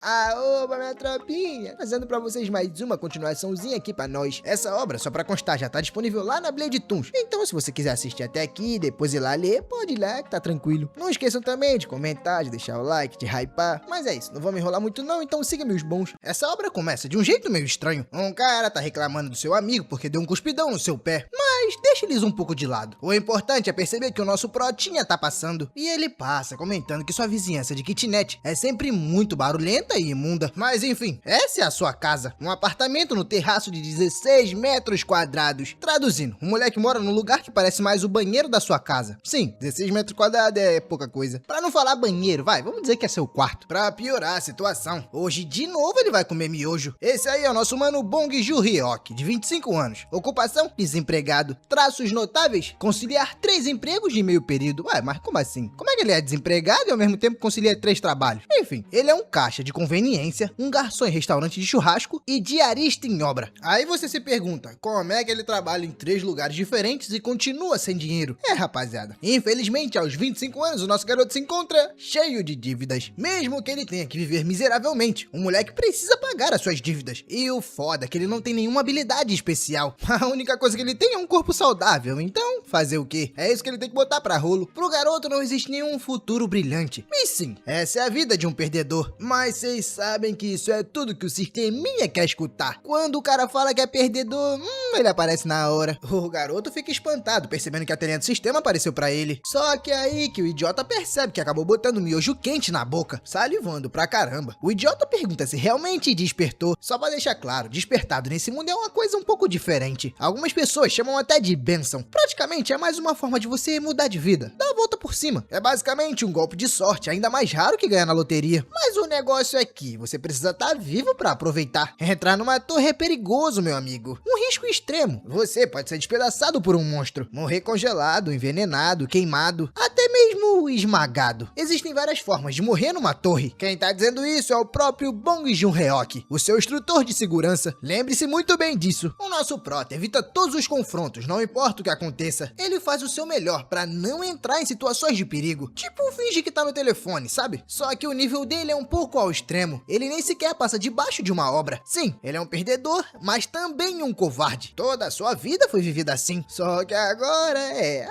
Aoba, minha tropinha! Trazendo pra vocês mais uma continuaçãozinha aqui pra nós. Essa obra, só pra constar, já tá disponível lá na Blade Toons. Então, se você quiser assistir até aqui e depois ir lá ler, pode ir lá que tá tranquilo. Não esqueçam também de comentar, de deixar o like, de hypar. Mas é isso, não vou me enrolar muito não, então siga meus bons. Essa obra começa de um jeito meio estranho. Um cara tá reclamando do seu amigo porque deu um cuspidão no seu pé. Mas deixa eles um pouco de lado. O importante é perceber que o nosso protinha tá passando. E ele passa comentando que sua vizinhança de kitnet é sempre muito barulhenta e imunda. Mas enfim, essa é a sua casa. Um apartamento no terraço de 16 metros quadrados. Traduzindo, um moleque mora num lugar que parece mais o banheiro da sua casa. Sim, 16 metros quadrados é pouca coisa. Pra não falar banheiro, vamos dizer que é seu quarto. Pra piorar a situação, hoje de novo ele vai comer miojo. Esse aí é o nosso mano Bong Joon-hyuk, de 25 anos. Ocupação, desempregado. Traços notáveis, conciliar 3 empregos de meio período. Ué, mas como assim? Como é que ele é desempregado e ao mesmo tempo concilia 3 trabalhos? Enfim, ele é um caixa de conveniência, um garçom em restaurante de churrasco e diarista em obra. Aí você se pergunta, como é que ele trabalha em 3 lugares diferentes e continua sem dinheiro? Rapaziada, infelizmente aos 25 anos o nosso garoto se encontra cheio de dívidas. Mesmo que ele tenha que viver miseravelmente, o moleque precisa pagar as suas dívidas. E o foda é que ele não tem nenhuma habilidade especial. A única coisa que ele tem é um corpo saudável, então fazer o quê? É isso que ele tem que botar pra rolo. Pro garoto não existe nenhum futuro brilhante. E sim, essa é a vida de um perdedor. Mas vocês sabem que isso é tudo que o sisteminha quer escutar. Quando o cara fala que é perdedor, ele aparece na hora. O garoto fica espantado, percebendo que a telinha do sistema apareceu pra ele. Só que aí que o idiota percebe que acabou botando miojo quente na boca, salivando pra caramba. O idiota pergunta se realmente despertou. Só pra deixar claro, despertado nesse mundo é uma coisa um pouco diferente. Algumas pessoas chamam até de bênção. Praticamente é mais uma forma de você mudar de vida, dar a volta por cima. É basicamente um golpe de sorte, ainda mais raro que ganhar na loteria. Mas o negócio é que você precisa estar vivo pra aproveitar. Entrar numa torre é perigoso, meu amigo. Um risco extremo. Você pode ser despedaçado por um monstro, morrer congelado, envenenado, queimado, até mesmo esmagado. Existem várias formas de morrer numa torre. Quem tá dizendo isso é o próprio Bong Joon-hyuk, o seu instrutor de segurança. Lembre-se muito bem disso. O nosso prota evita todos os confrontos, não importa o que aconteça. Ele faz o seu melhor pra não entrar em situações de perigo. Tipo, finge que tá no telefone, sabe? Só que o nível dele é um pouco ao extremo. Ele nem sequer passa debaixo de uma obra. Sim, ele é um perdedor, mas também um covarde. Toda a sua vida foi vivida assim. Só que agora,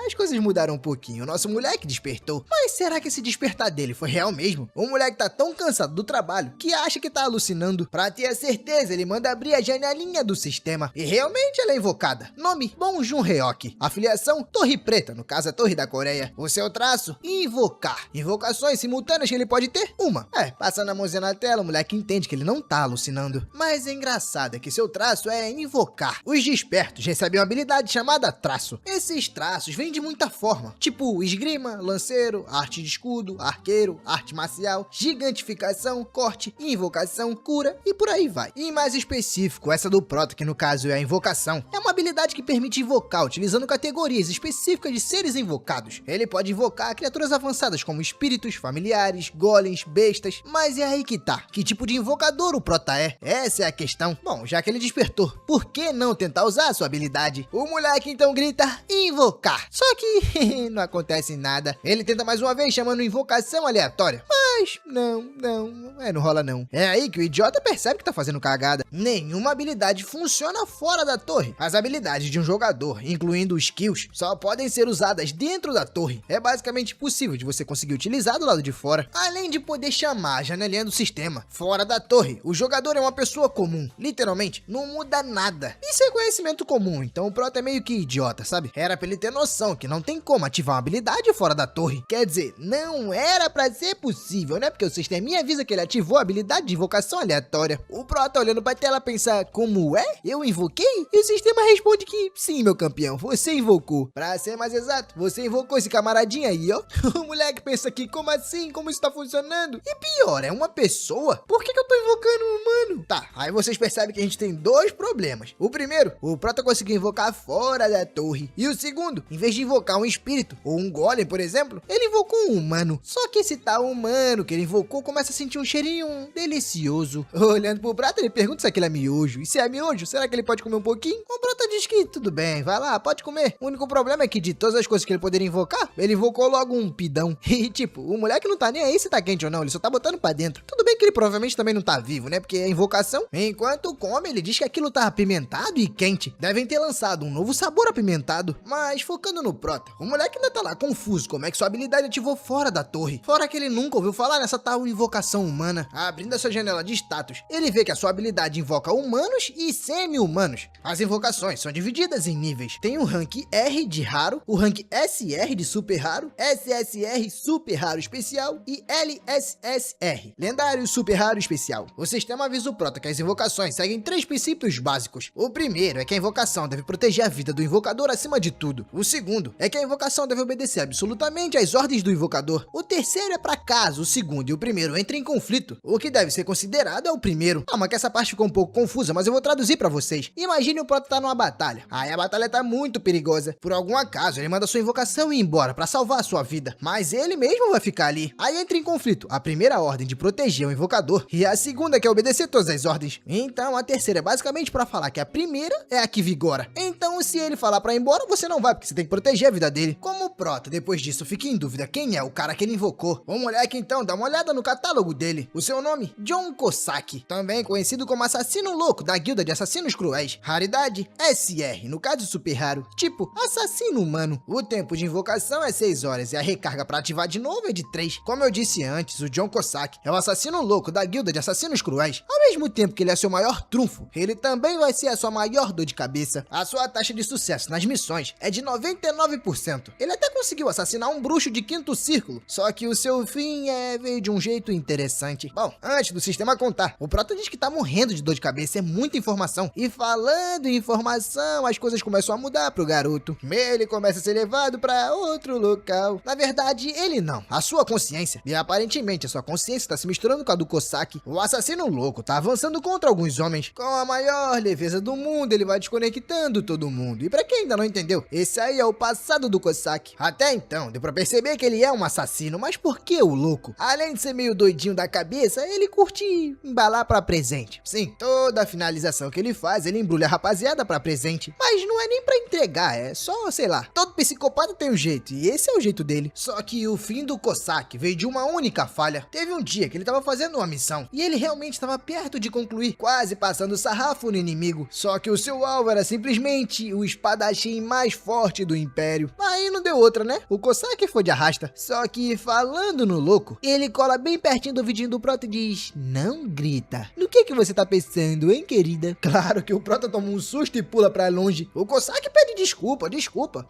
as coisas mudaram um pouquinho. O nosso moleque despertou. Mas será que esse despertar dele foi real mesmo? O moleque tá tão cansado do trabalho que acha que tá alucinando. Pra ter a certeza, ele manda abrir a janelinha do sistema. E realmente ela é invocada. Nome, Bong Joon-hyuk. Afiliação, Torre Preta, no caso a Torre da Coreia. O seu traço, invocar. Invocações simultâneas que ele pode ter? Uma. Passando a mãozinha na tela, o moleque entende que ele não tá alucinando. Mas é engraçado é que seu traço é invocar. Os despertos recebem uma habilidade chamada traço. Esses traços vêm de muita forma, tipo esgrima, lanceiro, arte de escudo, arqueiro, arte marcial, gigantificação, corte, invocação, cura e por aí vai. E mais específico, essa do proto, que no caso é a invocação, é uma habilidade que permite invocar utilizando categorias específicas de seres invocados. Ele pode invocar criaturas avançadas como espíritos, familiares, golems, bestas, mas é aí que tá. Que tipo de invocador o prota é? Essa é a questão. Bom, já que ele despertou, por que não tentar usar a sua habilidade? O moleque então grita invocar. Só que não acontece nada. Ele tenta mais uma vez chamando invocação aleatória. Mas não rola não. É aí que o idiota percebe que tá fazendo cagada. Nenhuma habilidade funciona fora da torre. As habilidades de um jogador, incluindo skills, só podem ser usadas dentro da torre. É basicamente impossível de você conseguir utilizar do lado de fora. Além de poder chamar a janelinha do sistema. Fora da torre, o jogador é uma pessoa comum. Literalmente, não muda nada. Isso é conhecimento comum, então o prota é meio que idiota, sabe? Era pra ele ter noção que não tem como ativar uma habilidade fora da torre. Quer dizer, não era pra ser possível, né? Porque o sisteminha avisa que ele ativou a habilidade de invocação aleatória. O prota olhando pra tela pensa, como é? Eu invoquei? E o sistema responde que sim, meu campeão, você invocou. Pra ser mais exato, você invocou esse camaradinho aí, ó. O moleque pensa que, como assim? Como isso tá funcionando? E pior, é uma pessoa? Por que eu tô invocando um humano? Tá, aí vocês percebem que a gente tem 2 problemas. O primeiro, o prota conseguiu invocar fora da torre. E o segundo, em vez de invocar um espírito ou um golem, por exemplo, exemplo, ele invocou um humano. Só que esse tal humano que ele invocou começa a sentir um cheirinho delicioso. Olhando pro prato, ele pergunta se aquilo é miojo. E se é miojo, será que ele pode comer um pouquinho? O Prota diz que tudo bem, vai lá, pode comer. O único problema é que de todas as coisas que ele poderia invocar, ele invocou logo um pidão. E tipo, o moleque não tá nem aí se tá quente ou não, ele só tá botando pra dentro. Tudo bem que ele provavelmente também não tá vivo, né? Porque é invocação. Enquanto come, ele diz que aquilo tá apimentado e quente. Devem ter lançado um novo sabor apimentado. Mas focando no Prota, o moleque ainda tá lá confuso como é que sua habilidade ativou fora da torre. Fora que ele nunca ouviu falar nessa tal invocação humana. Abrindo a sua janela de status, ele vê que a sua habilidade invoca humanos e semi-humanos. As invocações são divididas em níveis. Tem o rank R de raro, o rank SR de super raro, SSR super raro especial e LSSR, lendário super raro especial. O sistema avisa o Prota que as invocações seguem 3 princípios básicos. O primeiro é que a invocação deve proteger a vida do invocador acima de tudo. O segundo é que a invocação deve obedecer absolutamente às ordens do invocador. O terceiro é para caso o segundo e o primeiro entrem em conflito. O que deve ser considerado é o primeiro. Calma que essa parte ficou um pouco confusa, mas eu vou traduzir para vocês. Imagine o Prota tá numa batalha. Aí a batalha tá muito perigosa. Por algum acaso, ele manda sua invocação ir embora para salvar a sua vida. Mas ele mesmo vai ficar ali. Aí entra em conflito a primeira ordem de proteger o invocador e a segunda que é obedecer todas as ordens. Então a terceira é basicamente para falar que a primeira é a que vigora. Então se ele falar para ir embora, você não vai, porque você tem que proteger a vida dele. Como o Prota depois disso fica em dúvida quem é o cara que ele invocou, o moleque então dá uma olhada no catálogo dele. O seu nome? John Cossack, também conhecido como assassino louco da guilda de assassinos cruéis. Raridade? SR, no caso super raro, tipo assassino humano. O tempo de invocação é 6 horas e a recarga para ativar de novo é de 3. Como eu disse antes, o John Cossack é o assassino louco da guilda de assassinos cruéis. Ao mesmo tempo que ele é seu maior trunfo, ele também vai ser a sua maior dor de cabeça. A sua taxa de sucesso nas missões é de 99%. Ele até conseguiu assassinar um bruxo de 5º círculo, só que o seu fim veio de um jeito interessante. Bom, antes do sistema contar, o Prota diz que tá morrendo de dor de cabeça, é muita informação. E falando em informação, as coisas começam a mudar pro garoto. Ele começa a ser levado pra outro local. Na verdade, ele não, a sua consciência. E aparentemente a sua consciência tá se misturando com a do Cossack. O assassino louco tá avançando contra alguns homens. Com a maior leveza do mundo, ele vai desconectando todo mundo. E pra quem ainda não entendeu, esse aí é o passado do Cossack. Até então, deu pra perceber que ele é um assassino, mas por que o louco? Além de ser meio doidinho da cabeça, ele curte embalar pra presente. Sim, toda a finalização que ele faz, ele embrulha a rapaziada pra presente. Mas não é nem pra entregar, é só, sei lá. Todo psicopata tem um jeito, e esse é o jeito dele. Só que o fim do Cossack veio de uma única falha. Teve um dia que ele tava fazendo uma missão, e ele realmente estava perto de concluir, quase passando o sarrafo no inimigo. Só que o seu alvo era simplesmente o espadachim mais forte do Império. Aí não deu outra, né? O Cossack foi de arrasta. Só que falando no louco, ele cola bem pertinho do vidinho do Prota e diz: não grita. No que você tá pensando, hein, querida? Claro que o Prota toma um susto e pula pra longe. O Cossack pede desculpa.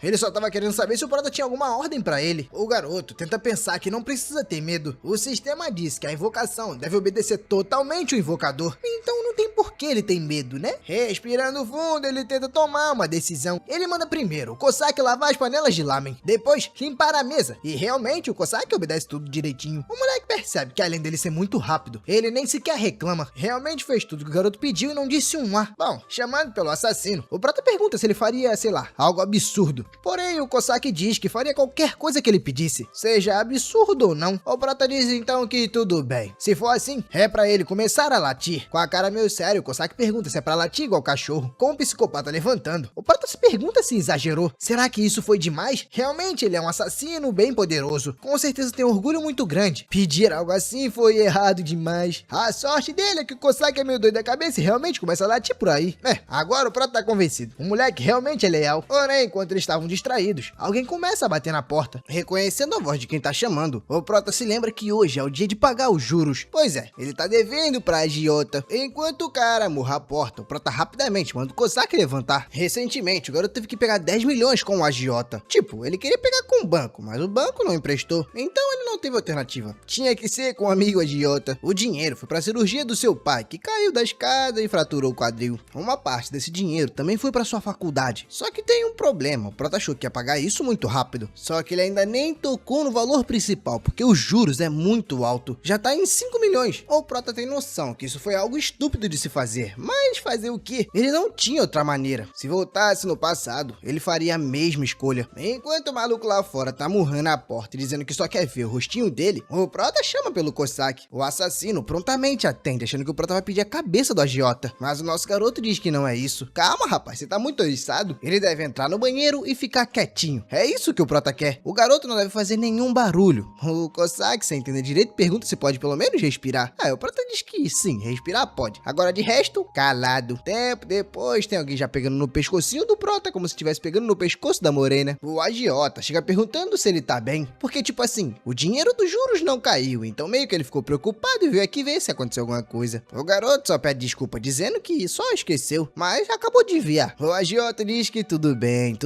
Ele só tava querendo saber se o Prota tinha alguma ordem pra ele. O garoto tenta pensar que não precisa ter medo. O sistema diz que a invocação deve obedecer totalmente o invocador. Então não tem por que ele tem medo, né? Respirando fundo, ele tenta tomar uma decisão. Ele manda primeiro o Cossack lavar as panelas de lamen, depois limpar a mesa. E realmente o Cossack obedece tudo direitinho. O moleque percebe que além dele ser muito rápido, ele nem sequer reclama. Realmente fez tudo que o garoto pediu e não disse um A. Bom, chamado pelo assassino, o Prota pergunta se ele faria, sei lá, algo absurdo. Porém, o Cossack diz que faria qualquer coisa que ele pedisse, seja absurdo ou não. O Prota diz então que tudo bem. Se for assim, é pra ele começar a latir. Com a cara meio séria, o Cossack pergunta se é pra latir igual cachorro, com o psicopata levantando. O Prota se pergunta se exagerou. Será que isso foi demais? Realmente ele é um assassino bem poderoso. Com certeza tem um orgulho muito grande. Pedir algo assim foi errado demais. A sorte dele é que o Cossack é meio doido da cabeça e realmente começa a latir por aí. Agora o Prota tá convencido. O moleque realmente é leal. Porém, enquanto eles estavam distraídos, alguém começa a bater na porta. Reconhecendo a voz de quem tá chamando, o Prota se lembra que hoje é o dia de pagar os juros. Pois é, ele tá devendo pra agiota. Enquanto o cara murra a porta, o Prota rapidamente manda o Cossack levantar. Recentemente, o garoto teve que pegar 10 milhões com o agiota. Tipo, ele queria pegar com o banco, mas o banco não emprestou. Então ele não teve alternativa. Tinha que ser com o amigo agiota. O dinheiro foi pra cirurgia do seu pai, que caiu da escada e fraturou o quadril. Uma parte desse dinheiro também foi pra sua faculdade. Só que tem um problema, o Prota achou que ia pagar isso muito rápido. Só que ele ainda nem tocou no valor principal, porque os juros é muito alto. Já tá em 5 milhões. O Prota tem noção que isso foi algo estúpido de se fazer. fazer, mas fazer o quê? Ele não tinha outra maneira. Se voltasse no passado, ele faria a mesma escolha. Enquanto o maluco lá fora tá murrando a porta e dizendo que só quer ver o rostinho dele, o Prota chama pelo Cossack. O assassino prontamente atende, achando que o Prota vai pedir a cabeça do agiota. Mas o nosso garoto diz que não é isso. Calma, rapaz, você tá muito oriçado. Ele deve entrar no banheiro e ficar quietinho. É isso que o Prota quer. O garoto não deve fazer nenhum barulho. O Cossack, sem entender direito, pergunta se pode pelo menos respirar. O Prota diz que sim, respirar pode. Agora de resto, calado. Tempo depois, tem alguém já pegando no pescocinho do Prota, como se estivesse pegando no pescoço da morena. O agiota chega perguntando se ele tá bem. Porque, tipo assim, o dinheiro dos juros não caiu, então meio que ele ficou preocupado e veio aqui ver se aconteceu alguma coisa. O garoto só pede desculpa dizendo que só esqueceu, mas acabou de enviar. O agiota diz que tudo bem,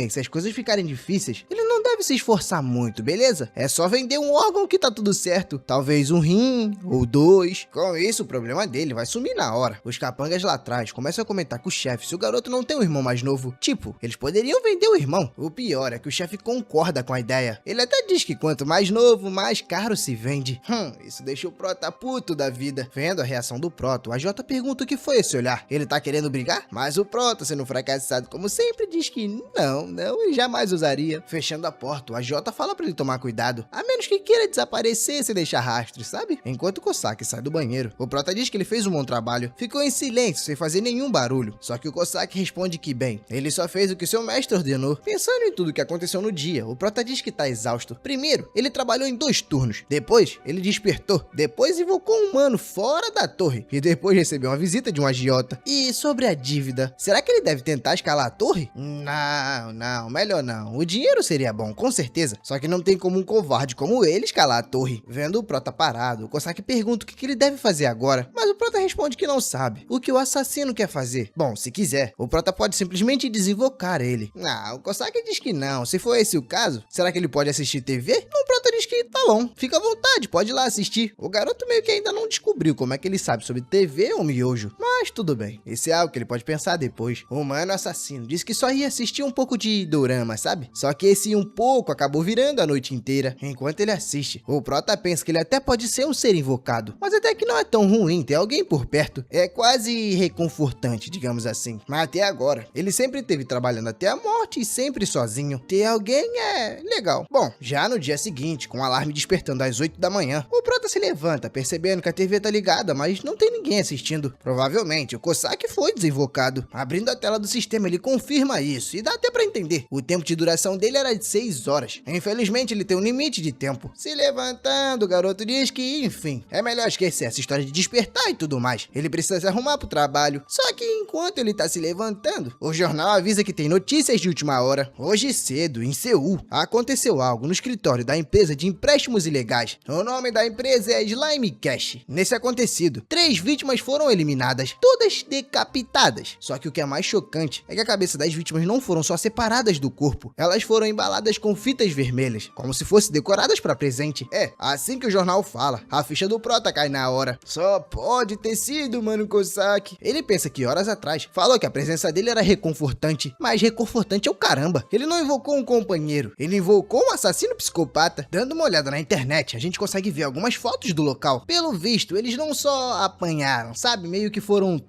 se as coisas ficarem difíceis, ele não deve se esforçar muito, beleza? É só vender um órgão que tá tudo certo, talvez um rim ou 2. Com isso, o problema dele vai sumir na hora. Os capangas lá atrás começam a comentar com o chefe se o garoto não tem um irmão mais novo. Tipo, eles poderiam vender o irmão. O pior é que o chefe concorda com a ideia. Ele até diz que quanto mais novo, mais caro se vende. Isso deixa o Prota puto da vida. Vendo a reação do Prota, o AJ pergunta o que foi esse olhar. Ele tá querendo brigar? Mas o Prota, sendo fracassado como sempre, diz que não, ele jamais usaria. Fechando a porta, o AJ fala pra ele tomar cuidado, a menos que queira desaparecer sem deixar rastros, sabe? Enquanto o Cossack sai do banheiro, o Prota diz que ele fez um bom trabalho. Ficou em silêncio, sem fazer nenhum barulho. Só que o Cossack responde que bem, ele só fez o que seu mestre ordenou. Pensando em tudo que aconteceu no dia, o Prota diz que tá exausto. Primeiro, ele trabalhou em 2 turnos. Depois, ele despertou. Depois, invocou um humano fora da torre. E depois recebeu uma visita de um agiota. E sobre a dívida, será que ele deve tentar escalar a torre? Não, melhor não. O dinheiro seria bom, com certeza. Só que não tem como um covarde como ele escalar a torre. Vendo o Prota parado, o Cossack pergunta o que ele deve fazer agora. Mas o Prota responde que não sabe. O que o assassino quer fazer? Bom, se quiser, o Prota pode simplesmente desinvocar ele. O Cossack diz que não. Se for esse o caso, será que ele pode assistir TV? O Prota diz que tá bom. Fica à vontade, pode ir lá assistir. O garoto meio que ainda não descobriu como é que ele sabe sobre TV ou miojo. Mas tudo bem. Esse é algo que ele pode pensar depois. O humano assassino disse que só ia assistir um pouco de dorama, sabe? Só que esse um pouco acabou virando a noite inteira. Enquanto ele assiste, o Prota pensa que ele até pode ser um ser invocado. Mas até que não é tão ruim ter alguém por perto. É quase reconfortante, digamos assim. Mas até agora, ele sempre esteve trabalhando até a morte e sempre sozinho. Ter alguém é legal. Bom, já no dia seguinte, com o alarme despertando às 8 da manhã, o Prota se levanta, percebendo que a TV tá ligada, mas não tem ninguém assistindo. Provavelmente, o Cossack foi desinvocado. Abrindo a tela do sistema, ele confirma isso, e dá até pra entender. O tempo de duração dele era de 6 horas. Infelizmente, ele tem um limite de tempo. Se levantando, o garoto diz que, enfim, é melhor esquecer essa história de despertar e tudo mais. Ele precisa se arrumar pro trabalho. Só que enquanto ele tá se levantando, o jornal avisa que tem notícias de última hora. Hoje cedo, em Seul, aconteceu algo no escritório da empresa de empréstimos ilegais. O nome da empresa é Slime Cash. Nesse acontecido, 3 vítimas foram eliminadas, todas decapitadas. Só que o que é mais chocante é que a cabeça das vítimas não foram só separadas do corpo, elas foram embaladas com fitas vermelhas, como se fossem decoradas para presente. É, assim que o jornal fala, a ficha do Prota cai na hora. Só pode ter sido, mano, Cossack. Ele pensa que horas atrás falou que a presença dele era reconfortante, mas reconfortante é o caramba. Ele não invocou um companheiro, ele invocou um assassino psicopata. Dando uma olhada na internet, a gente consegue ver algumas fotos do local. Pelo visto, eles não só apanharam, sabe? Meio que foram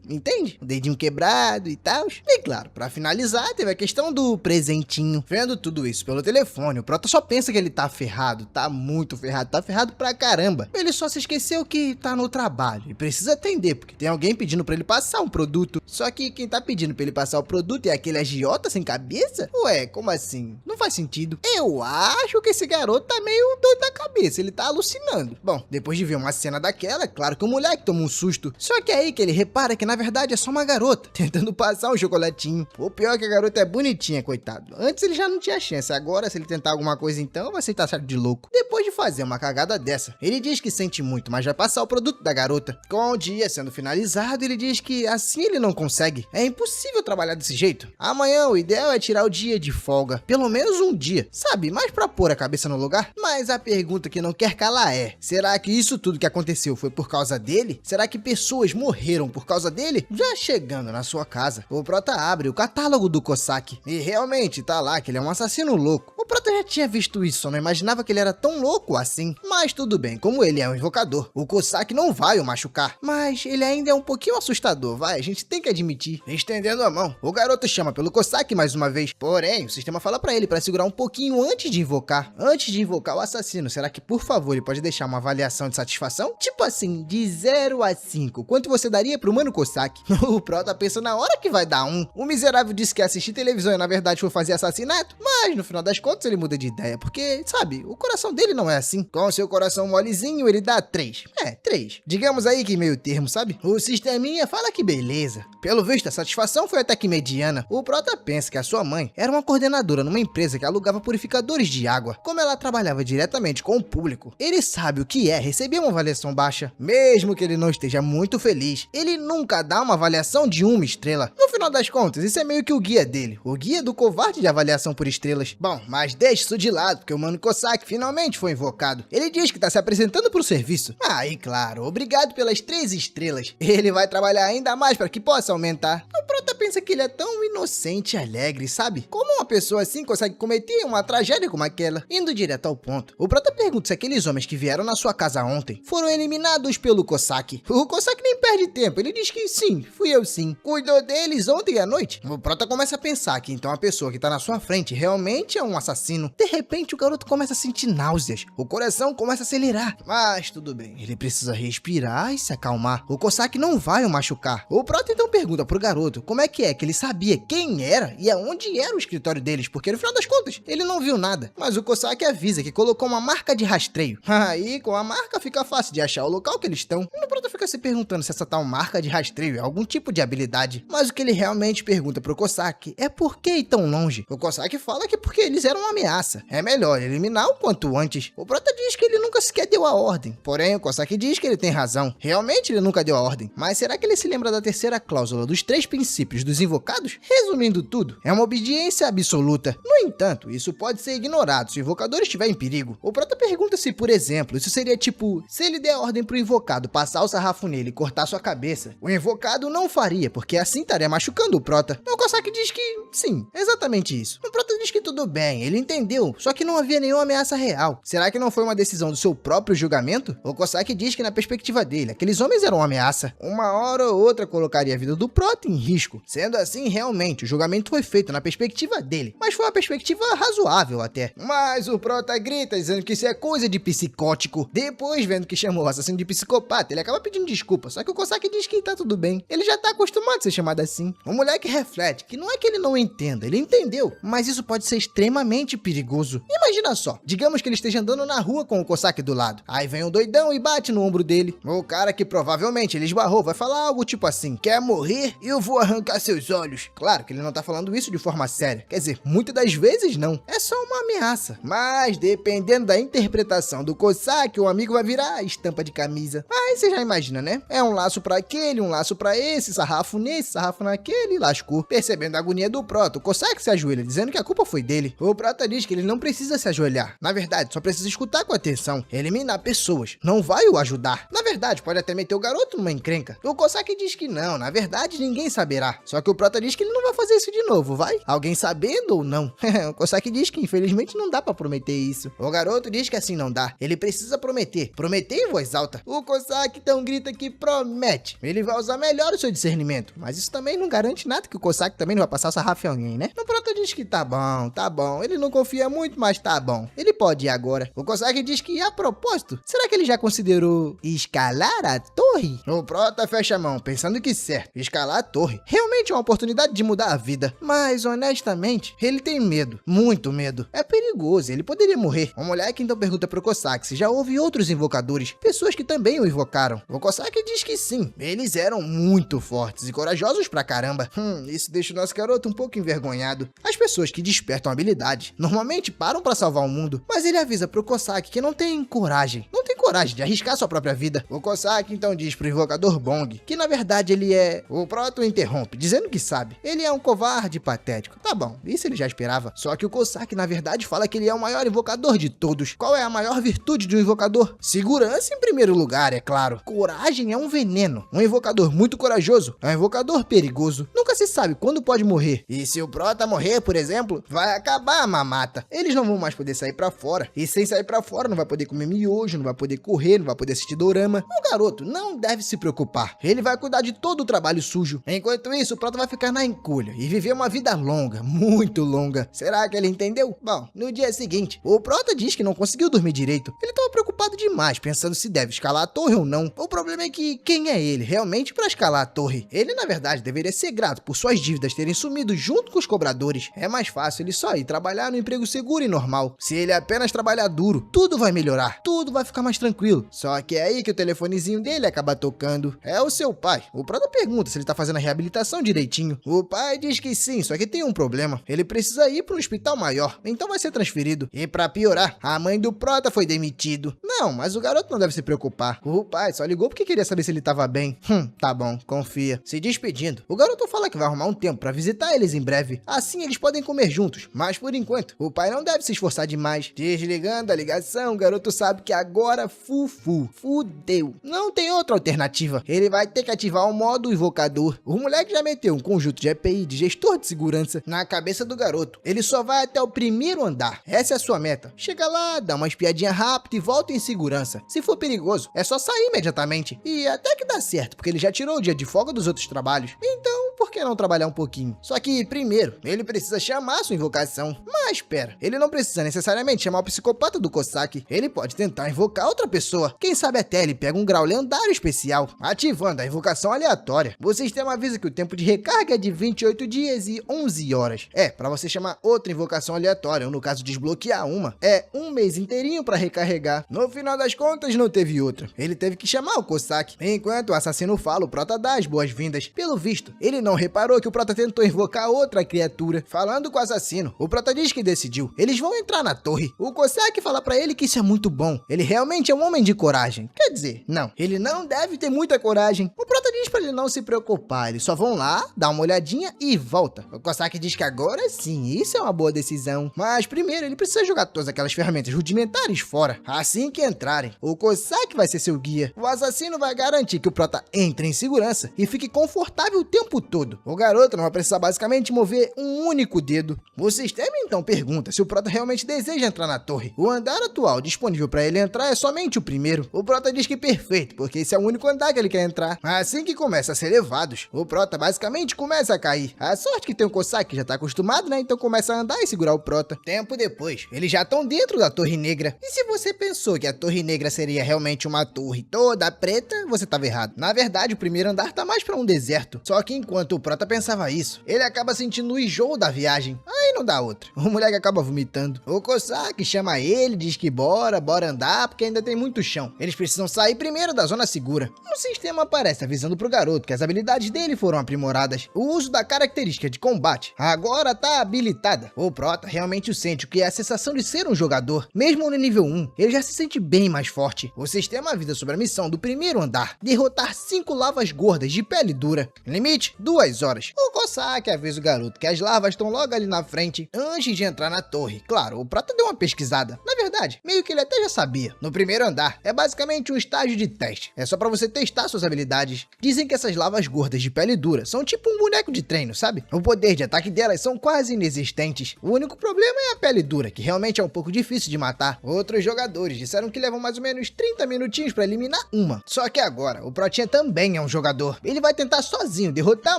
entende? O dedinho quebrado e tal. E claro, pra finalizar, teve a questão do presentinho. Vendo tudo isso pelo telefone, o Prota só pensa que ele tá ferrado, tá muito ferrado, tá ferrado pra caramba. Ele só se esqueceu que tá no trabalho e precisa atender, porque tem alguém pedindo pra ele passar um produto. Só que quem tá pedindo pra ele passar o produto é aquele agiota sem cabeça? Ué, como assim? Não faz sentido. Eu acho que esse garoto tá meio doido da cabeça, ele tá alucinando. Bom, depois de ver uma cena daquela, é claro que o moleque toma um susto. Só que é aí que ele repara que na verdade é só uma garota, tentando passar um chocolatinho. O pior é que a garota é bonitinha, coitado. Antes ele já não tinha chance, agora se ele tentar alguma coisa então, vai ser taxado de louco. Depois de fazer uma cagada dessa, ele diz que sente muito, mas vai passar o produto da garota. Com o dia sendo finalizado, ele diz que assim ele não consegue. É impossível trabalhar desse jeito. Amanhã o ideal é tirar o dia de folga, pelo menos um dia, sabe? Mais pra pôr a cabeça no lugar. Mas a pergunta que não quer calar é, será que isso tudo que aconteceu foi por causa dele? Será que pessoas morreram morreram por causa dele. Já chegando na sua casa, o Prota abre o catálogo do Cossack e realmente tá lá que ele é um assassino louco. O Prota já tinha visto isso, só não imaginava que ele era tão louco assim. Mas tudo bem, como ele é um invocador, o Cossack não vai o machucar. Mas ele ainda é um pouquinho assustador, vai, a gente tem que admitir. Estendendo a mão, o garoto chama pelo Cossack mais uma vez. Porém, o sistema fala pra ele pra segurar um pouquinho antes de invocar. Antes de invocar o assassino, será que por favor ele pode deixar uma avaliação de satisfação? Tipo assim, de 0 a 5, quanto você daria pro mano Cossack? O Prota pensa na hora que vai dar 1. O miserável disse que assistir televisão e na verdade foi fazer assassinato, mas no final das contas ele muda de ideia, porque, sabe, o coração dele não é assim. Com seu coração molezinho, ele dá 3. 3. Digamos aí que meio termo, sabe? O sisteminha fala que beleza. Pelo visto, a satisfação foi até que mediana. O Prota pensa que a sua mãe era uma coordenadora numa empresa que alugava purificadores de água. Como ela trabalhava diretamente com o público, ele sabe o que é receber uma avaliação baixa. Mesmo que ele não esteja muito feliz, ele nunca dá uma avaliação de 1 estrela. No final das contas, isso é meio que o guia dele. O guia do covarde de avaliação por estrelas. Bom, mas deixa isso de lado, porque o mano Cossack finalmente foi invocado. Ele diz que tá se apresentando pro serviço. Aí, claro, obrigado pelas 3 estrelas. Ele vai trabalhar ainda mais para que possa aumentar. O Prota pensa que ele é tão inocente e alegre, sabe? Como uma pessoa assim consegue cometer uma tragédia como aquela? Indo direto ao ponto, o Prota pergunta se aqueles homens que vieram na sua casa ontem foram eliminados pelo Cossack. O Cossack nem perde tempo, ele diz que sim, fui eu sim. Cuidou deles ontem à noite? O Prota começa a pensar que então a pessoa que tá na sua frente realmente é um assassino. De repente o garoto começa a sentir náuseas, o coração começa a acelerar. Mas tudo bem, ele precisa respirar e se acalmar. O Cossack não vai o machucar. O Prota então pergunta pro garoto como é que ele sabia quem era e aonde era o escritório deles, porque no final das contas ele não viu nada. Mas o Cossack avisa que colocou uma marca de rastreio. Aí com a marca fica fácil de achar o local que eles estão. O Prota fica se perguntando se essa tal marca de rastreio é algum tipo de habilidade. Mas o que ele realmente pergunta pro Cossack é por que ir tão longe. O Cossack fala que porque eles eram uma ameaça. É melhor eliminar o quanto antes. O Prota diz que ele nunca sequer deu a ordem. Porém, o Cossack diz que ele tem razão. Realmente ele nunca deu a ordem. Mas será que ele se lembra da terceira cláusula dos 3 princípios dos invocados? Resumindo tudo, é uma obediência absoluta. No entanto, isso pode ser ignorado se o invocador estiver em perigo. O Prota pergunta se, por exemplo, isso seria tipo, se ele der a ordem pro invocado passar o sarrafo nele e cortar sua cabeça, o invocado não faria, porque assim estaria machucando o Prota. O Cossack diz que sim, exatamente isso. O Prota diz que tudo bem, ele entendeu, só que não havia nenhuma ameaça real. Será que não foi uma decisão do seu próprio julgamento? O Cossack diz que na perspectiva dele, aqueles homens eram uma ameaça. Uma hora ou outra colocaria a vida do Prota em risco. Sendo assim, realmente, o julgamento foi feito na perspectiva dele, mas foi uma perspectiva razoável até. Mas o Prota grita dizendo que isso é coisa de psicótico. Depois, vendo que chamou o assassino de psicopata, ele acaba pedindo desculpa, só que o Cossack diz que tá tudo bem. Ele já tá acostumado a ser chamado assim. O moleque reflete que não é que ele não entenda, ele entendeu, mas isso pode ser extremamente perigoso. Imagina só, digamos que ele esteja andando na rua com o Cossack do lado, aí vem um doidão e bate no ombro dele. O cara que provavelmente ele esbarrou vai falar algo tipo assim, quer morrer? Eu vou arrancar seus olhos. Claro que ele não tá falando isso de forma séria, quer dizer, muitas das vezes não, é só uma ameaça. Mas dependendo da interpretação do Cossack, o amigo vai virar estampa de camisa. Aí você já imagina, né? É um laço pra aquele, um laço pra esse, sarrafo nesse, sarrafo naquele e lascou. Percebendo a agonia do Prota, o Cossack se ajoelha, dizendo que a culpa foi dele. O Prota diz que ele não precisa se ajoelhar. Na verdade, só precisa escutar com atenção, eliminar pessoas. Não vai o ajudar. Na verdade, pode até meter o garoto numa encrenca. O Cossack diz que não, na verdade ninguém saberá. Só que o Prota diz que ele não vai fazer isso de novo, vai? Alguém sabendo ou não? O Cossack diz que infelizmente não dá pra prometer isso. O garoto diz que assim não dá. Ele precisa prometer. Prometer em voz alta. O Cossack então grita que promete. Ele vai usar melhor o seu discernimento. Mas isso também não garante nada que o Cossack também não vai passar sarrafo em alguém, né? O Prota diz que tá bom, tá bom. Ele não confia muito, mas tá bom. Ele pode ir agora. O Cossack diz que, a propósito, será que ele já considerou escalar a torre? O Prota fecha a mão, pensando que certo. Escalar a torre realmente é uma oportunidade de mudar a vida. Mas, honestamente, ele tem medo. Muito medo. É perigoso, ele poderia morrer. O moleque então pergunta pro Cossack se já houve outros invocadores, pessoas que também o invocaram. O Cossack diz que sim. Eles eram muito fortes e corajosos pra caramba. Isso deixa o nosso garoto um pouco envergonhado. As pessoas que despertam habilidade normalmente param pra salvar o mundo, mas ele avisa pro Cossack que não tem coragem. Não tem coragem coragem de arriscar sua própria vida. O Cossack então diz pro invocador Bong que na verdade ele é... O Proto interrompe, dizendo que sabe. Ele é um covarde patético. Tá bom, isso ele já esperava. Só que o Cossack na verdade fala que ele é o maior invocador de todos. Qual é a maior virtude de um invocador? Segurança em primeiro lugar, é claro. Coragem é um veneno. Um invocador muito corajoso é um invocador perigoso. Nunca se sabe quando pode morrer. E se o Prota morrer, por exemplo, vai acabar a mamata. Eles não vão mais poder sair pra fora. E sem sair pra fora, não vai poder comer miojo, não vai poder correr, não vai poder assistir dorama. O garoto não deve se preocupar. Ele vai cuidar de todo o trabalho sujo. Enquanto isso, o Prota vai ficar na encolha e viver uma vida longa, muito longa. Será que ele entendeu? Bom, no dia seguinte, o Prota diz que não conseguiu dormir direito. Ele estava preocupado demais, pensando se deve escalar a torre ou não. O problema é que quem é ele realmente para escalar a torre? Ele, na verdade, deveria ser grato por suas dívidas terem sumido junto com os cobradores. É mais fácil ele só ir trabalhar no emprego seguro e normal. Se ele apenas trabalhar duro, tudo vai melhorar, tudo vai ficar mais tranquilo. Só que é aí que o telefonezinho dele acaba tocando. É o seu pai. O Prota pergunta se ele tá fazendo a reabilitação direitinho. O pai diz que sim, só que tem um problema. Ele precisa ir para um hospital maior, então vai ser transferido. E para piorar, a mãe do Prota foi demitido. Não, mas o garoto não deve se preocupar. O pai só ligou porque queria saber se ele tava bem. Tá bom, confia. Se despedindo, o garoto fala que vai arrumar um tempo para visitar eles em breve. Assim eles podem comer juntos. Mas por enquanto, o pai não deve se esforçar demais. Desligando a ligação, o garoto sabe que agora fudeu. Não tem outra alternativa. Ele vai ter que ativar o modo invocador. O moleque já meteu um conjunto de EPI de gestor de segurança na cabeça do garoto. Ele só vai até o primeiro andar. Essa é a sua meta. Chega lá, dá uma espiadinha rápida e volta em segurança. Se for perigoso, é só sair imediatamente. E até que dá certo, porque ele já tirou o dia de folga dos outros trabalhos. Então, por que não trabalhar um pouquinho? Só que, primeiro, ele precisa chamar sua invocação. Mas, espera, ele não precisa necessariamente chamar o psicopata do Cossack. Ele pode tentar invocar outra pessoa. Quem sabe até ele pega um grau lendário especial, ativando a invocação aleatória. O sistema avisa que o tempo de recarga é de 28 dias e 11 horas. Para você chamar outra invocação aleatória, ou no caso desbloquear uma, é um mês inteirinho para recarregar. No final das contas, não teve outra. Ele teve que chamar o Cossack. Enquanto o assassino fala, o Prota dá as boas-vindas. Pelo visto, ele não reparou que o Prota tentou invocar outra criatura. Falando com o assassino, o Prota diz que decidiu. Eles vão entrar na torre. O Cossack fala pra ele que isso é muito bom. Ele realmente é um homem de coragem. Quer dizer, não, ele não deve ter muita coragem. O Prota diz pra ele não se preocupar. Eles só vão lá, dar uma olhadinha e volta. O Cossack diz que agora sim, isso é uma boa decisão. Mas primeiro, ele precisa jogar todas aquelas ferramentas rudimentares fora. Assim que entrarem, o Cossack vai ser seu guia. O assassino vai garantir que o Prota entre em segurança e fique confortável o tempo todo. O garoto não vai precisar basicamente mover um único dedo. O sistema então pergunta se o Prota realmente deseja entrar na torre. O andar atual disponível para ele entrar é somente o primeiro. O Prota diz que perfeito, porque esse é o único andar que ele quer entrar. Assim que começa a ser levados, o Prota basicamente começa a cair. A sorte que tem um Cossack que já tá acostumado, né? Então começa a andar e segurar o Prota. Tempo depois, eles já estão dentro da Torre Negra. E se você pensou que a Torre Negra seria realmente uma torre toda preta, você tava errado. Na verdade, o primeiro andar tá mais pra um deserto. Só que enquanto o Prota pensava isso, ele acaba sentindo o enjoo da viagem. Aí não dá outra. O moleque acaba vomitando. O Cossack chama ele, diz que bora andar, porque ainda tem muito chão. Eles precisam sair primeiro da zona segura. O sistema aparece avisando pro garoto que as habilidades dele foram aprimoradas. O uso da característica de combate agora tá habilitada. O Prota realmente sente o que é a sensação de ser um jogador. Mesmo no nível 1, ele já se sente bem mais forte. O sistema avisa sobre a missão do primeiro andar: derrotar 5 lavas gordas de pele dura. Limite, 2 horas. O Cossack avisa o garoto que as lavas estão logo ali na frente, antes de entrar na torre. Claro, o Prota deu uma pesquisada. Na verdade, meio que ele até já sabia. No primeiro andar, é basicamente um estágio de teste. É só pra você testar suas habilidades. Dizem que essas lavas gordas de pele dura são tipo um boneco de treino, sabe? O poder de ataque delas são quase inexistentes. O único problema é a pele dura, que realmente é um pouco difícil de matar. Outros jogadores disseram que levam mais ou menos 30 minutinhos pra eliminar uma. Só que agora, o Protinha também é um jogador. Ele vai tentar sozinho derrotar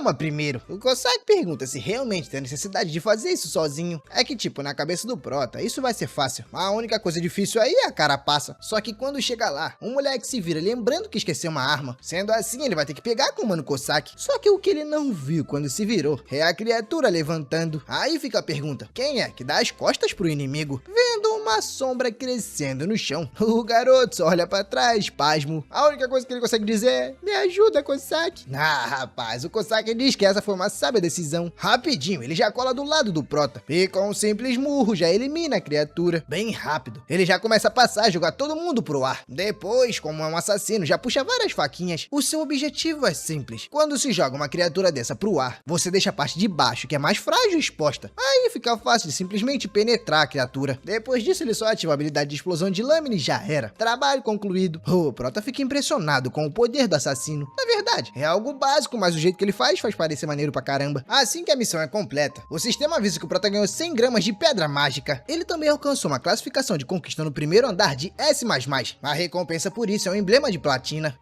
uma primeiro. O Cossack pergunta se realmente tem necessidade de fazer isso sozinho. É que tipo, na cabeça do Prota, isso vai ser fácil. A única coisa difícil aí é a carapaça. Só que quando chega lá, o moleque se vira lembrando que esqueceu uma arma. Sendo assim, ele vai ter que pegar com o Mano Cossack. Só que o que ele não viu quando se virou é a criatura levantando. Aí fica a pergunta, quem é que dá as costas pro inimigo? Vendo uma sombra crescendo no chão, o garoto só olha pra trás, pasmo. A única coisa que ele consegue dizer é, me ajuda, Cossack. Ah, rapaz, o Cossack diz que essa foi uma sábia decisão. Rapidinho, ele já cola do lado do Prota. E com um simples murro já elimina a criatura. Bem rápido. Ele já começa a passar, jogar todo mundo pro ar. Depois, como é um assassino, já puxa várias faquinhas. O seu objetivo é simples. Quando se joga uma criatura dessa pro ar, você deixa a parte de baixo, que é mais frágil, exposta. Aí fica fácil de simplesmente penetrar a criatura. Depois disso, ele só ativa a habilidade de explosão de lâmina e já era. Trabalho concluído. O Prota fica impressionado com o poder do assassino. Na verdade, é algo básico, mas o jeito que ele faz parecer maneiro pra caramba. Assim que a missão é completa, o sistema avisa que o Prota ganhou 100 gramas de pedra mágica. Ele também alcançou uma classificação de conquista no primeiro andar de S++. A recompensa por isso é um emblema de platina.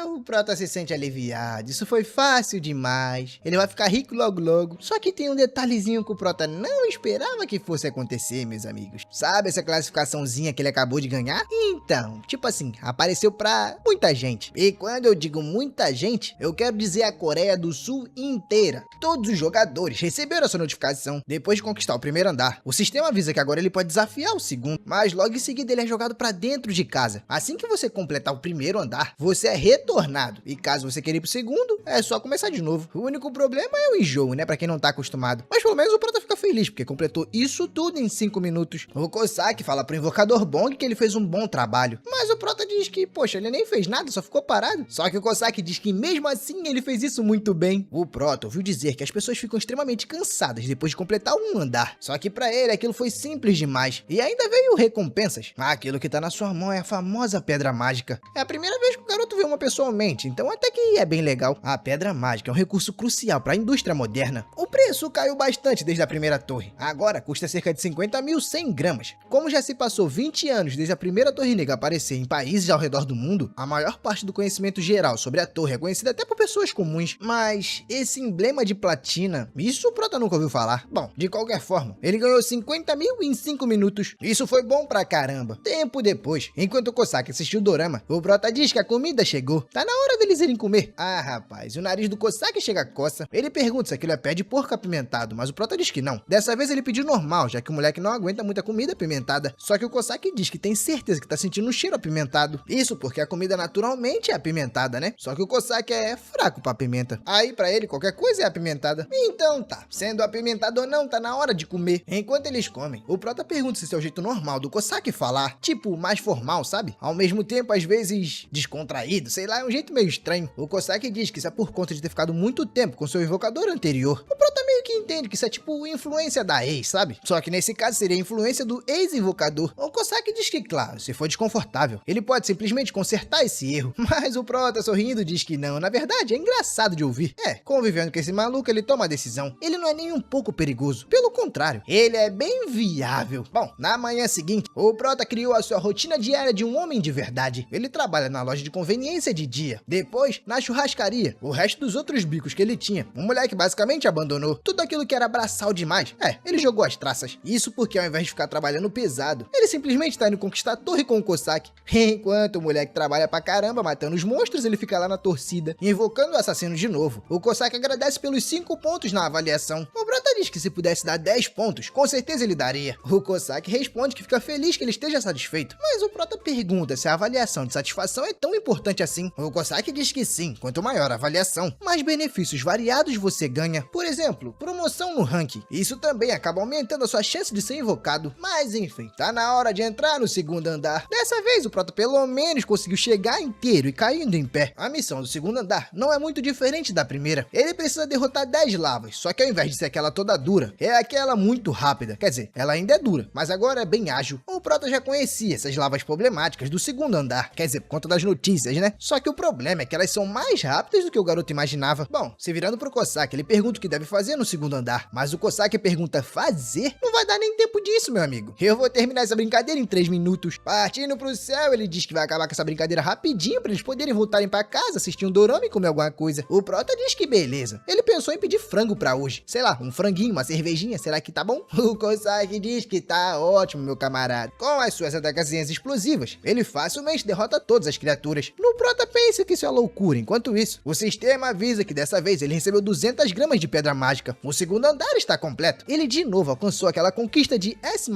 O Prota se sente aliviado, isso foi fácil demais. Ele vai ficar rico logo logo. Só que tem um detalhezinho que o Prota não esperava que fosse acontecer, meus amigos. Sabe essa classificaçãozinha que ele acabou de ganhar? Então, tipo assim, apareceu pra muita gente. E quando eu digo muita gente, eu quero dizer a Coreia do Sul inteira. Todos os jogadores receberam essa notificação depois de conquistar o primeiro andar. O sistema avisa que agora ele pode desafiar o segundo, mas logo em seguida ele é jogado pra dentro de casa. Assim que você completar o primeiro andar, você é retornado. E caso você queira ir pro segundo, é só começar de novo. O único problema é o enjoo, né? Pra quem não tá acostumado. Mas pelo menos o Prota fica feliz, porque completou isso tudo em 5 minutos. O Cossack fala pro invocador Bong que ele fez um bom trabalho. Mas o Prota diz que, poxa, ele nem fez nada, só ficou parado. Só que o Cossack diz que mesmo assim ele fez isso muito bem. O Prota ouviu dizer que as pessoas ficam extremamente cansadas depois de completar um andar. Só que pra ele aquilo foi simples demais. E ainda veio recompensas. Aquilo que tá na sua mão é a famosa pedra mágica. É a primeira vez que o garoto vê uma pessoa então até que é bem legal. A pedra mágica é um recurso crucial para a indústria moderna. O preço caiu bastante desde a primeira torre. Agora custa cerca de 50.100 gramas. Como já se passou 20 anos desde a primeira torre negra aparecer em países ao redor do mundo, a maior parte do conhecimento geral sobre a torre é conhecida até por pessoas comuns. Mas esse emblema de platina, isso o Prota nunca ouviu falar. Bom, de qualquer forma, ele ganhou 50 mil em 5 minutos. Isso foi bom pra caramba. Tempo depois, enquanto o Cossack assistiu o dorama, o Prota diz que a comida chegou. Tá na hora deles irem comer. Ah, rapaz, o nariz do Cossack chega a coça. Ele pergunta se aquilo é pé de porco apimentado, mas o Prota diz que não. Dessa vez ele pediu normal, já que o moleque não aguenta muita comida apimentada. Só que o Cossack diz que tem certeza que tá sentindo um cheiro apimentado. Isso porque a comida naturalmente é apimentada, né? Só que o Cossack é fraco pra pimenta. Aí pra ele qualquer coisa é apimentada. Então tá, sendo apimentado ou não, tá na hora de comer. Enquanto eles comem, o Prota pergunta se esse é o jeito normal do Cossack falar. Tipo, mais formal, sabe? Ao mesmo tempo, às vezes, descontraído, sei lá, é um jeito meio estranho. O Cossack diz que isso é por conta de ter ficado muito tempo com seu invocador anterior. O Prota meio que entende que isso é tipo influência da ex, sabe? Só que nesse caso seria a influência do ex-invocador. O Cossack diz que, claro, se for desconfortável, ele pode simplesmente consertar esse erro. Mas o Prota, sorrindo, diz que não. Na verdade, é engraçado de ouvir. Convivendo com esse maluco, ele toma a decisão. Ele não é nem um pouco perigoso. Pelo contrário, ele é bem viável. Bom, na manhã seguinte, o Prota criou a sua rotina diária de um homem de verdade. Ele trabalha na loja de conveniência de dia. Depois, na churrascaria, o resto dos outros bicos que ele tinha. O moleque basicamente abandonou tudo aquilo que era braçal demais. Ele jogou as traças. Isso porque ao invés de ficar trabalhando pesado, ele simplesmente tá indo conquistar a torre com o Cossack. Enquanto o moleque trabalha pra caramba matando os monstros, ele fica lá na torcida, invocando o assassino de novo. O Cossack agradece pelos 5 pontos na avaliação. O Prota diz que se pudesse dar 10 pontos, com certeza ele daria. O Cossack responde que fica feliz que ele esteja satisfeito. Mas o Prota pergunta se a avaliação de satisfação é tão importante assim. O Cossack diz que sim, quanto maior a avaliação, mais benefícios variados você ganha. Por exemplo, promoção no ranking. Isso também acaba aumentando a sua chance de ser invocado. Mas enfim, tá na hora de entrar no segundo andar. Dessa vez o Prota pelo menos conseguiu chegar inteiro e caindo em pé. A missão do segundo andar não é muito diferente da primeira. Ele precisa derrotar 10 lavas, só que ao invés de ser aquela toda dura, é aquela muito rápida. Quer dizer, ela ainda é dura, mas agora é bem ágil. O Prota já conhecia essas lavas problemáticas do segundo andar, quer dizer, por conta das notícias, né? Só que o problema é que elas são mais rápidas do que o garoto imaginava. Bom, se virando pro Cossack, ele pergunta o que deve fazer no segundo andar. Mas o Cossack pergunta fazer? Não vai dar nem tempo disso, meu amigo. Eu vou terminar essa brincadeira em 3 minutos. Partindo pro céu, ele diz que vai acabar com essa brincadeira rapidinho pra eles poderem voltarem pra casa, assistir um dorama e comer alguma coisa. O Prota diz que beleza. Ele pensou em pedir frango pra hoje. Sei lá, um franguinho, uma cervejinha, será que tá bom? O Cossack diz que tá ótimo, meu camarada. Com as suas atacazinhas explosivas, ele facilmente derrota todas as criaturas. No Prota pensa que isso é loucura. Enquanto isso, o sistema avisa que dessa vez ele recebeu 200 gramas de pedra mágica. O segundo andar está completo. Ele de novo alcançou aquela conquista de S++.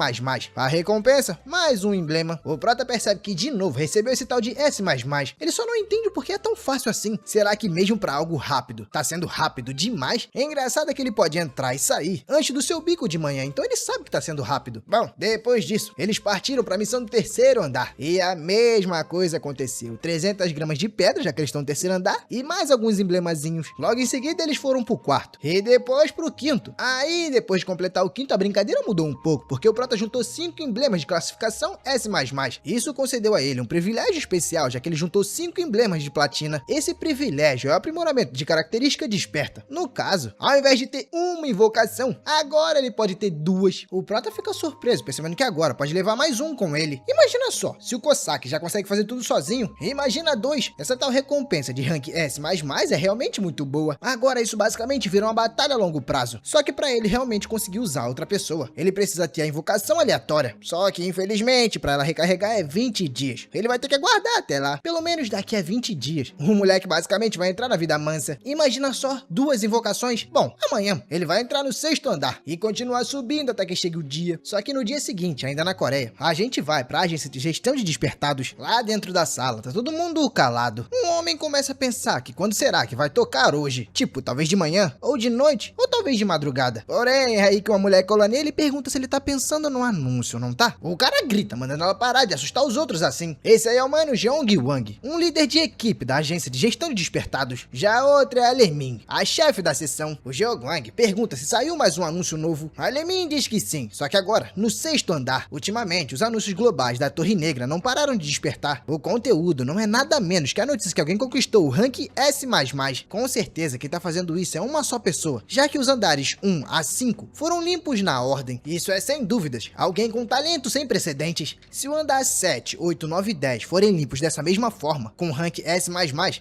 A recompensa, mais um emblema. O Prota percebe que de novo recebeu esse tal de S++. Ele só não entende por que é tão fácil assim. Será que mesmo pra algo rápido, tá sendo rápido demais? É engraçado que ele pode entrar e sair antes do seu bico de manhã, então ele sabe que tá sendo rápido. Bom, depois disso, eles partiram pra missão do terceiro andar. E a mesma coisa aconteceu. 300 gramas de pedra, já que eles estão no terceiro andar, e mais alguns emblemazinhos. Logo em seguida, eles foram pro quarto. E depois pro quinto. Aí, depois de completar o quinto, a brincadeira mudou um pouco, porque o Prota juntou 5 emblemas de classificação S++. Isso concedeu a ele um privilégio especial, já que ele juntou 5 emblemas de platina. Esse privilégio é o aprimoramento de característica desperta. No caso, ao invés de ter uma invocação, agora ele pode ter 2. O Prota fica surpreso, percebendo que agora pode levar mais um com ele. Imagina só, se o Cossack já consegue fazer tudo sozinho, imagina 2. Essa tal recompensa de rank S++ é realmente muito boa. Agora isso basicamente vira uma batalha a longo prazo. Só que para ele realmente conseguir usar outra pessoa, ele precisa ter a invocação aleatória. Só que infelizmente, para ela recarregar é 20 dias. Ele vai ter que aguardar até lá, pelo menos daqui a 20 dias. O moleque basicamente vai entrar na vida mansa. Imagina só, 2 invocações. Bom, amanhã ele vai entrar no 6º andar e continuar subindo até que chegue o dia. Só que no dia seguinte, ainda na Coreia, a gente vai pra agência de gestão de despertados. Lá dentro da sala, tá todo mundo calado. Um homem começa a pensar que quando será que vai tocar hoje? Tipo, talvez de manhã, ou de noite, ou talvez de madrugada. Porém, é aí que uma mulher cola nele e pergunta se ele tá pensando no anúncio, não tá? O cara grita, mandando ela parar de assustar os outros assim. Esse aí é o mano Jeong Wang, um líder de equipe da agência de gestão de despertados. Já a outra é a Lermin, a chefe da sessão. O Jeong Wang pergunta se saiu mais um anúncio novo. A Lermin diz que sim, só que agora, no 6º andar. Ultimamente, os anúncios globais da Torre Negra não pararam de despertar. O conteúdo não é nada menos que a notícia que alguém conquistou o rank S++. Com certeza quem tá fazendo isso é uma só pessoa, já que os andares 1 a 5 foram limpos na ordem. Isso é sem dúvidas alguém com talento sem precedentes. Se o andar 7, 8, 9 e 10 forem limpos dessa mesma forma, com rank S++,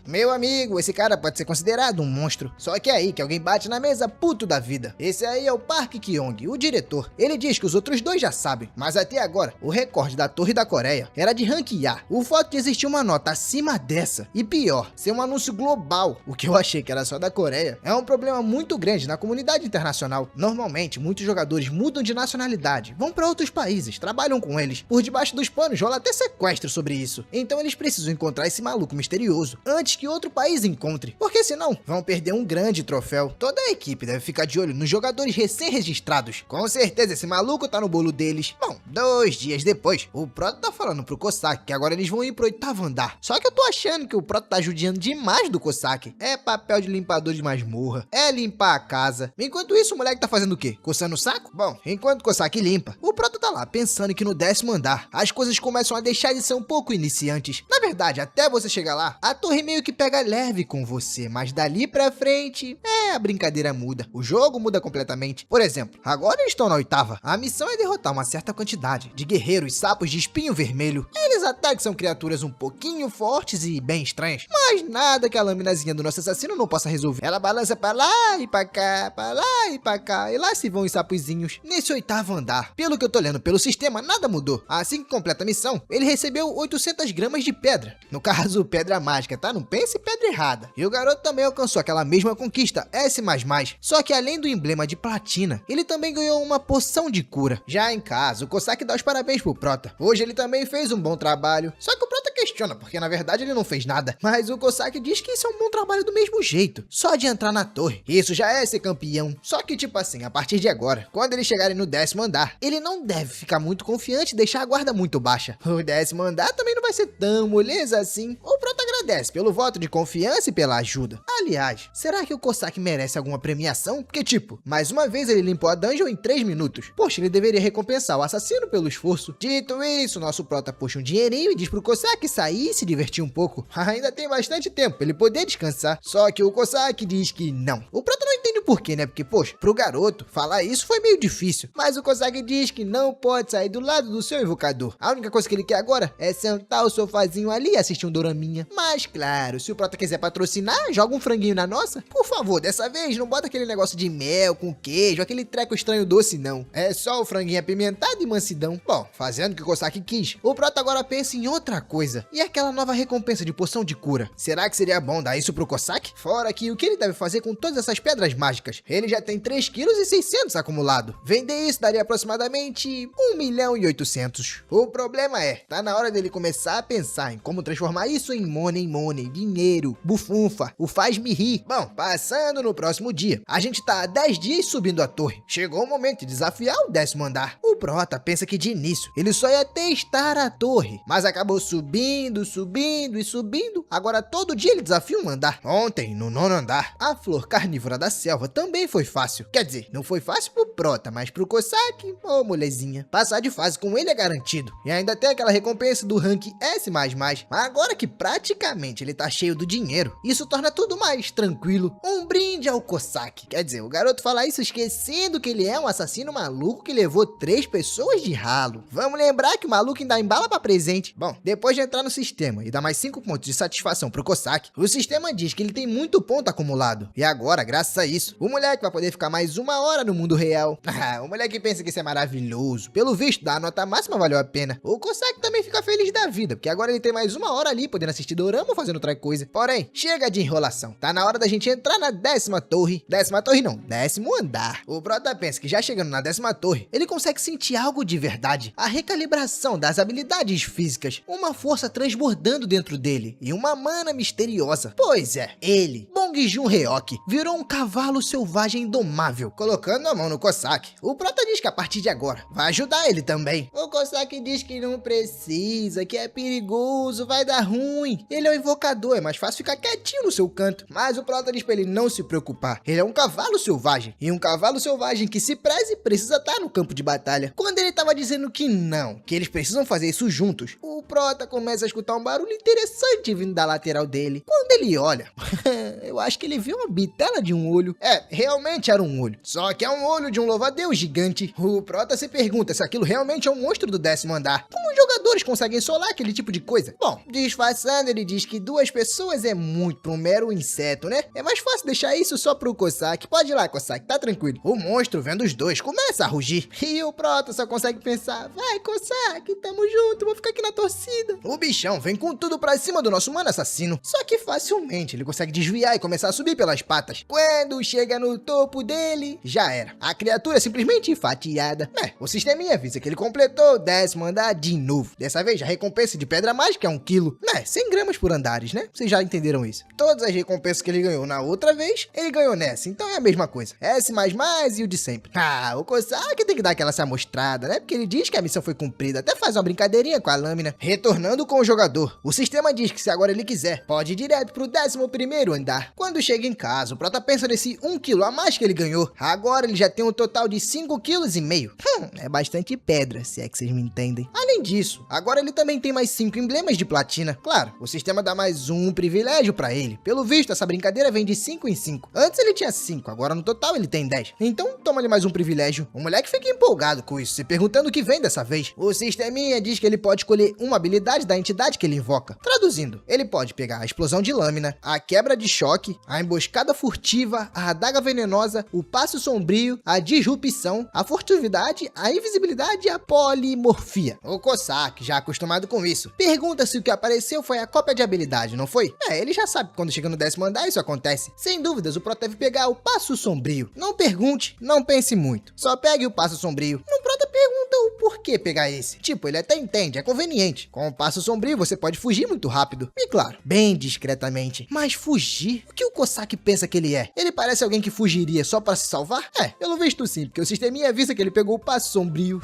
meu amigo, esse cara pode ser considerado um monstro. Só que é aí que alguém bate na mesa puto da vida. Esse aí é o Park Kyong, o diretor. Ele diz que os outros dois já sabem, mas até agora, o recorde da Torre da Coreia era de rank A. O fato de existir uma nota acima dessa, e pior, ser um anúncio global, o que eu achei que era só da Coreia, é um problema muito grande na comunidade internacional. Normalmente, muitos jogadores mudam de nacionalidade, vão para outros países, trabalham com eles. Por debaixo dos panos rola até sequestro sobre isso. Então eles precisam encontrar esse maluco misterioso antes que outro país encontre, porque senão vão perder um grande troféu. Toda a equipe deve ficar de olho nos jogadores recém-registrados. Com certeza esse maluco tá no bolo deles. Bom, 2 dias depois, o Prota tá falando pro Cossack que agora eles vão ir pro 8º andar. Só que eu tô achando que o Prota tá judiando demais do Cossack. É papel de limpador de masmorra, é limpar a casa. Enquanto isso, o moleque tá fazendo o quê? Coçando o saco? Bom, enquanto o Cossack limpa, o Prota tá lá pensando que no 10º andar, as coisas começam a deixar de ser um pouco iniciantes. Na verdade, até você chegar lá, a torre meio que pega leve com você, mas dali pra frente, a brincadeira muda. O jogo muda completamente. Por exemplo, agora eles estão na 8ª. A missão é derrotar uma certa quantidade de guerreiros sapos de espinho vermelho. Eles até que são criaturas um pouquinho fortes e bem estranhas, mas nada que a laminazinha do nosso assassino não possa resolver. Ela balança pra lá e pra cá, pra lá e pra cá, e lá se vão os sapozinhos. Nesse 8º andar, pelo que eu tô lendo pelo sistema, nada mudou. Assim que completa a missão, ele recebeu 800 gramas de pedra. No caso, pedra mágica, tá? Não pense em pedra errada. E o garoto também alcançou aquela mesma conquista, S++. Só que além do emblema de platina, ele também ganhou uma poção de cura. Já em casa, o Cossack dá os parabéns pro Prota. Hoje ele também fez um bom trabalho. Só que o Prota questiona, porque na verdade ele não fez nada. Mas o Cossack diz que isso é um bom trabalho do mesmo jeito. Só de entrar na torre. Isso já é ser campeão. Só que tipo assim, a partir de agora, quando eles chegarem no 10º andar, ele não deve ficar muito confiante e deixar a guarda muito baixa. O 10º andar também não vai ser tão moleza assim. O Prota agradece pelo voto de confiança e pela ajuda. Aliás, será que o Cossack merece alguma premiação? Porque tipo, mais uma vez ele limpou a dungeon em 3 minutos. Poxa, ele deveria recompensar o assassino pelo esforço. Dito isso, nosso Prota puxa um dinheirinho e diz pro Cossack sair e se divertir um pouco. Ainda tem bastante tempo pra ele poder descansar. Só que o Cossack diz que não. O Prota não entende por quê, né? Porque, poxa, pro garoto, falar isso foi meio difícil. Mas o Cossack diz que não pode sair do lado do seu invocador. A única coisa que ele quer agora é sentar o sofazinho ali e assistir um doraminha. Mas, claro, se o Prota quiser patrocinar, joga um franguinho na nossa. Por favor, dessa vez não bota aquele negócio de mel com queijo, aquele treco estranho doce, não. É só o franguinho apimentado e mansidão. Bom, fazendo o que o Cossack quis, o Prota agora pensa em outra coisa. E aquela nova recompensa de poção de cura? Será que seria bom dar isso pro Cossack? Fora que o que ele deve fazer com todas essas pedras mágicas? Ele já tem 3,6 kg acumulado. Vender isso daria aproximadamente 1.800.000. O problema é, tá na hora dele começar a pensar em como transformar isso em money, dinheiro, bufunfa, o faz-me rir. Bom, passando no próximo dia, a gente tá há 10 dias subindo a torre. Chegou o momento de desafiar o 10º andar. O Prota pensa que de início ele só ia testar a torre, mas acabou subindo. Agora todo dia ele desafia um andar. Ontem, no 9º andar, a flor carnívora da selva também foi fácil. Quer dizer, não foi fácil pro Prota, mas pro Cossack, ô molezinha. Passar de fase com ele é garantido. E ainda tem aquela recompensa do rank S++. Mas agora que praticamente ele tá cheio do dinheiro, isso torna tudo mais tranquilo. Um brinde ao Cossack. Quer dizer, o garoto fala isso esquecendo que ele é um assassino maluco que levou 3 pessoas de ralo. Vamos lembrar que o maluco ainda embala pra presente. Bom, depois de entrar no sistema e dar mais 5 pontos de satisfação pro Cossack, o sistema diz que ele tem muito ponto acumulado. E agora, graças a isso, o moleque vai poder ficar mais 1 hora no mundo real. O moleque pensa que isso é maravilhoso. Pelo visto, dar a nota máxima valeu a pena. O Cossack também fica feliz da vida, porque agora ele tem mais 1 hora ali, podendo assistir dorama ou fazendo outra coisa. Porém, chega de enrolação. Tá na hora da gente entrar na 10ª torre. 10ª torre não, 10º andar. O Prota pensa que já chegando na 10ª torre, ele consegue sentir algo de verdade. A recalibração das habilidades físicas. Uma força transbordando dentro dele. E uma mana misteriosa. Pois é, ele, Bong Joon-hyuk, virou um cavalo selvagem indomável. Colocando a mão no Cossack, o Prota diz que a partir de agora vai ajudar ele também. O Cossack diz que não precisa, que é perigoso, vai dar ruim. Ele é um invocador, é mais fácil ficar quietinho no seu canto. Mas o Prota diz pra ele não se preocupar. Ele é um cavalo selvagem. E um cavalo selvagem que se preze precisa estar no campo de batalha. Quando ele tava dizendo que não, que eles precisam fazer isso juntos, o Prota começa a escutar um barulho interessante vindo da lateral dele. Quando ele olha, eu acho que ele viu uma bitela de um olho. É, realmente era um olho. Só que é um olho de um louva-a-Deus gigante. O Prota se pergunta se aquilo realmente é um monstro do 10º andar. Como os jogadores conseguem solar aquele tipo de coisa? Bom, disfarçando, ele diz que 2 pessoas é muito pra um mero inseto, né? É mais fácil deixar isso só pro Cossack. Pode ir lá, Cossack, tá tranquilo. O monstro, vendo os dois, começa a rugir. E o Prota só consegue pensar, vai, Cossack, tamo junto, vou ficar aqui na torcida. O bichão vem com tudo pra cima do nosso mano assassino. Só que facilmente ele consegue desviar e começar a subir pelas patas. Quando chega no topo dele, já era. A criatura é simplesmente fatiada. O sisteminha avisa que ele completou o 10º andar de novo. Dessa vez, a recompensa de pedra mágica é 1 kg. 100 gramas por andares, né? Vocês já entenderam isso. Todas as recompensas que ele ganhou na outra vez, ele ganhou nessa. Então é a mesma coisa. S++ e o de sempre. O Cossack tem que dar aquela se amostrada, né? Porque ele diz que a missão foi cumprida. Até faz uma brincadeirinha com a lâmina. Retornando com o jogador. O sistema diz que se agora ele quiser, pode ir direto pro 11º andar. Quando chega em casa, o Prota pensa nesse 1 kg a mais que ele ganhou. Agora ele já tem um total de 5,5 kg. É bastante pedra, se é que vocês me entendem. Além disso, agora ele também tem mais 5 emblemas de platina. Claro, o sistema dá mais um privilégio pra ele. Pelo visto, essa brincadeira vem de 5 em 5. Antes ele tinha 5, agora no total ele tem 10. Então toma-lhe mais um privilégio. O moleque fica empolgado com isso, se perguntando o que vem dessa vez. O sisteminha diz que ele pode escolher uma habilidade da entidade que ele invoca. Traduzindo, ele pode pegar a explosão de lâmina, a quebra de choque, a emboscada furtiva, a adaga venenosa, o passo sombrio, a disrupção, a furtividade, a invisibilidade e a polimorfia. O Cossack, já acostumado com isso, pergunta se o que apareceu foi a cópia de habilidade, não foi? Ele já sabe que quando chega no 10º andar isso acontece. Sem dúvidas, o Prota deve pegar o passo sombrio. Não pergunte, não pense muito. Só pegue o passo sombrio. O Prota pergunta o porquê pegar esse. Tipo, ele até entende, é conveniente. Com o passo sombrio você pode fugir muito rápido. E claro, bem discretamente. Mas fugir? O que o Cossack pensa que ele é? Ele parece alguém que fugiria só pra se salvar? Pelo visto sim, porque o sisteminha avisa que ele pegou o passo sombrio.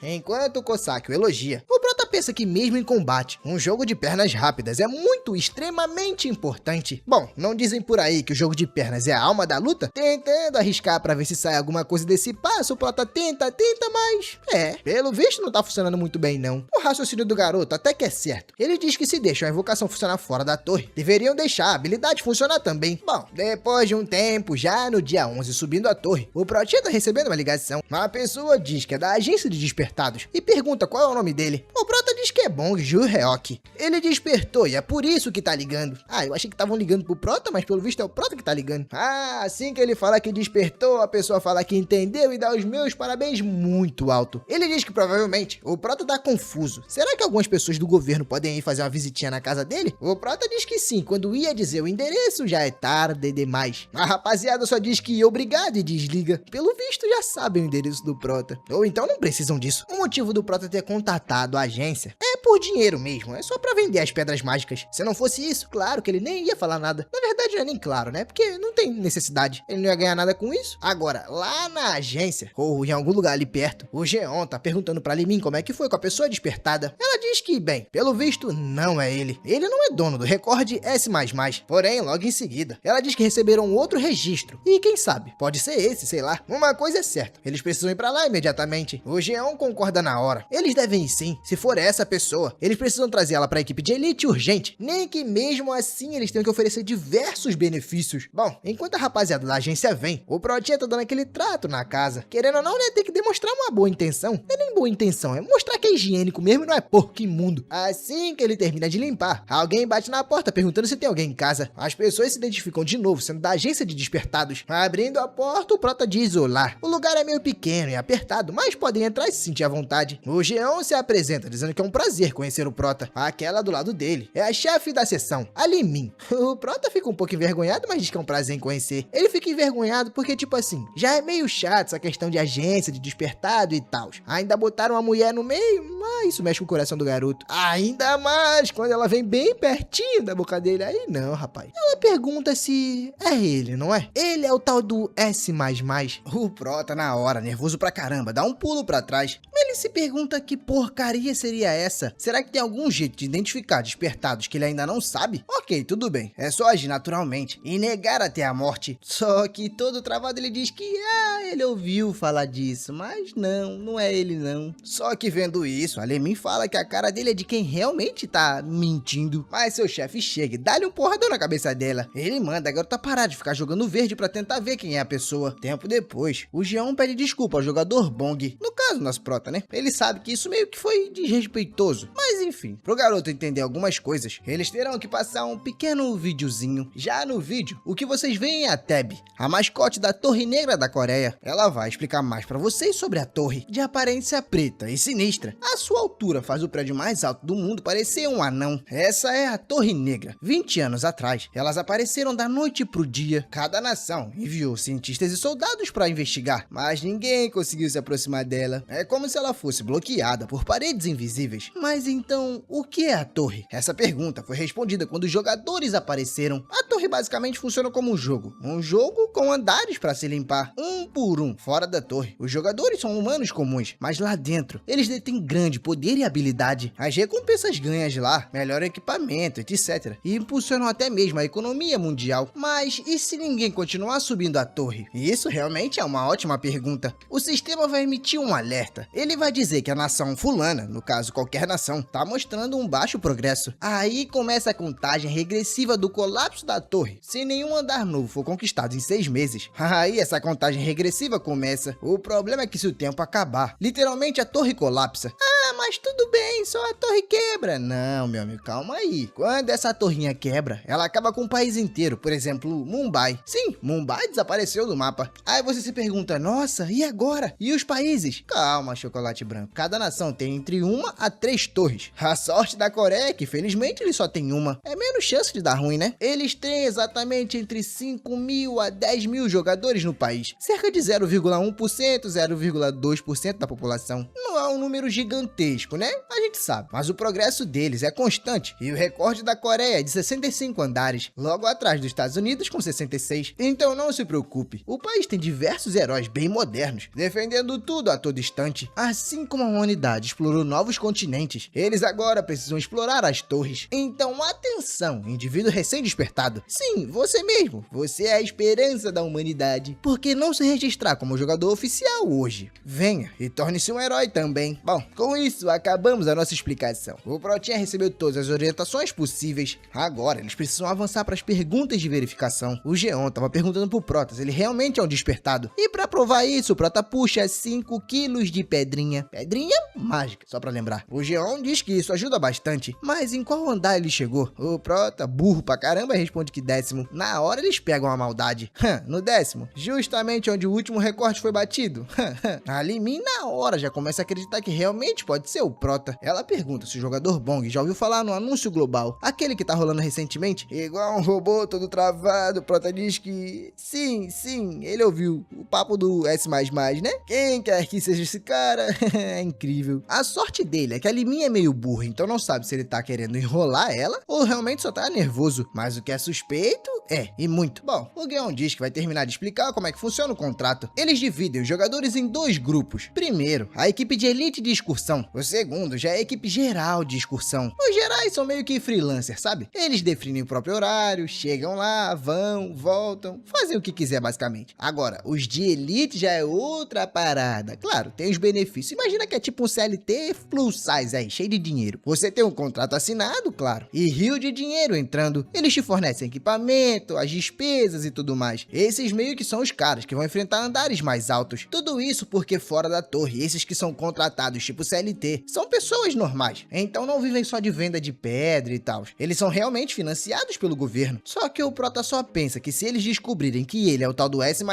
Enquanto o Cossack o elogia, o Prota Ela pensa que mesmo em combate, um jogo de pernas rápidas é extremamente importante. Bom, não dizem por aí que o jogo de pernas é a alma da luta? Tentando arriscar pra ver se sai alguma coisa desse passo, o prota tenta, mas... pelo visto não tá funcionando muito bem não. O raciocínio do garoto até que é certo. Ele diz que se deixam a invocação funcionar fora da torre, deveriam deixar a habilidade funcionar também. Bom, depois de um tempo, já no dia 11 subindo a torre, o Protinha tá recebendo uma ligação. Uma pessoa diz que é da agência de despertados e pergunta qual é o nome dele. O Prota diz que é Bong Joon-hyuk. Ele despertou e é por isso que tá ligando. Eu achei que estavam ligando pro Prota, mas pelo visto é o Prota que tá ligando. Assim que ele fala que despertou, a pessoa fala que entendeu e dá os meus parabéns muito alto. Ele diz que provavelmente o Prota tá confuso. Será que algumas pessoas do governo podem ir fazer uma visitinha na casa dele? O Prota diz que sim, quando ia dizer o endereço já é tarde demais. A rapaziada só diz que obrigado e desliga. Pelo visto já sabem o endereço do Prota. Ou então não precisam disso. O motivo do Prota ter contatado a agência é por dinheiro mesmo, é só pra vender as pedras mágicas. Se não fosse isso, claro que ele nem ia falar nada. Na verdade não é nem claro, né? Porque não tem necessidade. Ele não ia ganhar nada com isso. Agora, lá na agência, ou em algum lugar ali perto, o Geon tá perguntando pra Limin como é que foi com a pessoa despertada. Ela diz que, bem, pelo visto, não é ele. Ele não é dono do recorde S++. Porém, logo em seguida, ela diz que receberam outro registro. E quem sabe, pode ser esse, sei lá. Uma coisa é certa, eles precisam ir pra lá imediatamente. O Geon concorda na hora. Eles devem ir sim, se for essa pessoa. Eles precisam trazer ela pra equipe de elite urgente. Nem que mesmo assim eles tenham que oferecer diversos benefícios. Bom, enquanto a rapaziada da agência vem, o Protinha tá dando aquele trato na casa. Querendo ou não, né, tem que demonstrar uma boa intenção. Não é nem boa intenção, é mostrar que é higiênico mesmo e não é porco imundo. Assim que ele termina de limpar, alguém bate na porta perguntando se tem alguém em casa. As pessoas se identificam de novo, sendo da agência de despertados. Abrindo a porta, o Prota diz olá. O lugar é meio pequeno e apertado, mas podem entrar e se sentir à vontade. O Geon se apresenta, dizendo que é um prazer conhecer o Prota. Aquela do lado dele é a chefe da sessão, a Limin. O Prota fica um pouco envergonhado, mas diz que é um prazer em conhecer. Ele fica envergonhado porque, tipo assim, já é meio chato essa questão de agência, de despertado e tal. Ainda botaram uma mulher no meio, mas isso mexe com o coração do garoto. Ainda mais quando ela vem bem pertinho da boca dele. Aí não, rapaz. Ela pergunta se é ele, não é? Ele é o tal do S++. O Prota, na hora, nervoso pra caramba, dá um pulo pra trás. Ele se pergunta que porcaria seria essa? Será que tem algum jeito de identificar despertados que ele ainda não sabe? Ok, tudo bem. É só agir naturalmente e negar até a morte. Só que todo travado ele diz que ele ouviu falar disso, mas não é ele não. Só que vendo isso, a Limin fala que a cara dele é de quem realmente tá mentindo. Mas seu chefe chega e dá-lhe um porradão na cabeça dela. Ele manda a garota parar de ficar jogando verde pra tentar ver quem é a pessoa. Tempo depois, o Geon pede desculpa ao jogador Bong. No caso, nosso Prota, né? Ele sabe que isso meio que foi desrespeitoso. Mas enfim, pro garoto entender algumas coisas, eles terão que passar um pequeno videozinho. Já no vídeo, o que vocês veem é a Tab, a mascote da Torre Negra da Coreia. Ela vai explicar mais pra vocês sobre a torre, de aparência preta e sinistra. A sua altura faz o prédio mais alto do mundo parecer um anão. Essa é a Torre Negra. 20 anos atrás, elas apareceram da noite pro dia. Cada nação enviou cientistas e soldados pra investigar, mas ninguém conseguiu se aproximar dela. É como se ela fosse bloqueada por paredes invisíveis. Mas então, o que é a torre? Essa pergunta foi respondida quando os jogadores apareceram. A torre basicamente funciona como um jogo com andares para se limpar, um por um. Fora da torre, os jogadores são humanos comuns, mas lá dentro, eles detêm grande poder e habilidade. As recompensas ganhas lá, melhor equipamento, etc. E impulsionam até mesmo a economia mundial. Mas e se ninguém continuar subindo a torre? E isso realmente é uma ótima pergunta. O sistema vai emitir um alerta. Ele vai dizer que a nação fulana, no caso qualquer nação, tá mostrando um baixo progresso. Aí começa a contagem regressiva do colapso da torre, se nenhum andar novo for conquistado em 6 meses. Aí essa contagem regressiva começa. O problema é que se o tempo acabar, literalmente a torre colapsa. Mas tudo bem, só a torre quebra. Não, meu amigo, calma aí. Quando essa torrinha quebra, ela acaba com o país inteiro. Por exemplo, Mumbai. Sim, Mumbai desapareceu do mapa. Aí você se pergunta, nossa, e agora? E os países? Calma, chocolate branco. Cada nação tem entre 1 a 3 torres. A sorte da Coreia é que, felizmente, eles só têm uma. É menos chance de dar ruim, né? Eles têm exatamente entre 5.000 a 10.000 jogadores no país. Cerca de 0,1%, 0,2% da população. Não é um número gigantesco, né? A gente sabe. Mas o progresso deles é constante. E o recorde da Coreia é de 65 andares, logo atrás dos Estados Unidos com 66. Então não se preocupe. O país tem diversos heróis bem modernos, defendendo tudo a todo instante. A Assim como a humanidade explorou novos continentes, eles agora precisam explorar as torres. Então atenção, indivíduo recém-despertado. Sim, você mesmo. Você é a esperança da humanidade. Por que não se registrar como jogador oficial hoje? Venha e torne-se um herói também. Bom, com isso acabamos a nossa explicação. O Protinha recebeu todas as orientações possíveis. Agora eles precisam avançar para as perguntas de verificação. O Geon tava perguntando pro Protas, ele realmente é um despertado. E para provar isso, o Prota puxa 5 quilos de pedrinha. Pedrinha mágica, só pra lembrar. O Geon diz que isso ajuda bastante, mas em qual andar ele chegou? O Prota, burro pra caramba, responde que 10º. Na hora eles pegam a maldade. No 10º, justamente onde o último recorte foi batido. A Limin na hora já começa a acreditar que realmente pode ser o Prota. Ela pergunta se o jogador Bong já ouviu falar no anúncio global, aquele que tá rolando recentemente. Igual um robô todo travado, o Prota diz que sim, ele ouviu o papo do S++, né? Quem quer que seja esse cara, é incrível. A sorte dele é que a Limin é meio burra, então não sabe se ele tá querendo enrolar ela ou realmente só tá nervoso. Mas o que é suspeito e muito. Bom, o Geon diz que vai terminar de explicar como é que funciona o contrato. Eles dividem os jogadores em 2 grupos. Primeiro, a equipe de elite de excursão. O segundo já é a equipe geral de excursão. Os gerais são meio que freelancers, sabe? Eles definem o próprio horário, chegam lá, vão, voltam, fazem o que quiser basicamente. Agora, os de elite já é outra parada. Claro, tem os benefícios. Imagina que é tipo um CLT plus size aí, cheio de dinheiro. Você tem um contrato assinado, claro, e rio de dinheiro entrando. Eles te fornecem equipamento, as despesas e tudo mais. Esses meio que são os caras que vão enfrentar andares mais altos. Tudo isso porque fora da torre, esses que são contratados tipo CLT, são pessoas normais. Então não vivem só de venda de pedra e tal. Eles são realmente financiados pelo governo. Só que o Prota só pensa que se eles descobrirem que ele é o tal do S++,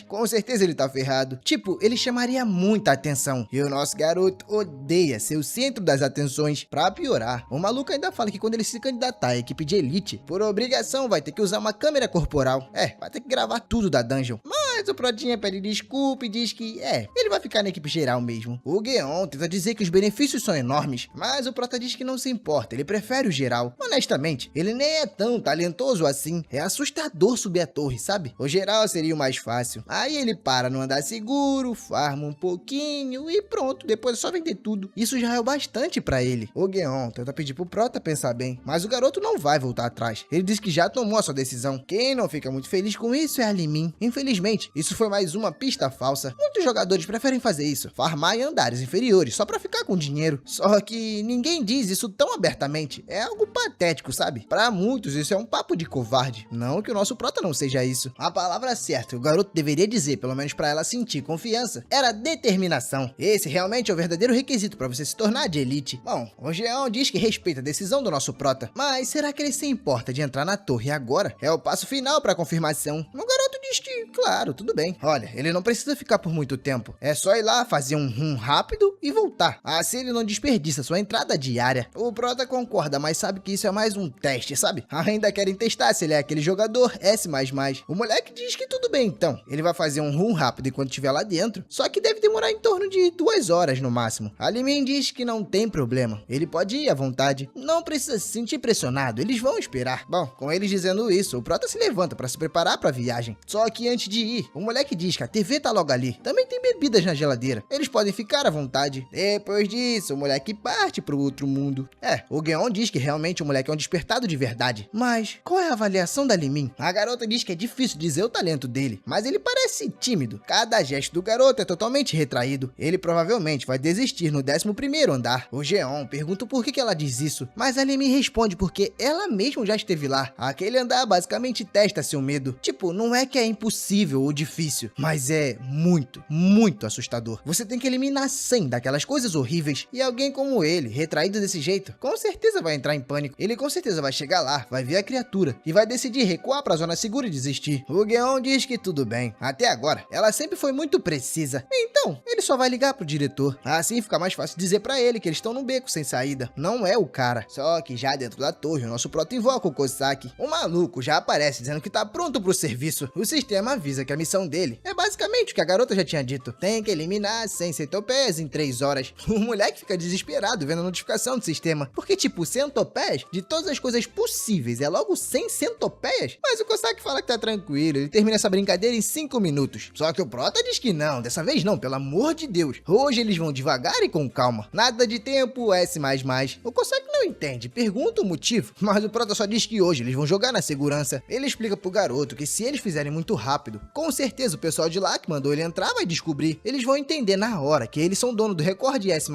com certeza ele tá ferrado. Tipo, ele chamaria muita atenção. E o nosso garoto odeia ser o centro das atenções. Pra piorar, o maluco ainda fala que quando ele se candidatar à equipe de elite, por obrigação vai ter que usar uma câmera corporal. Vai ter que gravar tudo da dungeon. Mas o Protinha pede desculpa e diz que ele vai ficar na equipe geral mesmo. O Geon tenta dizer que os benefícios são enormes, mas o Prota diz que não se importa, ele prefere o geral. Honestamente, ele nem é tão talentoso assim. É assustador subir a torre, sabe? O geral seria o mais fácil. Aí ele para no andar seguro, farma um pouquinho e pronto, depois é só vender tudo. Isso já é o bastante pra ele. O Geon tenta pedir pro Prota pensar bem, mas o garoto não vai voltar atrás. Ele diz que já tomou a sua decisão. Quem não fica muito feliz com isso é a Limin. Infelizmente, isso foi mais uma pista falsa. Muitos jogadores preferem fazer isso, farmar em andares inferiores, só pra ficar com dinheiro. Só que ninguém diz isso tão abertamente. É algo patético, sabe? Pra muitos, isso é um papo de covarde. Não que o nosso Prota não seja isso. A palavra certa, o garoto deveria dizer, pelo menos pra ela sentir confiança, era determinação. Esse realmente é o verdadeiro requisito pra você se tornar de elite. Bom, o Geon diz que respeita a decisão do nosso Prota, mas será que ele se importa de entrar na torre agora? É o passo final pra confirmação. O garoto diz que, claro, tudo bem. Olha, ele não precisa ficar por muito tempo. É só ir lá, fazer um rum rápido e voltar. Assim ele não desperdiça sua entrada diária. O Prota concorda, mas sabe que isso é mais um teste, sabe? Ainda querem testar se ele é aquele jogador S++. O moleque diz que tudo bem então. Ele vai fazer um rum rápido enquanto estiver lá dentro, só que deve demorar em torno de 2 horas no máximo. A Limin diz que não tem problema. Ele pode ir à vontade. Não precisa se sentir pressionado, eles vão esperar. Bom, com eles dizendo isso, o Prota se levanta para se preparar para a viagem. Só que antes de ir, o moleque diz que a TV tá logo ali. Também tem bebidas na geladeira. Eles podem ficar à vontade. Depois disso, o moleque parte pro outro mundo. O Geon diz que realmente o moleque é um despertado de verdade. Mas qual é a avaliação da Limin? A garota diz que é difícil dizer o talento dele, mas ele parece tímido. Cada gesto do garoto é totalmente retraído. Ele provavelmente vai desistir no 11º andar. O Geon pergunta por que ela diz isso, mas a Limin responde porque ela mesma já esteve lá. Aquele andar basicamente testa seu medo. Tipo, não é que é impossível ou difícil, mas é muito, muito assustador. Você tem que eliminar 100 daquelas coisas horríveis e alguém como ele, retraído desse jeito, com certeza vai entrar em pânico. Ele com certeza vai chegar lá, vai ver a criatura e vai decidir recuar pra zona segura e desistir. O Geon diz que tudo bem. Até agora, ela sempre foi muito precisa. Então, ele só vai ligar pro diretor. Assim fica mais fácil dizer pra ele que eles estão num beco sem saída. Não é o cara. Só que já dentro da torre, o nosso Prota invoca o Kosaki. O maluco já aparece dizendo que tá pronto pro serviço. O sistema avisa que a missão dele é basicamente o que a garota já tinha dito. Tem que eliminar 100 centopeias em 3 horas. O moleque fica desesperado vendo a notificação do sistema. Porque, tipo, centopeias, de todas as coisas possíveis, é logo 100 centopeias? Mas o Cossack fala que tá tranquilo, ele termina essa brincadeira em 5 minutos. Só que o Prota diz que não, dessa vez não, pelo amor de Deus. Hoje eles vão devagar e com calma. Nada de tempo, S++. O Cossack não entende, pergunta o motivo, mas o Prota só diz que hoje eles vão jogar na segurança. Ele explica pro garoto que se eles fizerem muito rápido, com certeza o pessoal de lá que mandou ele entrar vai descobrir. Eles vão entender na hora que eles são dono do recorde S++.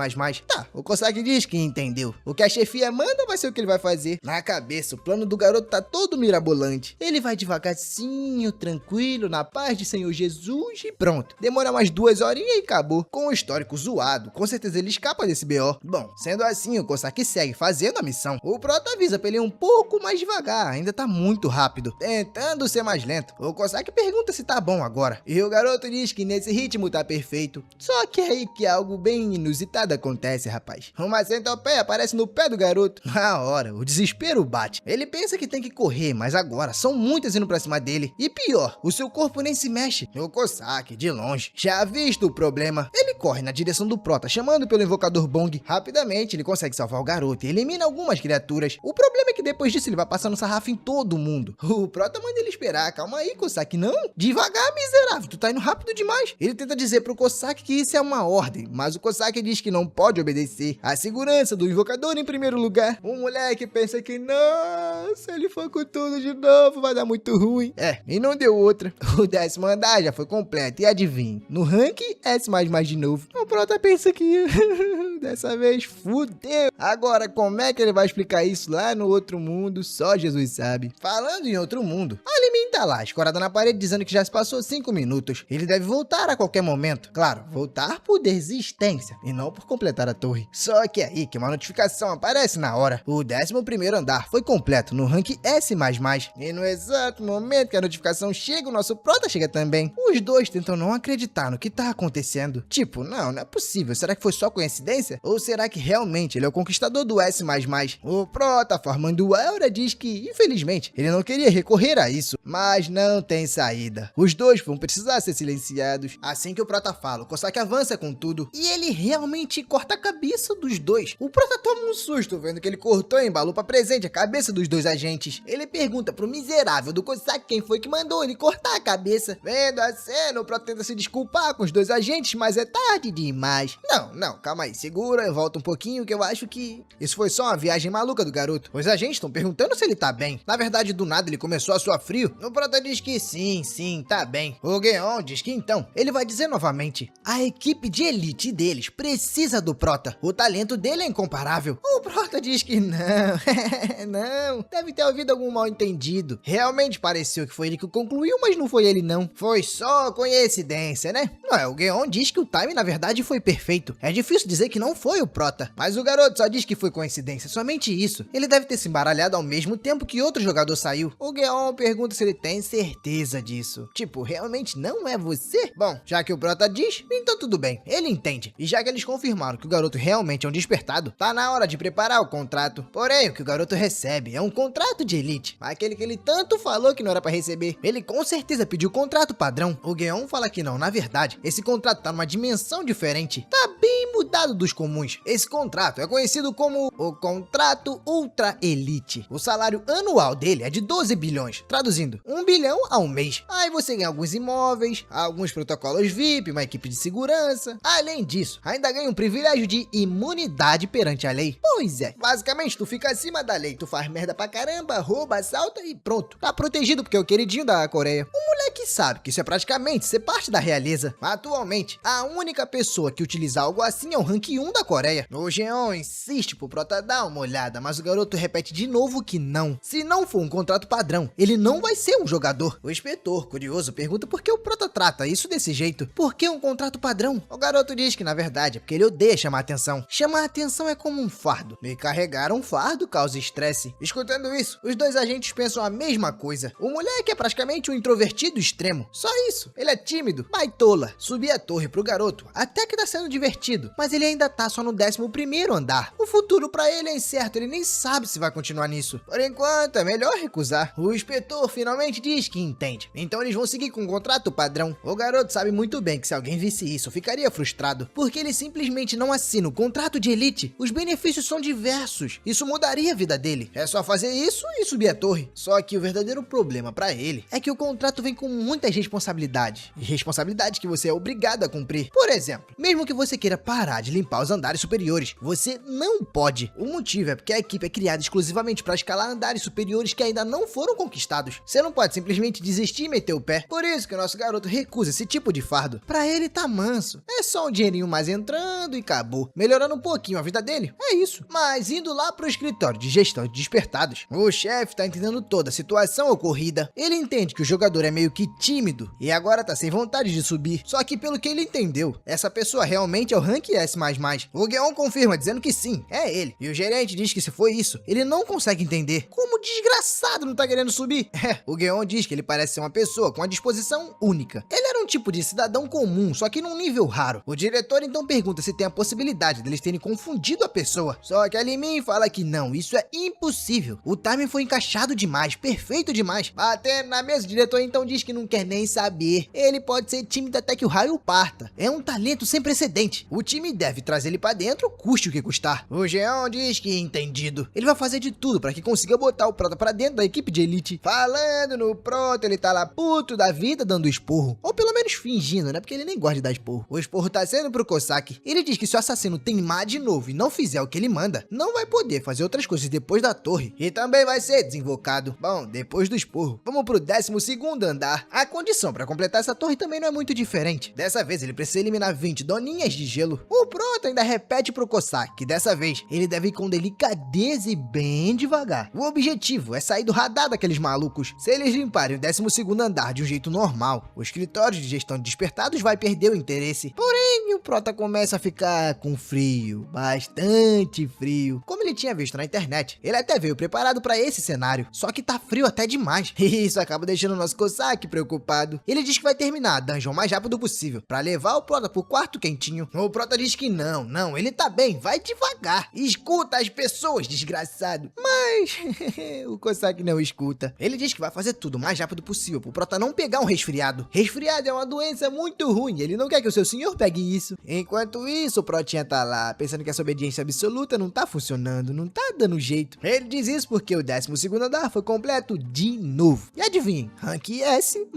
Tá, o Cossack diz que entendeu. O que a chefia manda vai ser o que ele vai fazer. Na cabeça, o plano do garoto tá todo mirabolante. Ele vai devagarzinho, tranquilo, na paz de Senhor Jesus e pronto. Demora umas 2 horinhas e acabou. Com o histórico zoado, com certeza ele escapa desse BO. Bom, sendo assim, o Cossack segue fazendo a missão. O Prota avisa pra ele ir um pouco mais devagar, ainda tá muito rápido, tentando ser mais lento. O Cossack pergunta se tá bom agora, e o garoto diz que nesse ritmo tá perfeito. Só que é aí que algo bem inusitado acontece, rapaz. Uma centopeia aparece no pé do garoto. Na hora, o desespero bate. Ele pensa que tem que correr, mas agora são muitas indo pra cima dele. E pior, o seu corpo nem se mexe. O Cossack, de longe, já visto o problema, ele corre na direção do Prota, chamando pelo invocador Bong. Rapidamente, ele consegue salvar o garoto e elimina algumas criaturas. O problema é que depois disso ele vai passando sarrafo em todo mundo. O Prota manda ele esperar. Calma aí, Cossack. Não, devagar, miserável. Tu tá indo rápido demais. Ele tenta dizer pro Cossack que isso é uma ordem, mas o Cossack diz que não pode obedecer. A segurança do invocador em primeiro lugar. O moleque pensa que não, se ele for com tudo de novo vai dar muito ruim. E não deu outra. O 10º andar já foi completo e adivinhe, no ranking S++ de novo. O Prota pensa que dessa vez fudeu. Agora, como é que ele vai explicar isso lá no outro mundo? Só Jesus sabe. Falando em outro mundo, a Limin tá lá, escorada na parede, dizendo que já se passou 5 minutos. Ele deve voltar a qualquer momento. Claro, voltar por desistência e não por completar a torre. Só que é aí que uma notificação aparece na hora. O 11º andar foi completo no rank S++. E no exato momento que a notificação chega, o nosso Prota chega também. Os dois tentam não acreditar no que tá acontecendo. Tipo, não é possível. Será que foi só coincidência? Ou será que realmente ele é o conquistador do S++? O Prota, formando aura, diz que, infelizmente, ele não queria recorrer a isso, mas não tem saída. Os dois vão precisar ser silenciados. Assim que o Prota fala, o Cossack avança com tudo e ele realmente corta a cabeça dos dois. O Prota toma um susto vendo que ele cortou e embalou pra presente a cabeça dos dois agentes. Ele pergunta pro miserável do Cossack quem foi que mandou ele cortar a cabeça. Vendo a cena, o Prota tenta se desculpar com os dois agentes, mas é tarde demais. Não, calma aí, segura, eu volto um pouquinho que eu acho que isso foi só uma viagem maluca do garoto. Os agentes estão perguntando se ele tá bem. Na verdade, do nada ele começou a suar frio. O Prota diz que sim, tá bem. O Geon diz que então, ele vai dizer novamente, a equipe de elite deles precisa do Prota. O talento dele é incomparável. O Prota diz que não, deve ter ouvido algum mal entendido. Realmente pareceu que foi ele que concluiu, mas não foi ele não. Foi só coincidência, né? O Geon diz que o time na verdade foi perfeito. É difícil dizer que não foi o Prota, mas o garoto só diz que foi coincidência, somente isso. Ele deve ter se embaralhado ao mesmo tempo que outro jogador saiu. O Geon pergunta se ele tem certeza disso. Tipo, realmente não é você? Bom, já que o Prota diz, então tudo bem, ele entende. E já que eles confirmaram que o garoto realmente é um despertado, tá na hora de preparar o contrato. Porém, o que o garoto recebe é um contrato de elite, aquele que ele tanto falou que não era pra receber. Ele com certeza pediu o contrato padrão. O Geon fala que não, na verdade, esse contrato tá numa dimensão diferente. Tá bem mudado dos comuns. Esse contrato é conhecido como o Contrato Ultra Elite. O salário anual dele é de 12 bilhões, traduzindo, 1 bilhão ao mês. Aí você ganha alguns imóveis, alguns protocolos VIP, uma equipe de segurança. Além disso, ainda ganha um privilégio de imunidade perante a lei. Pois é, basicamente tu fica acima da lei, tu faz merda pra caramba, rouba, assalta e pronto. Tá protegido porque é o queridinho da Coreia. O moleque sabe que isso é praticamente ser parte da realeza. Atualmente, a única pessoa que utiliza algo assim é o rank 1 da Coreia. O Geon insiste pro Prota dar uma olhada, mas o garoto repete de novo que não. Se não for um contrato padrão, ele não vai ser um jogador. O inspetor, curioso, pergunta por que o Prota trata isso desse jeito. Por que um contrato padrão? O garoto diz que na verdade é porque ele odeia chamar atenção. Chamar atenção é como um fardo. E carregar um fardo causa estresse. Escutando isso, os dois agentes pensam a mesma coisa. O moleque é praticamente um introvertido extremo. Só isso. Ele é tímido, baitola. Subir a torre pro garoto até que tá sendo divertido. mas ele ainda tá só no 11º andar. O futuro pra ele é incerto, ele nem sabe se vai continuar nisso. Por enquanto, é melhor recusar. O inspetor finalmente diz que entende, então eles vão seguir com o contrato padrão. O garoto sabe muito bem que se alguém visse isso, ficaria frustrado, porque ele simplesmente não assina o contrato de elite. Os benefícios são diversos, isso mudaria a vida dele. É só fazer isso e subir a torre. Só que o verdadeiro problema pra ele é que o contrato vem com muitas responsabilidades, e responsabilidades que você é obrigado a cumprir. Por exemplo, mesmo que você queira parar de limpar os andares superiores, você não pode. O motivo é porque a equipe é criada exclusivamente para escalar andares superiores que ainda não foram conquistados. Você não pode simplesmente desistir e meter o pé. Por isso que o nosso garoto recusa esse tipo de fardo. Pra ele tá manso, é só um dinheirinho mais entrando e acabou, melhorando um pouquinho a vida dele. É isso. Mas indo lá pro escritório de gestão de despertados, o chefe tá entendendo toda a situação ocorrida. Ele entende que o jogador é meio que tímido e agora tá sem vontade de subir. Só que pelo que ele entendeu, essa pessoa realmente é o Rank S++. O Gueon confirma dizendo que sim, é ele. E o gerente diz que se foi isso, ele não consegue entender como o desgraçado não tá querendo subir. O Gueon diz que ele parece ser uma pessoa com uma disposição única. Ele era um tipo de cidadão comum, só que num nível raro. O diretor então pergunta se tem a possibilidade deles terem confundido a pessoa. Só que a Limin fala que não, isso é impossível. O timing foi encaixado demais, perfeito demais. Até na mesa, o diretor então diz que não quer nem saber. Ele pode ser tímido até que o raio parta. É um talento sem precedente. O time deve trazer ele pra dentro, custe o que custar. O Jeon diz que entendido. Ele vai fazer de tudo pra que consiga botar o Prota pra dentro da equipe de elite. Falando no Prota, ele tá lá puto da vida dando esporro. Ou pelo menos fingindo, né? Porque ele nem gosta de dar esporro. O esporro tá sendo pro Cossack. Ele diz que se o assassino teimar de novo e não fizer o que ele manda, não vai poder fazer outras coisas depois da torre. E também vai ser desinvocado. Bom, depois do esporro, vamos pro 12º andar. A condição pra completar essa torre também não é muito diferente. Dessa vez ele precisa eliminar 20 doninhas de gelo. O Prota ainda repete pro Cossack que dessa vez ele deve ir com delicadeza e bem devagar. O objetivo é sair do radar daqueles malucos. Se eles limparem o 12º andar de um jeito normal, o escritório de gestão de despertados vai perder o interesse. Porém, o Prota começa a ficar com frio, bastante frio, como ele tinha visto na internet. Ele até veio preparado para esse cenário, só que tá frio até demais. E isso acaba deixando o nosso Cossack preocupado. Ele diz que vai terminar a dungeon o mais rápido possível, para levar o Prota pro quarto quentinho. O Prota diz que não, ele tá bem, vai devagar. Escuta as pessoas, desgraçado. Mas o Cossack não escuta. Ele diz que vai fazer tudo o mais rápido possível pro Prota não pegar um resfriado. Resfriado é uma doença muito ruim, ele não quer que o seu senhor pegue isso. Enquanto isso, o Protinha tá lá, pensando que essa obediência absoluta não tá funcionando, não tá dando jeito. Ele diz isso porque o 12º andar foi completo de novo. E adivinhem, Rank S++,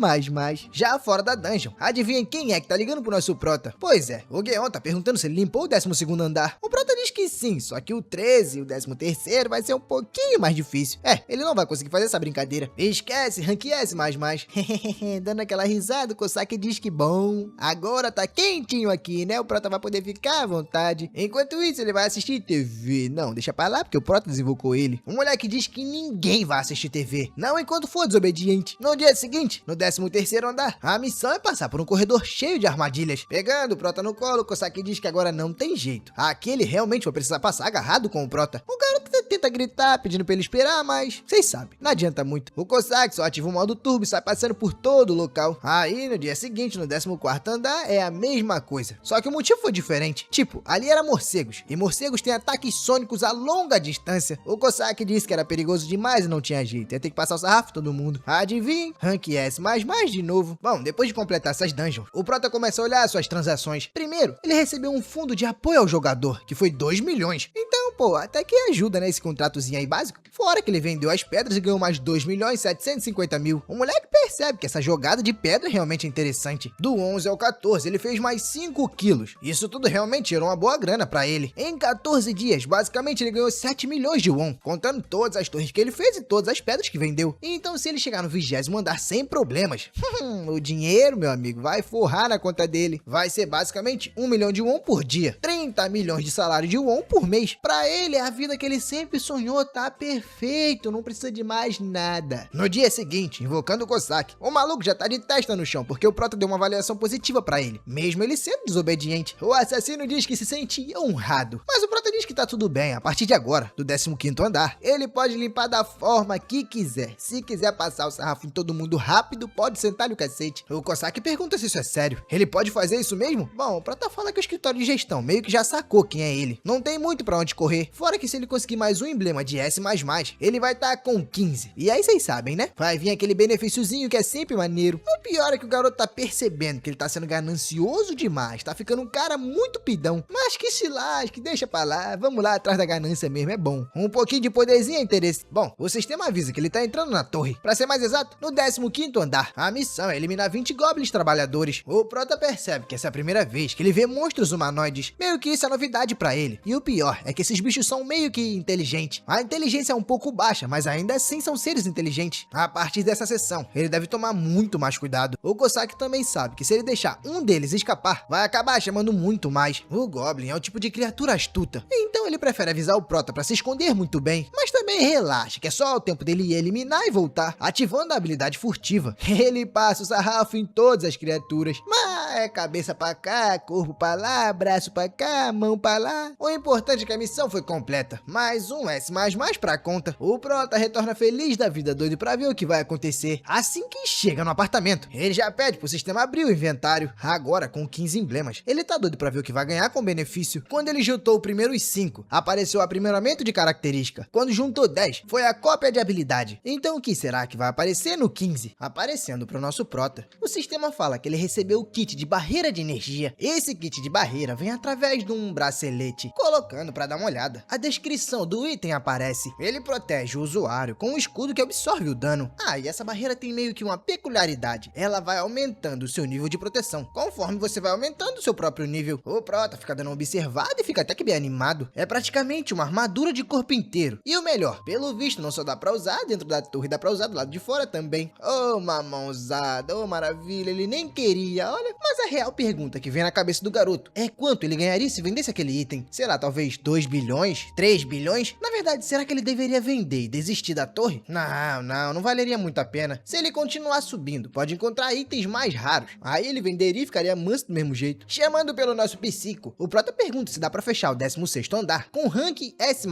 já fora da dungeon. Adivinhem quem é que tá ligando pro nosso Prota? Pois é, o Gueon tá perguntando se ele limpou o 12º andar. O Prota diz que sim, só que o 13 e o 13º vai ser um pouquinho mais difícil. Ele não vai conseguir fazer essa brincadeira. Esquece, Rank S++. Dando aquela risada, o Cossack diz que bom, agora tá quentinho aqui, né? O Prota vai poder ficar à vontade. Enquanto isso, ele vai assistir TV. Não, deixa pra lá, porque o Prota desinvocou ele. Um moleque diz que ninguém vai assistir TV, não enquanto for desobediente. No dia seguinte, no 13º andar, a missão é passar por um corredor cheio de armadilhas. Pegando o Prota no colo, o Cossack diz que agora não tem jeito. Aqui ele realmente vai precisar passar agarrado com o Prota. O garoto tenta gritar, pedindo pra ele esperar, mas vocês sabem, não adianta muito. O Cossack só ativa o modo turbo e sai passando por todo o local. Aí, no dia seguinte, no 14º andar, é a mesma coisa. Só que o motivo foi diferente. Tipo, ali era morcegos, e morcegos têm ataques sônicos a longa distância. O Cossack disse que era perigoso demais e não tinha jeito, ia ter que passar o sarrafo todo mundo. Adivinha? Rank S++ de novo. Bom, depois de completar essas dungeons, o Prota começa a olhar suas transações. Primeiro, ele recebeu um fundo de apoio ao jogador, que foi 2 milhões. Então, pô, até que ajuda, né, esse contratozinho aí básico. Fora que ele vendeu as pedras e ganhou mais 2.750.000. O moleque percebe que essa jogada de pedra realmente é interessante. Do 11 ao 14, ele fez mais 5 quilos. Isso tudo realmente gerou uma boa grana pra ele. Em 14 dias, basicamente ele ganhou 7 milhões de won, contando todas as torres que ele fez e todas as pedras que vendeu. Então, se ele chegar no 20º andar sem problemas, o dinheiro, meu amigo, vai forrar na conta dele. Vai ser basicamente 1 milhão de won por dia, 30 milhões de salário de won por mês. Pra ele, a vida que ele sempre sonhou tá perfeito, não precisa de mais nada. No dia seguinte, invocando o Cossack, o maluco já tá de testa no chão, porque o Prota deu uma avaliação positiva pra ele, mesmo ele sendo desobediente. O assassino diz que se sente honrado, mas o Prota diz que tá tudo bem. A partir de agora, do 15º andar, ele pode limpar da forma que quiser. Se quiser passar o sarrafo em todo mundo rápido, pode sentar-lhe o cacete. O Cossack pergunta se isso é sério. Ele pode fazer isso mesmo? Bom, o Prota fala que o escritório escritório de gestão meio que já sacou quem é ele. Não tem muito pra onde correr, fora que se ele conseguir mais um emblema de S++, ele vai estar com 15. E aí vocês sabem, né? Vai vir aquele benefíciozinho que é sempre maneiro. O pior é que o garoto tá percebendo que ele tá sendo ganancioso demais, tá ficando um cara muito pidão. Mas que se lasque, deixa pra lá, vamos lá atrás da ganância mesmo, é bom. Um pouquinho de poderzinho é interesse. Bom, o sistema avisa que ele tá entrando na torre. Pra ser mais exato, no 15º andar. A missão é eliminar 20 goblins trabalhadores. O prota percebe que essa é a primeira vez que ele vê monstros humanoides. Meio que isso é novidade pra ele. E o pior é que esses bichos são meio que inteligentes. A inteligência é um pouco baixa, mas ainda assim são seres inteligentes. A partir dessa sessão, ele deve tomar muito mais cuidado. O Kosaki também sabe que se ele deixar um deles escapar, vai acabar chamando muito mais. O Goblin é o tipo de criatura astuta. Então ele prefere avisar o prota pra se esconder muito bem. Mas também relaxa, que é só o tempo dele ir eliminar e voltar, ativando a habilidade furtiva. Ele passa o sarrafo em todas as criaturas. Mas é cabeça pra cá, corpo pra lá, braço pra cá, mão pra lá. O importante é que a missão foi completa. Mais um S++ pra conta. O prota retorna feliz da vida, doido pra ver o que vai acontecer. Assim que chega no apartamento, ele já pede pro sistema abrir o inventário. Agora com 15 emblemas. Ele tá doido pra ver o que vai ganhar com benefício. Quando ele juntou o primeiro os 5, apareceu o aprimoramento de característica. Quando juntou 10, foi a cópia de habilidade. Então o que será que vai aparecer no 15? Aparecendo pro nosso prota. O sistema fala que ele recebeu o kit de barreira de energia. Esse kit de barreira vem através de um bracelete. Colocando pra dar uma olhada, a descrição do item aparece. Ele protege o usuário com um escudo que absorve o dano. E essa barreira tem meio que uma peculiaridade. Ela vai aumentando o seu nível de proteção. Conforme você vai aumentando o seu próprio nível, o prota fica dando uma observada e fica até que bem animado. É praticamente uma armadura de corpo inteiro. E o melhor, pelo visto não só dá pra usar dentro da torre, dá pra usar do lado de fora também. Oh, mamãozada, oh maravilha, ele nem queria, olha. Mas a real pergunta que vem na cabeça do garoto é quanto ele ganharia se vendesse aquele item? Sei lá, talvez 2 bilhões? 3 bilhões? Na verdade, será que ele deveria vender e desistir da torre? Não valeria muito a pena. Se ele continuar subindo, pode encontrar itens mais raros. Aí ele venderia e ficaria manso do mesmo jeito. Chamando pelo nosso psico, o prota pergunta se dá pra fechar o 16º andar com rank S++.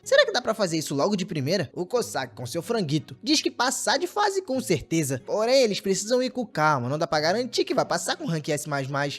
Será que dá pra fazer isso logo de primeira? O Kosaki, com seu franguito, diz que passar de fase com certeza. Porém, eles precisam ir com calma, não dá pra garantir que vai passar com rank S++.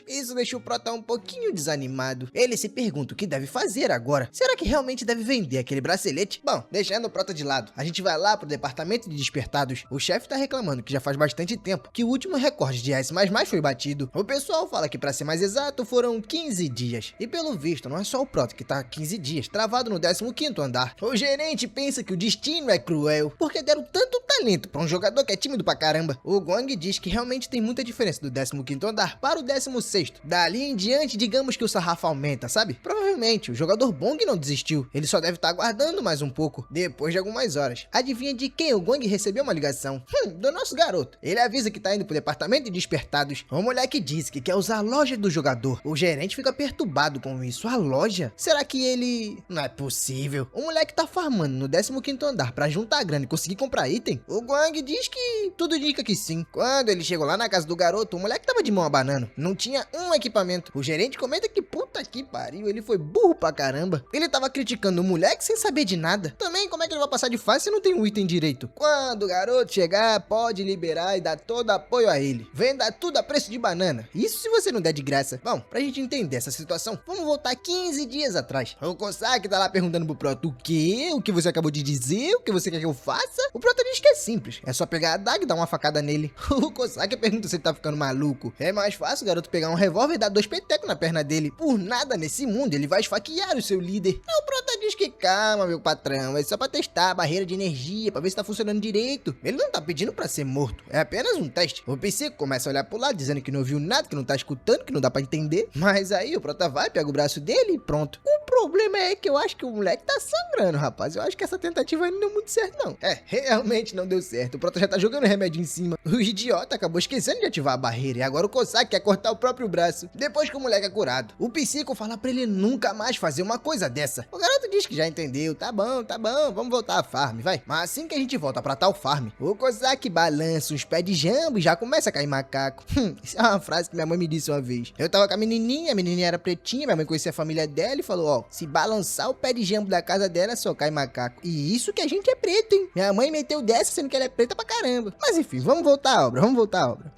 Isso deixa o prota um pouquinho desanimado. Ele se pergunta o que deve fazer agora. Será que realmente deve vender aquele bracelete? Bom, deixando o prota de lado, a gente vai lá pro departamento de despertados. O chefe tá reclamando que já faz bastante tempo que o último recorde de S++ foi batido. O pessoal fala que, pra ser mais exato, foram 15 dias. E pelo visto, não é só o prota que tá 15 dias travado no 15º andar. O gerente pensa que o destino é cruel, porque deram tanto talento pra um jogador que é tímido pra caramba. O Guang diz que realmente tem muita diferença do 15º andar para o 16º. Dali em diante, digamos que o sarrafo aumenta, sabe? Provavelmente, o jogador Bong não desistiu. Ele só deve estar aguardando mais um pouco. Depois de algumas horas, adivinha de quem o Guang recebeu uma ligação? Do nosso garoto. Ele avisa que tá indo pro departamento de despertados. O moleque diz que quer usar a loja do jogador. O gerente fica perturbado com isso. A loja? Será que ele... Não é possível. O moleque tá farmando no 15º andar pra juntar grana e conseguir comprar item? O Guang diz que tudo indica que sim. Quando ele chegou lá na casa do garoto, o moleque tava de mão abanando. Não tinha um equipamento. O gerente comenta que puta que pariu, ele foi burro pra caramba. Ele tava criticando o moleque sem saber de nada. Também, como é que ele vai passar de fase se não tem um item direito? Quando o garoto chegar, pode liberar e dar todo apoio a ele. Venda tudo a preço de banana. Isso se você não der de graça. Bom, pra gente entender essa situação, vamos voltar 15 dias atrás. O Kosaki tá lá perguntando pro Prota o quê? O que você acabou de dizer? O que você quer que eu faça? O Prota diz que é simples. É só pegar a adaga e dar uma facada nele. O Kosaki pergunta se ele tá ficando maluco. É mais fácil o garoto pegar um revólver e dar 2 petecos na perna dele. Por nada nesse mundo ele vai esfaquear o seu líder. O Prota diz que calma, meu patrão. É só pra testar a barreira de energia, pra ver se tá funcionando direito. Ele não tá pedindo pra ser morto. É apenas um teste. O psico começa a olhar pro lado, dizendo que não ouviu nada, que não tá escutando, que não dá pra entender. Mas aí o Prota vai, pega o braço dele e pronto. O problema é que eu acho que o moleque tá sangrando, rapaz. Eu acho que essa tentativa ainda não deu muito certo, não. Realmente não deu certo. O Prota já tá jogando remédio em cima. O idiota acabou esquecendo de ativar a barreira. E agora o Kosaki quer cortar o próprio braço. Depois que o moleque é curado, o psico fala pra ele nunca mais fazer uma coisa dessa. O garoto diz que já entendeu. Tá bom, vamos voltar à farm, vai. Mas assim que a gente volta pra tal farm, o Kosaki balança os pés de jambo e já começa a cair macaco. Isso é uma frase que minha mãe me disse uma vez. Eu tava com a menininha era pretinha, minha mãe conhecia a família dela e falou, ó, se balançar o pé de jambo da casa dela, só cai macaco. E isso que a gente é preto, hein? Minha mãe meteu dessa sendo que ela é preta pra caramba. Mas enfim, vamos voltar à obra.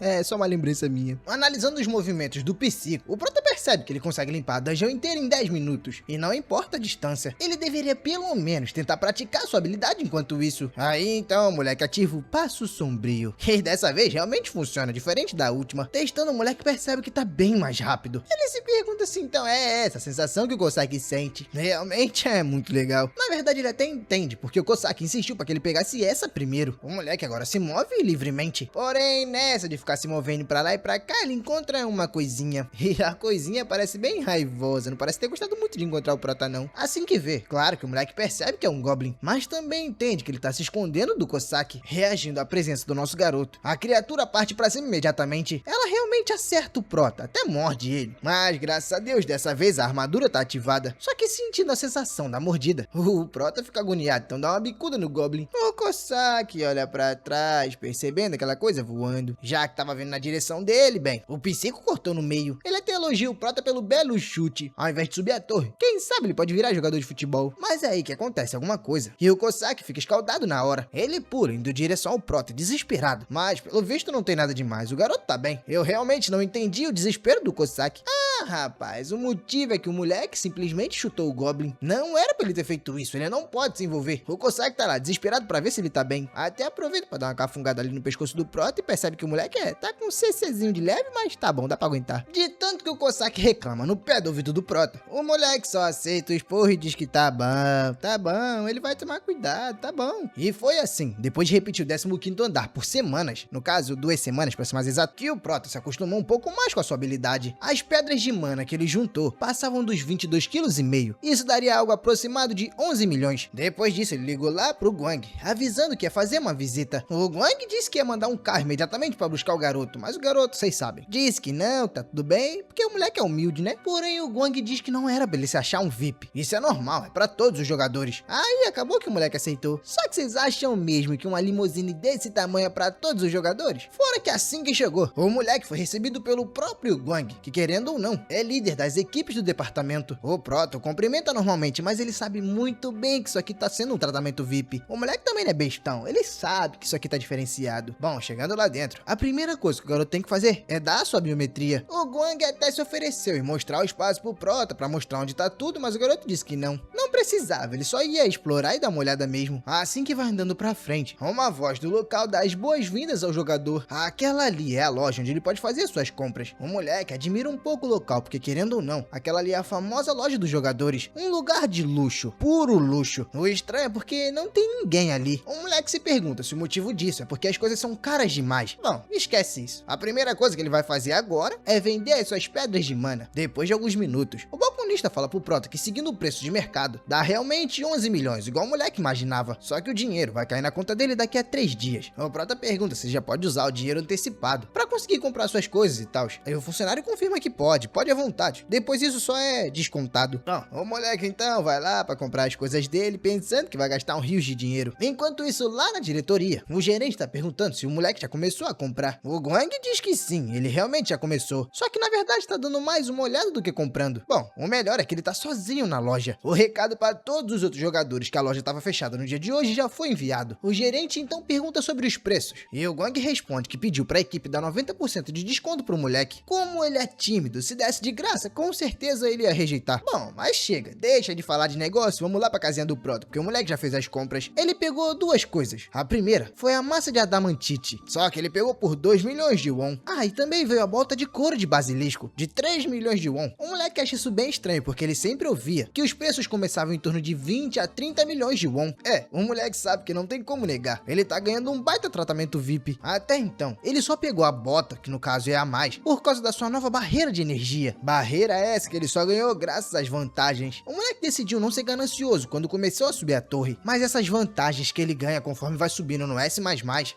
É só uma lembrança minha. Analisando os movimentos do Psico, o Prota percebe que ele consegue limpar a dungeon inteira em 10 minutos. E não importa a distância, ele deveria pelo menos tentar praticar sua habilidade enquanto isso. Aí então o moleque ativa o Passo Sombrio. E dessa vez realmente funciona, diferente da última. Testando, o moleque percebe que tá bem mais rápido. Ele se pergunta se então é essa a sensação que o Kosaki sente. Realmente é muito legal. Na verdade ele até entende, porque o Kosaki insistiu para que ele pegasse essa primeiro. O moleque agora se move livremente. Porém, nessa de ficar se movendo pra lá e pra cá, ele encontra uma coisinha. E a coisinha parece bem raivosa, não parece ter gostado muito de encontrar o Prota não. Assim que vê, claro que o moleque percebe que é um Goblin, mas também entende que ele tá se escondendo do Kosaki, reagindo à presença do nosso garoto. A criatura parte pra cima imediatamente. Ela realmente acerta o Prota, até morde ele. Mas graças a Deus, dessa vez a armadura tá ativada. Só que sentindo a sensação da mordida, o Prota fica agoniado, então dá uma bicuda no Goblin. O Kosaki olha pra trás, percebendo aquela coisa voando. Já que tava vindo na direção dele, bem, o Psico cortou no meio. Ele até elogia o Prota pelo belo chute, ao invés de subir a torre. Quem sabe ele pode virar jogador de futebol. Mas é aí que acontece alguma coisa. E o Kosaki fica escaldado na hora. Ele pula, indo em direção ao Prota, desesperado. Mas, pelo visto, não tem nada demais. O garoto tá bem. Eu realmente não entendi o desespero do Kosaki. Ah, rapaz, o motivo é que o moleque simplesmente chutou o Goblin. Não era pra ele ter feito isso, ele não pode se envolver. O Kosaki tá lá, desesperado pra ver se ele tá bem. Até aproveita pra dar uma cafungada ali no pescoço do Prota e percebe que o moleque tá com um CCzinho de leve, mas tá bom, dá pra aguentar. De tanto que o Kosaki reclama no pé do ouvido do Prota, o moleque só aceita o esporro e diz que tá bom, ele vai tomar cuidado, tá bom. E foi assim, depois de repetir o 15º andar por semanas, no caso 2 semanas pra ser mais exato, que o Prota se acostumou um pouco mais com a sua habilidade. As pedras de mana que ele juntou passavam dos 22,5 kg. Isso daria algo aproximado de 11 milhões. Depois disso ele ligou lá pro Guang, avisando que ia fazer uma visita. O Guang disse que ia mandar um carro imediatamente pra buscar o garoto, mas o garoto, vocês sabem, disse que não, tá tudo bem, porque o moleque é humilde, né? Porém o Guang diz que não era pra ele se achar um VIP. Isso é normal, é pra todos os jogadores. Aí acabou que o moleque aceitou. Só que vocês acham mesmo que uma limusine desse tamanho é pra todos os jogadores? Fora que assim que chegou, o moleque foi recebido pelo próprio Guang, que querendo ou não, é líder das equipes do departamento. O Prota o cumprimenta normalmente, mas ele sabe muito bem que isso aqui tá sendo um tratamento VIP. O moleque também não é bestão, ele sabe que isso aqui tá diferenciado. Bom, chegando lá dentro, a primeira coisa que o garoto tem que fazer é dar a sua biometria. O Guang até se ofereceu e mostrar o espaço pro Prota pra mostrar onde tá tudo, mas o garoto disse que não. Não precisava, ele só ia explorar e dar uma olhada mesmo. Assim que vai andando pra frente, uma voz do local dá as boas-vindas ao jogador. Aquela ali é a loja onde ele pode fazer suas compras. O moleque admira um pouco o local, porque querendo ou não, aquela ali é a famosa loja dos jogadores. Um lugar de luxo, puro luxo. O estranho é porque não tem ninguém ali. O moleque se pergunta se o motivo disso é porque as coisas são caras demais. Bom, esquece isso. A primeira coisa que ele vai fazer agora é vender as suas pedras de mana. Depois de alguns minutos, o balconista fala pro Prota que seguindo o preço de mercado, dá realmente 11 milhões, igual o moleque imaginava. Só que o dinheiro vai cair na conta dele daqui a 3 dias. O Prota pergunta se já pode usar o dinheiro antecipado pra conseguir comprar suas coisas e tal. Aí o funcionário confirma que pode à vontade. Depois isso só é descontado. Bom, o moleque então vai lá pra comprar as coisas dele, pensando que vai gastar um rio de dinheiro. Enquanto isso, lá na diretoria, o gerente tá perguntando se o moleque já começou a comprar. O Guang diz que sim, ele realmente já começou. Só que na verdade tá dando mais uma olhada do que comprando. Bom, o melhor é que ele tá sozinho na loja. O recado para todos os outros jogadores que a loja tava fechada no dia de hoje já foi enviado. O gerente então pergunta sobre os preços. E o Guang responde que pediu pra equipe dar 90% de desconto pro moleque. Como ele é tímido, se desse de graça, com certeza ele ia rejeitar. Bom, mas chega, deixa de falar de negócio, vamos lá pra casinha do Prota, porque o moleque já fez as compras. Ele pegou duas coisas. A primeira foi a massa de adamantite, só que ele pegou por 2 milhões de won. Ah, e também veio a bota de couro de basilisco, de 3 milhões de won. O moleque acha isso bem estranho, porque ele sempre ouvia que os preços começavam em torno de 20 a 30 milhões de won. O moleque sabe que não tem como negar, ele tá ganhando um baita tratamento VIP. Até então, ele só pegou a bota, que no caso é a mais, por causa da sua nova barreira de energia. Barreira essa que ele só ganhou graças às vantagens. O moleque decidiu não ser ganancioso quando começou a subir a torre, mas essas vantagens que ele ganha conforme vai subindo no S++,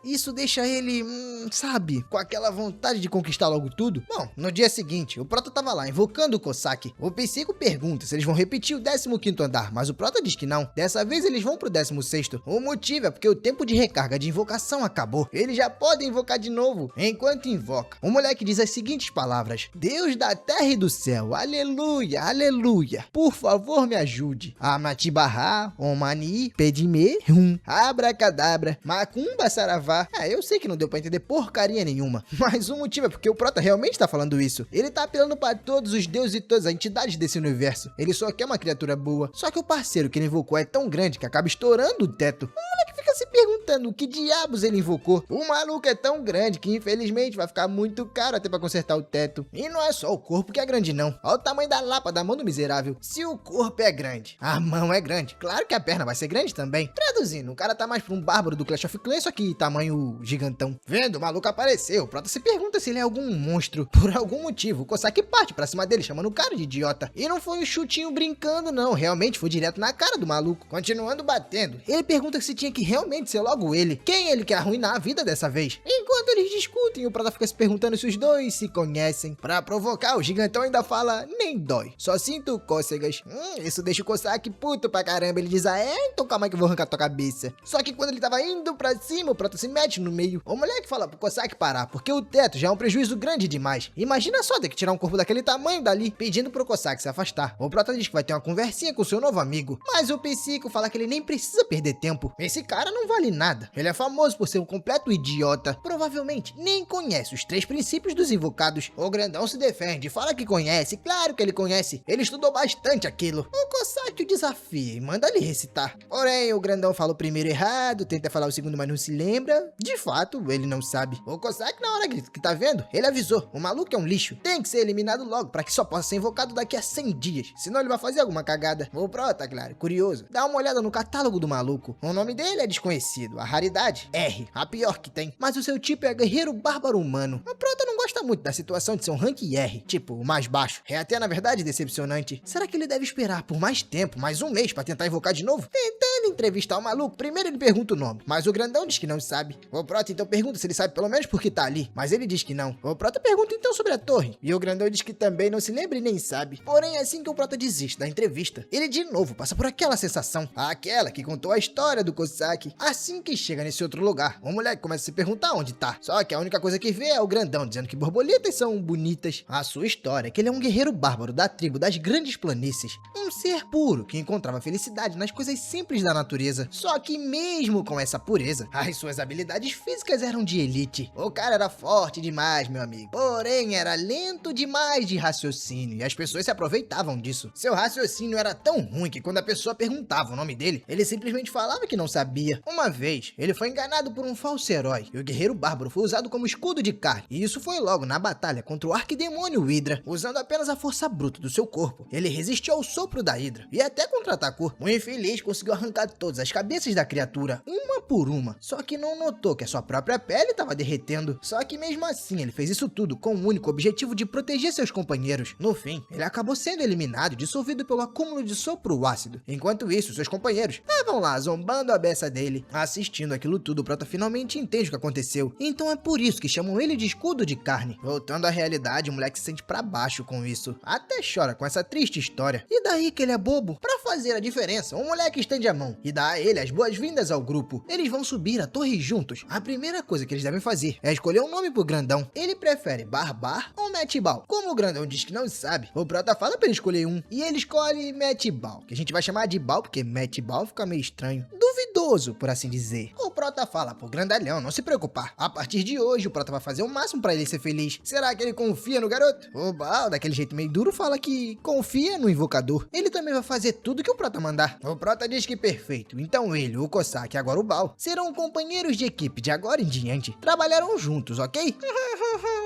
isso deixa ele, sabe, com aquela vontade de conquistar logo tudo. Bom, no dia seguinte, seguinte, o Prota tava lá invocando o Cossack. O Psico pergunta se eles vão repetir o 15º andar, mas o Prota diz que não. Dessa vez eles vão pro 16º. O motivo é porque o tempo de recarga de invocação acabou. Eles já podem invocar de novo. Enquanto invoca, o moleque diz as seguintes palavras: Deus da terra e do céu, aleluia, aleluia, por favor me ajude. Amatibarra, Omani, Pedime, Abracadabra, Macumba Saravá. Eu sei que não deu pra entender porcaria nenhuma, mas o motivo é porque o Prota realmente tá falando isso. Ele tá apelando pra todos os deuses e todas as entidades desse universo. Ele só quer uma criatura boa. Só que o parceiro que ele invocou é tão grande que acaba estourando o teto. O moleque fica se perguntando o que diabos ele invocou. O maluco é tão grande que infelizmente vai ficar muito caro até pra consertar o teto. E não é só o corpo que é grande não. Olha o tamanho da lapa da mão do miserável. Se o corpo é grande, a mão é grande. Claro que a perna vai ser grande também. Traduzindo, o cara tá mais pra um bárbaro do Clash of Clans, só que tamanho gigantão. Vendo, o maluco apareceu. O Prota se pergunta se ele é algum monstro. Por algum motivo, o Cossack parte pra cima dele, chamando o cara de idiota. E não foi um chutinho brincando não, realmente foi direto na cara do maluco. Continuando batendo, ele pergunta se tinha que realmente ser logo ele. Quem ele quer arruinar a vida dessa vez? Enquanto eles discutem, o Prota fica se perguntando se os dois se conhecem. Pra provocar, o gigantão ainda fala: nem dói, só sinto cócegas. Isso deixa o Cossack puto pra caramba. Ele diz: então calma aí que eu vou arrancar tua cabeça. Só que quando ele tava indo pra cima, o Prota se mete no meio. O moleque fala pro Cossack parar, porque o teto já é um prejuízo grande demais. Imagina só ter que tirar um corpo daquele tamanho dali, pedindo pro Cossack se afastar. O Prota diz que vai ter uma conversinha com seu novo amigo, mas o Psico fala que ele nem precisa perder tempo. Esse cara não vale nada. Ele é famoso por ser um completo idiota. Provavelmente nem conhece os 3 princípios dos invocados. O grandão se defende, fala que conhece. Claro que ele conhece. Ele estudou bastante aquilo. O Cossack o desafia e manda ele recitar. Porém, o grandão fala o primeiro errado, tenta falar o segundo, mas não se lembra. De fato, ele não sabe. O Cossack, na hora que tá vendo, ele avisou: o maluco é um lixo, tem que ser eliminado logo pra que só possa ser invocado daqui a 100 dias. Senão ele vai fazer alguma cagada. O Prota, claro, curioso, dá uma olhada no catálogo do maluco. O nome dele é desconhecido, a raridade, R, a pior que tem. Mas o seu tipo é guerreiro bárbaro humano. O Prota não gosta muito da situação de ser um rank R, tipo, o mais baixo. É até, na verdade, decepcionante. Será que ele deve esperar por mais tempo, mais um mês, pra tentar invocar de novo? Tentando entrevistar o maluco, primeiro ele pergunta o nome, mas o grandão diz que não sabe. O Prota então pergunta se ele sabe pelo menos porque tá ali, mas ele diz que não. O Prota pergunta então sobre a torre, e o grandão diz que também não se lembra e nem sabe. Porém, assim que o Prota desiste da entrevista, ele de novo passa por aquela sensação, aquela que contou a história do Cossack. Assim que chega nesse outro lugar, o moleque começa a se perguntar onde tá. Só que a única coisa que vê é o grandão dizendo que borboletas são bonitas. A sua história é que ele é um guerreiro bárbaro da tribo das grandes planícies, um ser puro que encontrava felicidade nas coisas simples da natureza. Só que mesmo com essa pureza, as suas habilidades físicas eram de elite. O cara era forte demais, meu amigo, porém era lento demais de raciocínio e as pessoas se aproveitavam disso. Seu raciocínio era tão ruim que quando a pessoa perguntava o nome dele, ele simplesmente falava que não sabia. Uma vez, ele foi enganado por um falso herói e o guerreiro bárbaro foi usado como escudo de carne, e isso foi logo na batalha contra o arquidemônio Hydra. Usando apenas a força bruta do seu corpo, ele resistiu ao sopro da Hydra e até contra-atacou. O infeliz conseguiu arrancar todas as cabeças da criatura, uma por uma, só que não notou que a sua própria pele estava derretendo. Só que mesmo assim, ele fez isso tudo com o único objetivo de proteger seus companheiros. No fim, ele acabou sendo eliminado e dissolvido pelo acúmulo de sopro ácido. Enquanto isso, seus companheiros estavam lá zombando a beça dele. Assistindo aquilo tudo, o Prota finalmente entende o que aconteceu. Então é por isso que chamam ele de escudo de carne. Voltando à realidade, o moleque se sente pra baixo com isso. Até chora com essa triste história. E daí que ele é bobo? Pra fazer a diferença, o moleque estende a mão e dá a ele as boas-vindas ao grupo. Eles vão subir a torre juntos. A primeira coisa que eles devem fazer é escolher um nome pro grandão. Ele prefere Barbar ou Metball? Como o grandão diz que não sabe, o Prota fala pra ele escolher um, e ele escolhe Metball, que a gente vai chamar de Ball porque Metball fica meio estranho, duvidoso, por assim dizer. O Prota fala pro grandalhão não se preocupar. A partir de hoje, o Prota vai fazer o máximo pra ele ser feliz. Será que ele confia no garoto? O Ball, daquele jeito meio duro, fala que confia no invocador. Ele também vai fazer tudo que o Prota mandar. O Prota diz que perfeito. Então ele, o Cossack e agora o Ball serão companheiros de equipe de agora em diante. Trabalharão juntos, ok?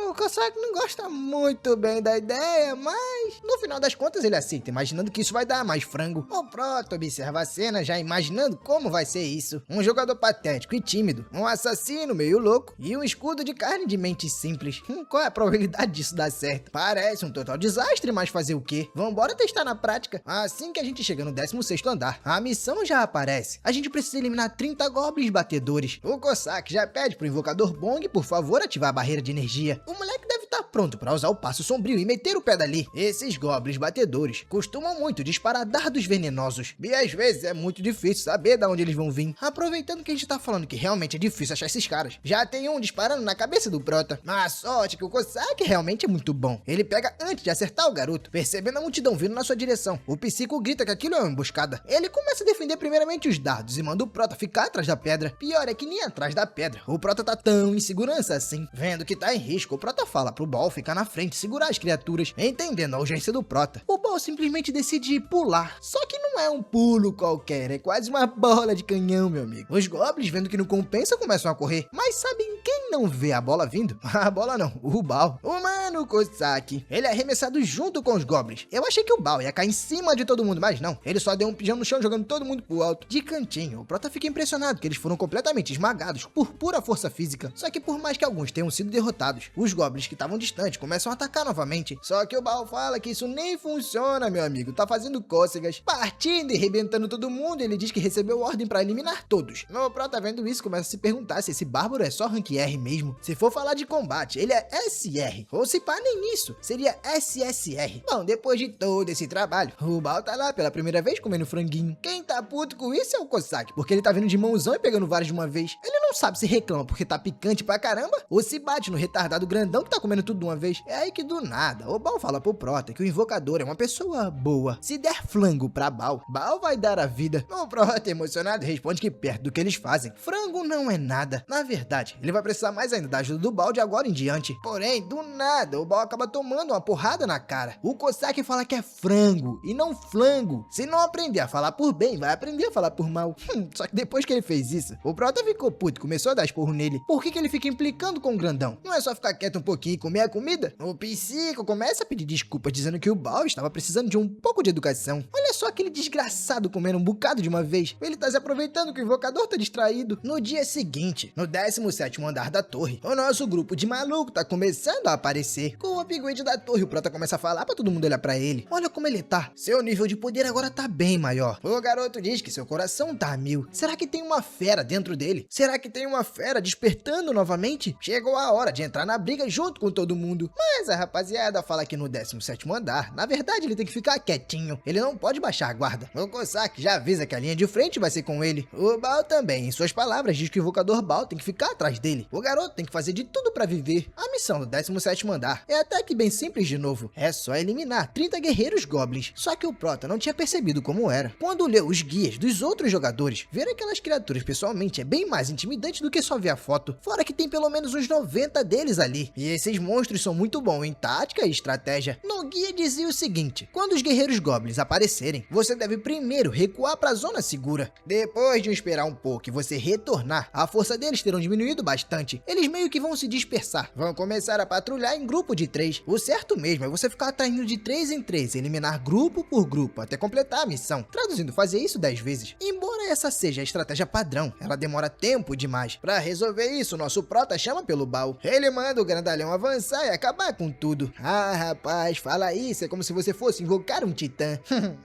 O Cossack não gosta muito bem da ideia, mas no final das contas ele aceita, imaginando que isso vai dar mais frango. O Prota observa a cena já imaginando como vai ser isso. Um jogador patético e tímido, um assassino meio louco e um escudo de carne de mente simples. Qual é a probabilidade disso dar certo? Parece um total desastre, mas fazer o quê? Vambora testar na prática. Assim que a gente chega no 16º andar, a missão já aparece. A gente precisa eliminar 30 goblins batedores. O Cossack já pede pro invocador Bong, por favor, ativar a barreira de energia. O moleque deve estar pronto para usar o passo sombrio e meter o pé dali. Esses goblins batedores costumam muito disparar dardos venenosos, e às vezes é muito difícil saber de onde eles vão vir. Aproveitando que a gente tá falando que realmente é difícil achar esses caras, já tem um disparando na cabeça do Prota. A sorte que o Cossack realmente é muito bom. Ele pega antes de acertar o garoto. Percebendo a multidão vindo na sua direção, o Psico grita que aquilo é uma emboscada. Ele começa a defender primeiramente os dardos e manda o Prota ficar atrás da pedra. Pior é que nem atrás da pedra o Prota tá tão em segurança assim. Vendo que tá em risco, o Prota fala pro Ball ficar na frente e segurar as criaturas, entendendo a urgência do Prota. O Ball simplesmente decide pular. Só que não é um pulo qualquer, é quase uma bola de canhão, meu amigo. Os goblins, vendo que não compensa, começam a correr. Mas sabem quem não vê a bola vindo? A bola não, o Ball. O mano Cossack, ele é arremessado junto com os goblins. Eu achei que o Ball ia cair em cima de todo mundo, mas não. Ele só deu um pijão no chão, jogando todo mundo pro alto. De cantinho, o Prota fica impressionado que eles foram completamente esmagados por pura força física. Só que por mais que alguns tenham sido derrotados, os goblins que estavam distantes começam a atacar novamente. Só que o Ball fala que isso nem funciona, meu amigo. Tá fazendo cócegas, partindo e arrebentando todo mundo. Ele diz que recebeu ordem pra eliminar todos. O Prota, vendo isso, começa a se perguntar se esse bárbaro é só rank R mesmo. Se for falar de combate, ele é SR. Ou se pá, nem isso. Seria SSR. Bom, depois de todo esse trabalho, o Ball tá lá pela primeira vez comendo franguinho. Quem tá puto com isso é o Cossack, porque ele tá vindo de mãozão e pegando vários de uma vez. Ele não sabe se reclama porque tá picante pra caramba ou se bate no retardado grandão que tá comendo tudo de uma vez. É aí que do nada, o Ball fala pro Prota que o invocador é uma pessoa boa. Se der flango pra Ball, Ball vai dar a vida. O Prota, emocionado, responde que perto do que eles fazem, frango não é nada. Na verdade, ele vai precisar mais ainda da ajuda do Ball de agora em diante. Porém, do nada, o Ball acaba tomando uma porrada na cara. O Cossack fala que é frango e não flango. Se não aprender a falar por bem, vai aprender a falar por mal. Só que depois que ele fez isso, o Prota ficou puto, começou a dar esporro nele. Por que ele fica implicando com o grandão? Não é só ficar quieto um pouquinho e comer a comida? O Psico começa a pedir desculpas, dizendo que o Ball estava precisando de um pouco de educação. Olha só aquele desgraçado comendo um bocado de uma vez. Ele tá se aproveitando que o invocador tá distraído. No dia seguinte, no 17º andar da torre, o nosso grupo de maluco tá começando a aparecer. Com o upgrade da torre, o Prota começa a falar pra todo mundo olhar pra ele. Olha como ele tá. Seu nível de poder agora tá bem maior. O garoto diz que seu coração tá a 1000. Será que tem uma fera dentro dele? Será que tem uma fera despertando novamente? Chegou a hora de entrar na briga junto com todo mundo. Mas a rapaziada fala que no 17º andar, na verdade ele tem que ficar quietinho. Ele não pode baixar a guarda. O Cossack já avisa que a linha de frente vai ser com ele. O Ball também, em suas palavras, diz que o invocador Ball tem que ficar atrás dele. O garoto tem que fazer de tudo pra viver. A missão do 17º andar é até que bem simples de novo. É só eliminar 30 guerreiros goblins. Só que o Prota não tinha percebido como era. Quando leu os guias dos outros jogadores, ver aquelas criaturas pessoalmente é bem mais intimidante do que só ver a foto. Fora que tem pelo menos uns 90 deles ali. E esses monstros são muito bons em tática e estratégia. No guia dizia o seguinte: quando os guerreiros goblins aparecerem, você deve primeiro recuar para a zona segura. Depois de esperar um pouco e você retornar, a força deles terão diminuído bastante. Eles meio que vão se dispersar. Vão começar a patrulhar em grupo de 3. O certo mesmo é você ficar atraindo de 3 em 3 e eliminar grupo por grupo até completar a missão. Traduzindo, fazer isso 10 vezes. Embora essa seja a estratégia padrão, ela demora tempo demais. Para resolver isso, nosso Prota chama pelo Ball. Ele manda o grandalhão avançar e acabar com tudo. Ah, rapaz, fala isso, é como se você fosse invocar um titã.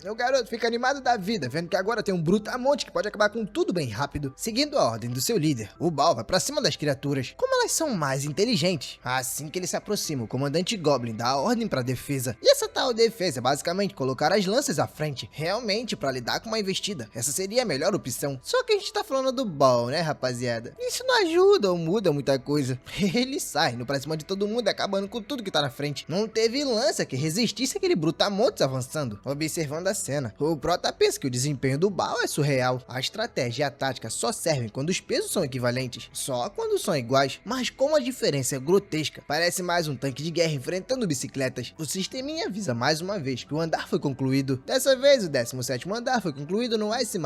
O garoto fica animado da vida, vendo que agora tem um brutamonte que pode acabar com tudo bem rápido. Seguindo a ordem do seu líder, o Ball vai pra cima das criaturas. Como elas são mais inteligentes, assim que ele se aproxima, o comandante Goblin dá a ordem pra defesa. E essa tal defesa é basicamente colocar as lanças à frente, realmente pra lidar com uma investida. Essa seria a melhor opção. Só que a gente tá falando do Ball, né, rapaziada? Isso não ajuda ou muda muita coisa. Ele sai no pra cima de todo mundo, acabando com tudo que tá na frente. Não teve lança que resistisse aquele brutamontes avançando. Observando a cena, o Prota pensa que o desempenho do Ball é surreal. A estratégia e a tática só servem quando os pesos são equivalentes, só quando são iguais. Mas como a diferença é grotesca, parece mais um tanque de guerra enfrentando bicicletas. O sisteminha avisa mais uma vez que o andar foi concluído. Dessa vez, o 17º andar foi concluído no S++.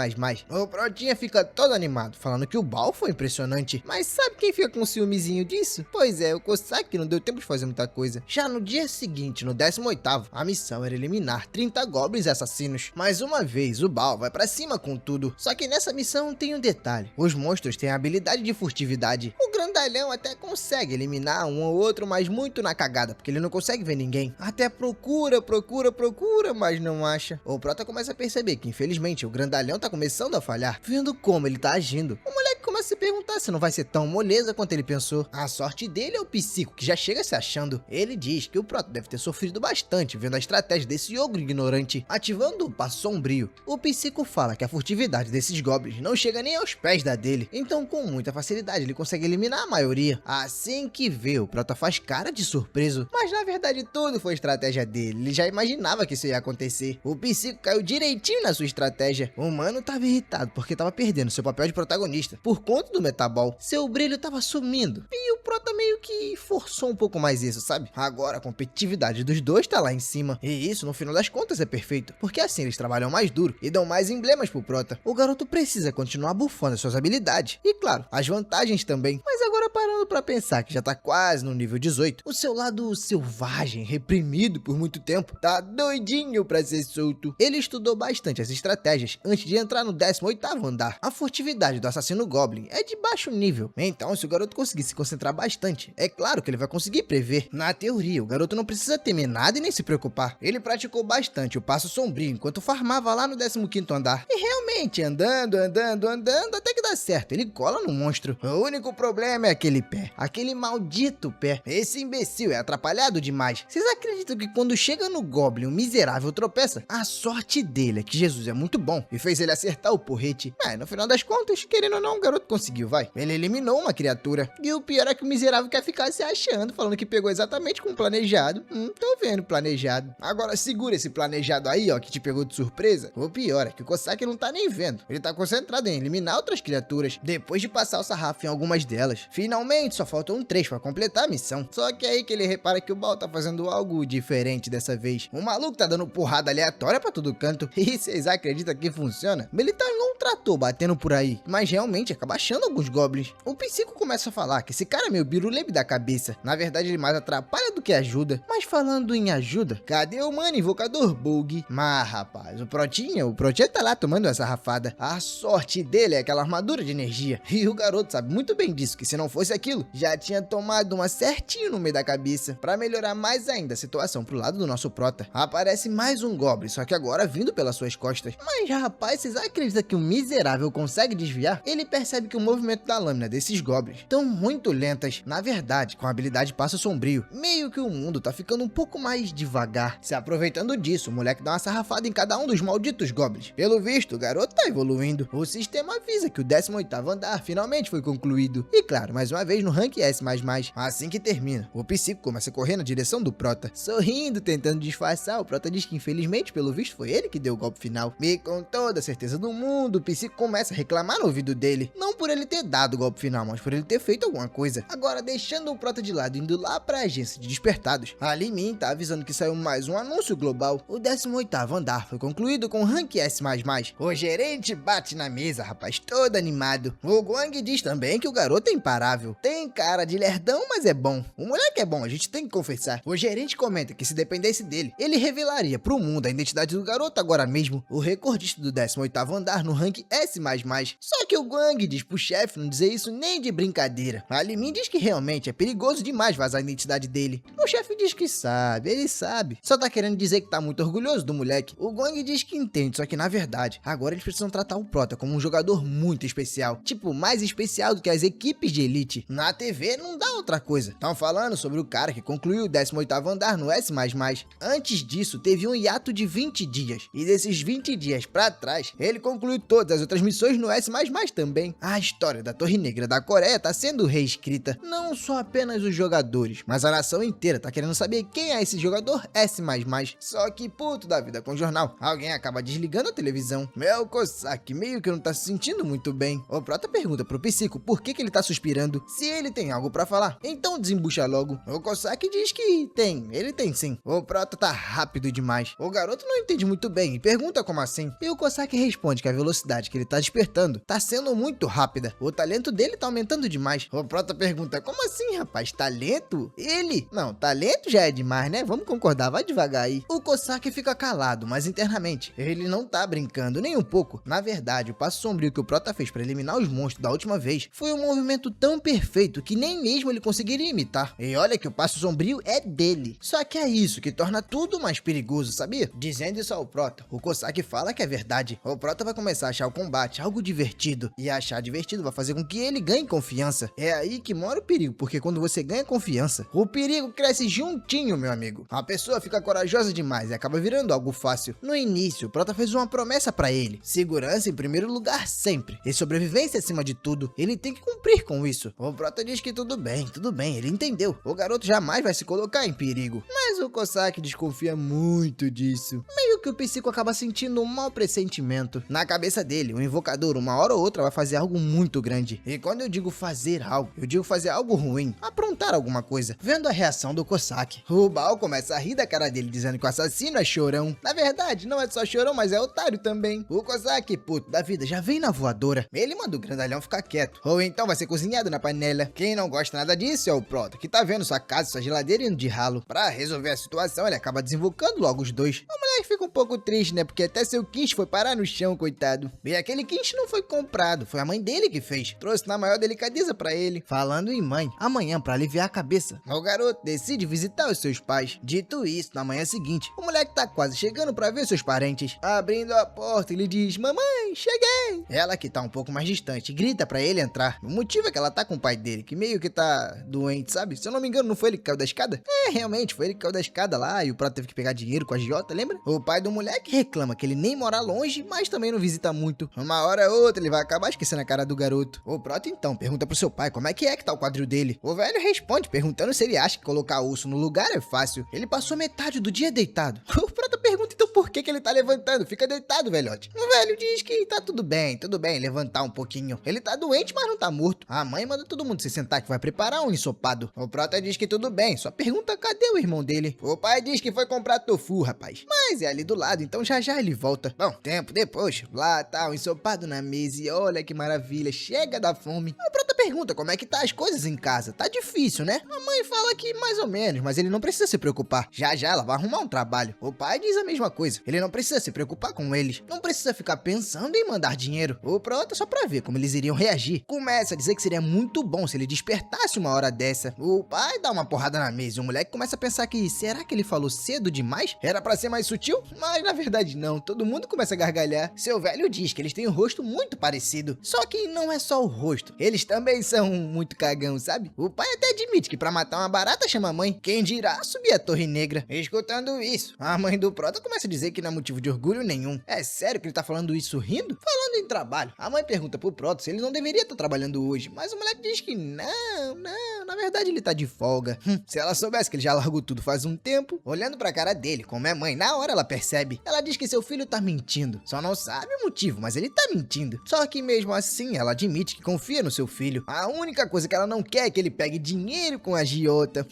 O Protinha fica todo animado, falando que o Ball foi impressionante. Mas sabe quem fica com um ciúmezinho disso? Pois é, o Cossack, que não deu tempo de fazer muita coisa. Já no dia seguinte, no 18º, a missão era eliminar 30 goblins assassinos. Mais uma vez, o Ball vai pra cima com tudo. Só que nessa missão tem um detalhe: os monstros têm a habilidade de furtividade. O grandalhão até consegue eliminar um ou outro, mas muito na cagada, porque ele não consegue ver ninguém. Até procura, mas não acha. O Prota começa a perceber que, infelizmente, o grandalhão tá começando a falhar, vendo como ele tá agindo. O moleque começa a se perguntar se não vai ser tão moleza quanto ele pensou. A sorte dele é o Psico, que já chega se achando. Ele diz que o Prota deve ter sofrido bastante vendo a estratégia desse ogro ignorante, ativando o passo sombrio. O Psico fala que a furtividade desses goblins não chega nem aos pés da dele, então com muita facilidade ele consegue eliminar a maioria. Assim que vê, o Prota faz cara de surpreso, mas na verdade tudo foi estratégia dele, ele já imaginava que isso ia acontecer. O Psico caiu direitinho na sua estratégia. O mano tava irritado porque tava perdendo seu papel de protagonista por conta do Metabol. Seu brilho tava sumindo e o Prota meio que forçou um pouco mais isso, sabe? Agora a competitividade dos dois tá lá em cima, e isso no final das contas é perfeito, porque assim eles trabalham mais duro e dão mais emblemas pro Prota. O garoto precisa continuar bufando suas habilidades e claro, as vantagens também. Mas agora parando pra pensar que já tá quase no nível 18, o seu lado selvagem, reprimido por muito tempo, tá doidinho pra ser solto. Ele estudou bastante as estratégias antes de entrar no 18º andar. A furtividade do assassino Goblin é de baixo nível, então se o garoto conseguir se concentrar bastante, é claro que ele vai conseguir prever. Na teoria, o garoto não precisa temer nada e nem se preocupar. Ele praticou bastante o passo sombrio enquanto farmava lá no 15º andar. E realmente, andando, até que dá certo, ele cola no monstro. O único problema é aquele pé, aquele maldito pé. Esse imbecil é atrapalhado demais. Vocês acreditam que quando chega no Goblin, o miserável tropeça? A sorte dele é que Jesus é muito bom e fez ele acertar o porrete. Mas no final das contas, querendo ou não, o garoto conseguiu, vai. Ele eliminou uma criatura. E o pior é que o miserável quer ficar se achando, falando que pegou exatamente como planejado. Tô vendo planejado. Agora segura esse planejado aí, ó, que te pegou de surpresa. O pior é que o Kosaki não tá nem vendo. Ele tá concentrado em eliminar outras criaturas, depois de passar o sarrafo em algumas delas. Finalmente, só faltam 3 pra completar a missão. Só que é aí que ele repara que o Bal tá fazendo algo diferente dessa vez. O maluco tá dando porrada aleatória pra todo canto. E vocês acreditam que funciona? Ele tá igual um trator batendo por aí, mas realmente acaba achando alguns goblins. O Psico começa a falar que esse cara é meio biruleibe da cabeça. Na verdade, ele mais atrapalha do que ajuda. Mas falando em ajuda, cadê o mano invocador Bug? Mas rapaz, o Protinha tá lá tomando essa rafada. A sorte dele é aquela armadura de energia. E o garoto sabe muito bem disso, que se não fosse aquilo, já tinha tomado uma certinho no meio da cabeça. Pra melhorar mais ainda a situação pro lado do nosso Prota, aparece mais um Goblin, só que agora vindo pelas suas costas. Mas rapaz, vocês acreditam que o miserável consegue desviar? Ele percebe que o movimento da lâmina desses Goblins estão muito lentas. Na verdade, com a habilidade Passo Sombrio, meio que o mundo tá ficando um pouco mais devagar. Se aproveitando disso, o moleque dá uma sarrafada em cada um dos malditos Goblins. Pelo visto, o garoto tá evoluindo. O sistema avisa que o 18º andar finalmente foi concluído. E claro, mais uma vez no rank S++. Assim que termina, o Psico começa a correr na direção do Prota. Sorrindo, tentando disfarçar, o Prota diz que infelizmente, pelo visto, foi ele que deu o golpe final. E com toda a certeza do mundo, o Psico começa a reclamar no ouvido dele. Não por ele ter dado o golpe final, mas por ele ter feito alguma coisa. Agora, deixando o Prota de lado, indo lá pra agência de despertados, a Limin tá avisando que saiu mais um anúncio global. O 18º andar foi concluído com rank S++. O gerente bate na mesa, rapaz, todo animado. O Guang diz também que o garoto é imparável. Tem cara de lerdão, mas é bom. O moleque é bom, a gente tem que confessar. O gerente comenta que se dependesse dele, ele revelaria pro mundo a identidade do garoto agora mesmo. O recordista do 18º andar no rank S++. Só que o Guang diz pro chefe não dizer isso nem de brincadeira. A Limin diz que realmente é perigoso demais vazar a identidade dele. O chefe diz que sabe, ele sabe. Só tá querendo dizer que tá muito orgulhoso do moleque. O Guang diz que entende, só que na verdade, agora eles precisam tratar o Prota como um jogador muito especial. Tipo, mais especial do que as equipes de elite. Na TV não dá outra coisa. Estão falando sobre o cara que concluiu o 18º andar no S++. Antes disso, teve um hiato de 20 dias. E desses 20 dias pra trás, ele concluiu todas as outras missões no S++ também. A história da Torre Negra da Coreia tá sendo reescrita. Não só apenas os jogadores, mas a nação inteira tá querendo saber quem é esse jogador S++. Só que puto da vida com o jornal, alguém acaba desligando a televisão. Meu Kosaki meio que não tá se sentindo muito bem. O Prota pergunta pro Psico por que ele tá suspirando, se ele tem algo pra falar. Então desembucha logo. O Kosaki diz que tem, ele tem sim. O Prota tá rápido demais. O garoto não entende muito bem e pergunta como assim. E o Kosaki responde que a velocidade que ele tá despertando tá sendo muito rápida. O talento dele tá aumentando demais. O Prota pergunta, como assim, rapaz? Talento? Ele? Não, talento já é demais, né? Vamos concordar, vai devagar aí. O Kosaki fica calado, mas internamente, ele não tá brincando nem um pouco. Na verdade, o passo sombrio que o Prota fez pra eliminar os monstros da última vez foi um movimento tão perfeito que nem mesmo ele conseguiria imitar. E olha que o Passo Sombrio é dele. Só que é isso que torna tudo mais perigoso, sabia? Dizendo isso ao Prota, o Cossack fala que é verdade. O Prota vai começar a achar o combate algo divertido. E achar divertido vai fazer com que ele ganhe confiança. É aí que mora o perigo, porque quando você ganha confiança, o perigo cresce juntinho, meu amigo. A pessoa fica corajosa demais e acaba virando algo fácil. No início, o Prota fez uma promessa pra ele. Segurança em primeiro lugar sempre. E sobrevivência acima de tudo. Ele tem que cumprir com isso. O Prota diz que tudo bem, ele entendeu. O garoto jamais vai se colocar em perigo. Mas o Cossack desconfia muito disso. Meio que o psico acaba sentindo um mau pressentimento. Na cabeça dele, o invocador, uma hora ou outra, vai fazer algo muito grande. E quando eu digo fazer algo, eu digo fazer algo ruim, aprontar alguma coisa. Vendo a reação do Cossack, o Baal começa a rir da cara dele, dizendo que o assassino é chorão. Na verdade, não é só chorão, mas é otário também. O Cossack, puto da vida, já vem na voadora. Ele manda o grandalhão ficar quieto. Ou então vai ser cozinhado na panela. Quem não gosta nada disso é o Prota, que tá vendo sua casa, sua geladeira indo de ralo. Pra resolver a situação, ele acaba desinvocando logo os dois. O moleque fica um pouco triste, né? Porque até seu quinche foi parar no chão, coitado. E aquele quinche não foi comprado, foi a mãe dele que fez. Trouxe na maior delicadeza pra ele. Falando em mãe, amanhã, pra aliviar a cabeça, o garoto decide visitar os seus pais. Dito isso, na manhã seguinte, o moleque tá quase chegando pra ver seus parentes. Abrindo a porta, ele diz: mamãe, cheguei! Ela, que tá um pouco mais distante, grita pra ele entrar. O motivo é que ela tá com o pai dele, que meio que tá doente, sabe? Se eu não me engano, não foi ele que caiu da escada? É, realmente, foi ele que caiu da escada lá e o Prota teve que pegar dinheiro com a agiota, lembra? O pai do moleque reclama que ele nem mora longe, mas também não visita muito. Uma hora ou outra ele vai acabar esquecendo a cara do garoto. O Prota então pergunta pro seu pai como é que tá o quadril dele. O velho responde perguntando se ele acha que colocar osso no lugar é fácil. Ele passou metade do dia deitado. O Prota pergunta então por que ele tá levantando. Fica deitado, velhote. O velho diz que tá tudo bem, levantar um pouquinho. Ele tá doente, mas não tá morto. A mãe manda todo mundo se sentar que vai preparar um ensopado. O Prota diz que tudo bem, só pergunta cadê o irmão dele. O pai diz que foi comprar tofu, rapaz. Mas é ali do lado, então já ele volta. Bom, tempo depois, lá tá o ensopado na mesa e olha que maravilha, chega da fome. O Prota pergunta como é que tá as coisas em casa. Tá difícil, né? A mãe fala que mais ou menos, mas ele não precisa se preocupar. Já ela vai arrumar um trabalho. O pai diz a mesma coisa. Ele não precisa se preocupar com eles. Não precisa ficar pensando em mandar dinheiro. O Prota só pra ver como eles iriam reagir. Começa a dizer que seria muito bom se ele despertasse uma hora dessa. O pai dá uma porrada na mesa e o moleque começa a pensar que será que ele falou cedo demais? Era pra ser mais sutil? Mas na verdade não. Todo mundo começa a gargalhar. Seu velho diz que eles têm um rosto muito parecido. Só que não é só o rosto. Eles também são muito cagão, sabe? O pai até admite que pra matar uma barata chama a mãe. Quem dirá subir a Torre Negra? Escutando isso, a mãe do Prota começa a dizer que não é motivo de orgulho nenhum. É sério que ele tá falando isso rindo? Falando em trabalho, a mãe pergunta pro Prota se ele não deveria estar trabalhando hoje, mas o moleque diz que não, na verdade ele tá de folga. Se ela soubesse que ele já largou tudo faz um tempo, olhando pra cara dele, como é mãe, na hora ela percebe. Ela diz que seu filho tá mentindo, só não sabe o motivo, mas ele tá mentindo. Só que mesmo assim, ela admite que confia no seu filho. A única coisa que ela não quer é que ele pegue dinheiro com a agiota.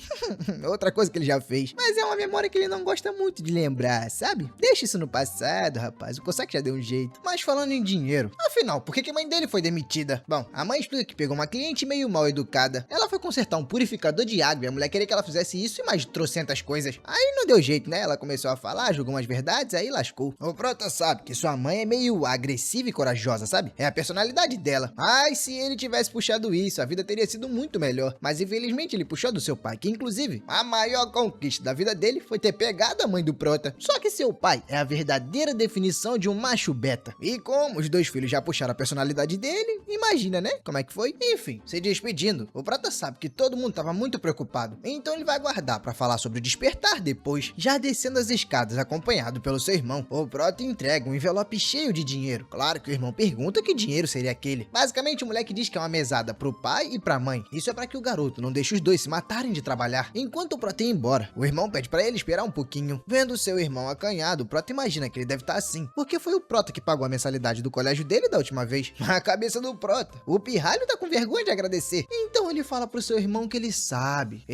Outra coisa que ele já fez, mas é uma memória que ele não gosta muito de lembrar, sabe? Deixa isso no passado, rapaz, o Cossack já deu um jeito. Mas falando em dinheiro, afinal, por que a mãe dele foi demitida? Bom, a mãe explica que pegou uma cliente meio mal educada. Ela foi consertar um purificador de água e a mulher queria que ela fizesse isso e mais trocentas coisas. Aí não deu jeito, né? Ela começou a falar, jogou umas verdades, aí lascou. O Prota sabe que sua mãe é meio agressiva e corajosa, sabe? É a personalidade dela. Ai, se ele tivesse puxado isso, a vida teria sido muito melhor. Mas infelizmente ele puxou do seu pai, que inclusive a maior conquista da vida dele foi ter pegado a mãe do Prota. Só que seu pai é a verdadeira definição de um macho beta. E como os dois filhos já puxaram a personalidade dele, imagina, né? Como é que foi? Enfim, se despedindo, o Prota sabe que todo mundo tava muito preocupado. Então ele vai aguardar pra falar sobre o despertar depois. Já descendo as escadas, acompanhado pelo seu irmão, o Prota entrega um envelope cheio de dinheiro. Claro que o irmão pergunta que dinheiro seria aquele. Basicamente, o moleque diz que é uma mesada pro pai e pra mãe. Isso é pra que o garoto não deixe os dois se matarem de trabalhar. Enquanto o Prota ia embora, o irmão pede pra ele esperar um pouquinho. Vendo seu irmão acanhado, o Prota imagina que ele deve estar assim, porque foi o Prota que pagou a mensalidade do colégio dele da última vez. A cabeça do Prota, o pirralho tá com vergonha de agradecer. Então ele fala pro seu irmão que ele sabe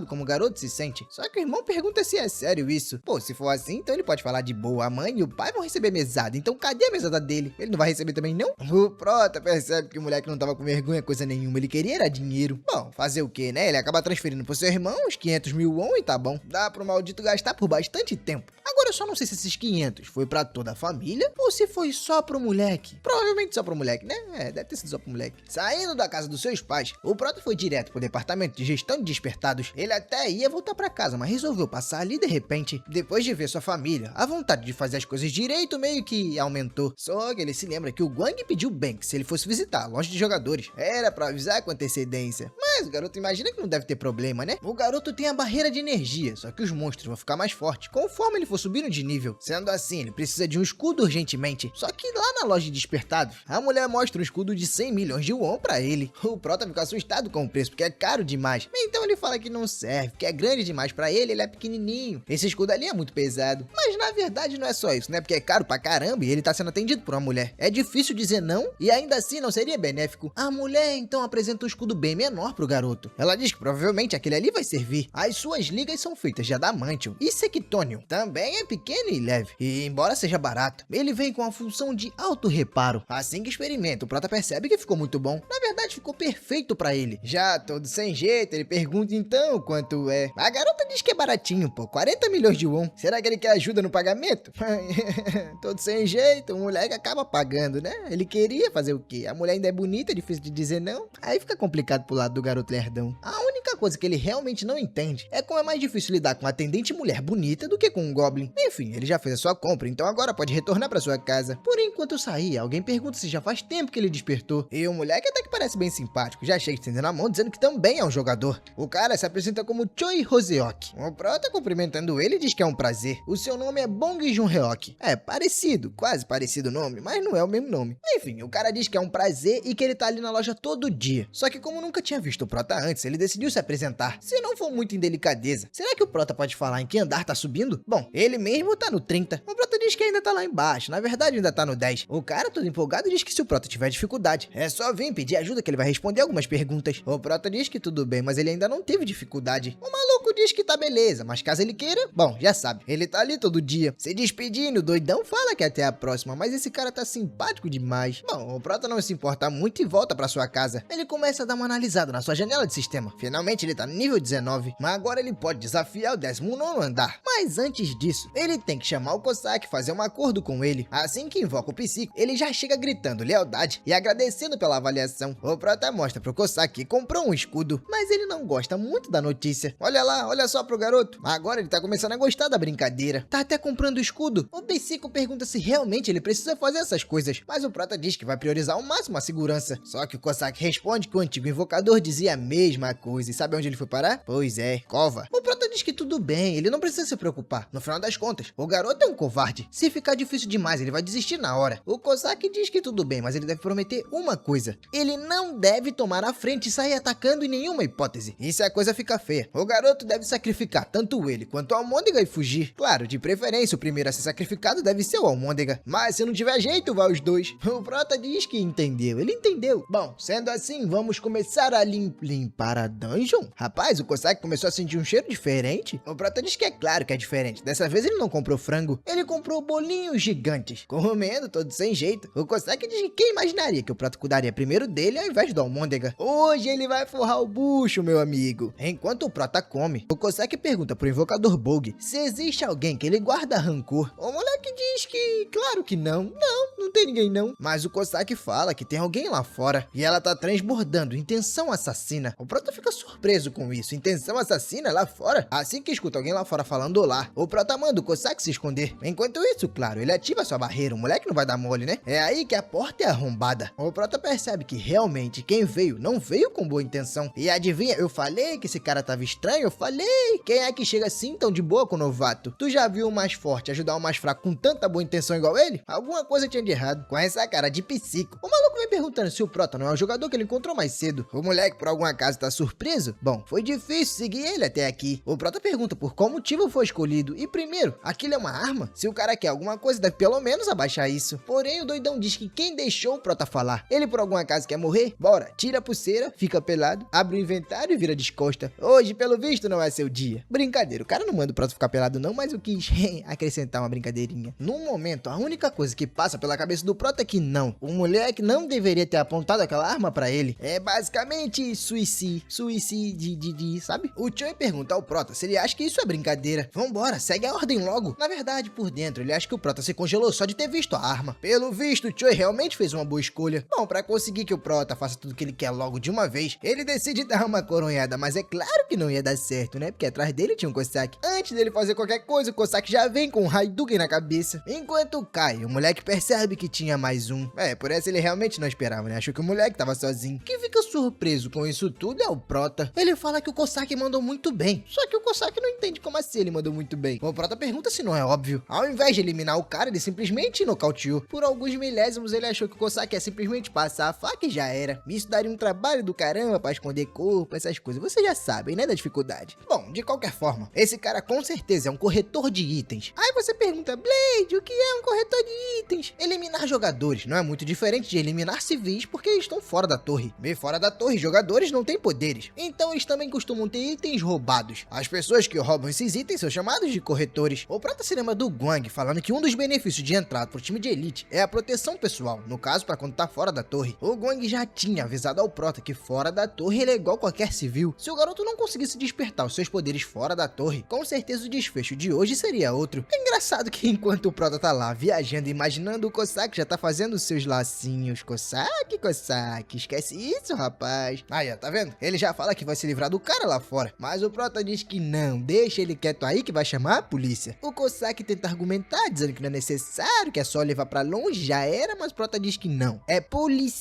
como o garoto se sente. Só que o irmão pergunta se é sério isso. Pô, se for assim, então ele pode falar de boa. A mãe e o pai vão receber mesada, então cadê a mesada dele? Ele não vai receber também não? O Prota percebe que o moleque não tava com vergonha coisa nenhuma, ele queria era dinheiro. Bom, fazer o que, né? Ele acaba transferindo pro seu irmão uns 500 mil won e tá bom. Dá pro maldito gastar por bastante tempo. Agora eu só não sei sei se esses 500 foi pra toda a família ou se foi só pro moleque. Provavelmente só pro moleque, né? Deve ter sido só pro moleque. Saindo da casa dos seus pais, o Prota foi direto pro departamento de gestão de despertados. Ele até ia voltar pra casa, mas resolveu passar ali de repente. Depois de ver sua família, a vontade de fazer as coisas direito meio que aumentou. Só que ele se lembra que o Guang pediu bem que se ele fosse visitar a loja de jogadores, era pra avisar com antecedência. Mas o garoto imagina que não deve ter problema, né? O garoto tem a barreira de energia, só que os monstros vão ficar mais fortes conforme ele for subindo de nível. Sendo assim, ele precisa de um escudo urgentemente. Só que lá na loja de despertados, a mulher mostra um escudo de 100 milhões de won pra ele. O Prota fica assustado com o preço, porque é caro demais. Então ele fala que não serve, que é grande demais pra ele, ele é pequenininho. Esse escudo ali é muito pesado. Mas na verdade não é só isso, né? Porque é caro pra caramba e ele tá sendo atendido por uma mulher. É difícil dizer não e ainda assim não seria benéfico. A mulher então apresenta um escudo bem menor pro garoto. Ela diz que provavelmente aquele ali vai servir. As suas ligas são feitas de adamantium e sectônio. Também é pequeno e leve. E embora seja barato, ele vem com a função de auto-reparo. Assim que experimenta, o Prota percebe que ficou muito bom. Na verdade, ficou perfeito pra ele. Já todo sem jeito, ele pergunta então quanto é. A garota diz que é baratinho, pô. 40 milhões de won. Será que ele quer ajuda no pagamento? Todo sem jeito, o moleque acaba pagando, né? Ele queria fazer o quê? A mulher ainda é bonita, é difícil de dizer não. Aí fica complicado pro lado do garoto lerdão. A única coisa que ele realmente não entende é como é mais difícil lidar com uma atendente mulher bonita do que com um goblin. Enfim, ele já fez a sua compra, então agora pode retornar pra sua casa. Porém, enquanto sair, alguém pergunta se já faz tempo que ele despertou. E o moleque até que parece bem simpático, já chega estendendo a mão dizendo que também é um jogador. O cara se apresenta como Choi Hoseok. O Prota cumprimentando ele diz que é um prazer. O seu nome é Bong Joon-heok. É parecido, quase parecido o nome, mas não é o mesmo nome. Enfim, o cara diz que é um prazer e que ele tá ali na loja todo dia. Só que como nunca tinha visto o Prota antes, ele decidiu se apresentar. Se não for muito indelicadeza, será que o Prota pode falar em que andar tá subindo? Bom, ele mesmo tá no 30. O Prota diz que ainda tá lá embaixo, na verdade ainda tá no 10. O cara todo empolgado diz que se o Prota tiver dificuldade, é só vir pedir ajuda que ele vai responder algumas perguntas. O Prota diz que tudo bem, mas ele ainda não teve dificuldade. O maluco diz que tá beleza, mas caso ele queira, bom, já sabe, ele tá ali todo dia. Se despedindo, o doidão fala que até a próxima, mas esse cara tá simpático demais. Bom, o Prota não se importa muito e volta pra sua casa. Ele começa a dar uma analisada na sua janela de sistema. Finalmente ele tá no nível 19, mas agora ele pode desafiar o 19º andar. Mas antes disso, ele tem que chamar o Cossack, fazer um acordo com ele. Assim que invoca o psico, ele já chega gritando lealdade e agradecendo pela avaliação. O Prota mostra pro Cossack que comprou um escudo, mas ele não gosta muito da notícia. Olha lá, olha só pro garoto. Agora ele tá começando a gostar da brincadeira. Tá até comprando o escudo. O psico pergunta se realmente ele precisa fazer essas coisas, mas o Prota diz que vai priorizar ao máximo a segurança. Só que o Cossack responde que o antigo invocador dizia a mesma coisa. E sabe onde ele foi parar? Pois é, cova. O Prota diz que tudo bem, ele não precisa se preocupar. No final das contas, o garoto é um covarde. Se ficar difícil demais, ele vai desistir na hora. O Cossack diz que tudo bem, mas ele deve prometer uma coisa. Ele não deve tomar a frente e sair atacando em nenhuma hipótese. E se a coisa fica feia, o garoto deve sacrificar tanto ele quanto a Almôndega e fugir. Claro, de preferência, o primeiro a ser sacrificado deve ser o Almôndega. Mas se não tiver jeito, vai os dois. O Prota diz que entendeu. Ele entendeu. Bom, sendo assim, vamos começar a limpar a dungeon? Rapaz, o Cossack começou a sentir um cheiro diferente. O Prota diz que é claro que é diferente. Dessa vez ele não comprou frango. Ele comprou bolinhos gigantes. Comendo todo sem jeito. O Cossack diz que quem imaginaria que o Prota cuidaria primeiro dele ao invés do Almôndega. Hoje ele vai forrar o bucho, meu amigo. Enquanto o Prota come, o Cossack pergunta pro invocador Bog se existe alguém que ele guarda rancor. O moleque diz que, claro que não. Não tem ninguém não. Mas o Cossack fala que tem alguém lá fora e ela tá transbordando intenção assassina. O Prota fica surpreso com isso. Intenção assassina lá fora? Assim que escuta alguém lá fora falando olá, o Prota manda o Cossack se esconder. Enquanto isso, claro, ele ativa sua barreira. O moleque não vai dar mole, né? É aí que a porta é arrombada. O Prota percebe que realmente quem veio não veio com boa intenção. E adivinha, eu falei que esse cara tava estranho? Eu falei. Quem é que chega assim tão de boa com o novato? Tu já viu o mais forte ajudar o mais fraco com tanta boa intenção igual ele? Alguma coisa tinha de errado. Com essa cara de psico. O maluco vem perguntando se o Prota não é o jogador que ele encontrou mais cedo. O moleque por algum acaso tá surpreso? Bom, foi difícil seguir ele até aqui. O Prota pergunta por qual motivo foi escolhido. E primeiro, aquilo é uma arma? Se o cara quer alguma coisa, deve pelo menos abaixar isso. Porém, o doidão diz que quem deixou o Prota falar? Ele por algum acaso quer morrer? Bora, tira a pulseira, fica pelado, abre o inventário e vira descosta. Hoje, pelo visto, não é seu dia. Brincadeira, o cara não manda o Prota ficar pelado não, mas eu quis acrescentar uma brincadeirinha. No momento, a única coisa que passa pela cabeça do Prota que não. O moleque não deveria ter apontado aquela arma pra ele. É basicamente suicídio, sabe? O Choi pergunta ao Prota se ele acha que isso é brincadeira. Vambora, segue a ordem logo. Na verdade, por dentro, ele acha que o Prota se congelou só de ter visto a arma. Pelo visto, o Choi realmente fez uma boa escolha. Bom, pra conseguir que o Prota faça tudo que ele quer logo de uma vez, ele decide dar uma coronhada, mas é claro que não ia dar certo, né? Porque atrás dele tinha um Cossack. Antes dele fazer qualquer coisa, o Cossack já vem com um Hadouken na cabeça. Enquanto cai, o moleque percebe que tinha mais um. Por essa ele realmente não esperava, né? Achou que o moleque tava sozinho. Quem fica surpreso com isso tudo é o Prota. Ele fala que o Cossack mandou muito bem. Só que o Cossack não entende como assim ele mandou muito bem. O Prota pergunta se não é óbvio. Ao invés de eliminar o cara, ele simplesmente nocauteou. Por alguns milésimos, ele achou que o Cossack ia simplesmente passar a faca e já era. Isso daria um trabalho do caramba pra esconder corpo, essas coisas. Vocês já sabem, né, da dificuldade. Bom, de qualquer forma, esse cara com certeza é um corretor de itens. Aí você pergunta, Blade, o que é um corretor de itens? Eliminar jogadores não é muito diferente de eliminar civis porque eles estão fora da torre. E fora da torre, jogadores não têm poderes. Então eles também costumam ter itens roubados. As pessoas que roubam esses itens são chamados de corretores. O Prota se lembra do Guang falando que um dos benefícios de entrada pro time de elite é a proteção pessoal, no caso pra quando tá fora da torre. O Guang já tinha avisado ao Prota que fora da torre ele é igual qualquer civil. Se o garoto não conseguisse despertar os seus poderes fora da torre, com certeza o desfecho de hoje seria outro. É engraçado que enquanto o Prota tá lá viajando e imaginando, o Cossack já tá fazendo os seus lacinhos. Cossack, esquece isso, rapaz. Aí, ó, tá vendo? Ele já fala que vai se livrar do cara lá fora, mas o Prota diz que não, deixa ele quieto aí que vai chamar a polícia. O Cossack tenta argumentar, dizendo que não é necessário, que é só levar pra longe, já era, mas o Prota diz que não. É polícia.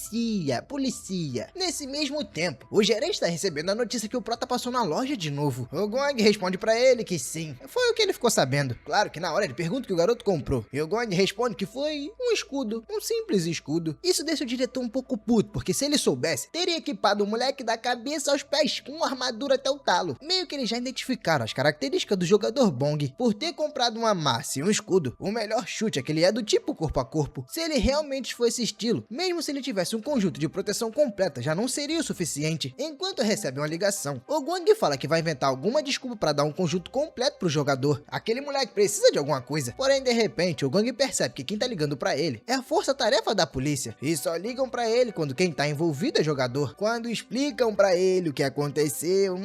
Nesse mesmo tempo, o gerente tá recebendo a notícia que o Prota passou na loja de novo. O Guang responde pra ele que sim. Foi o que ele ficou sabendo. Claro que na hora ele pergunta o que o garoto comprou. E o Guang responde que foi um escudo. Um simples escudo. Isso deixa o diretor um pouco puto, porque se ele soubesse, teria equipado o moleque da cabeça aos pés com uma armadura até o talo. Meio que eles já identificaram as características do jogador Bong. Por ter comprado uma massa e um escudo, o melhor chute é que ele é do tipo corpo a corpo. Se ele realmente for esse estilo, mesmo se ele tivesse um conjunto de proteção completa, já não seria o suficiente. Enquanto recebe uma ligação, o Guang fala que vai inventar alguma desculpa para dar um conjunto completo pro jogador. Aquele moleque precisa de alguma coisa. Porém, de repente, o Guang percebe que quem tá ligando pra ele é a força-tarefa da polícia. E só ligam pra ele quando quem tá envolvido é jogador. Quando explicam pra ele o que aconteceu,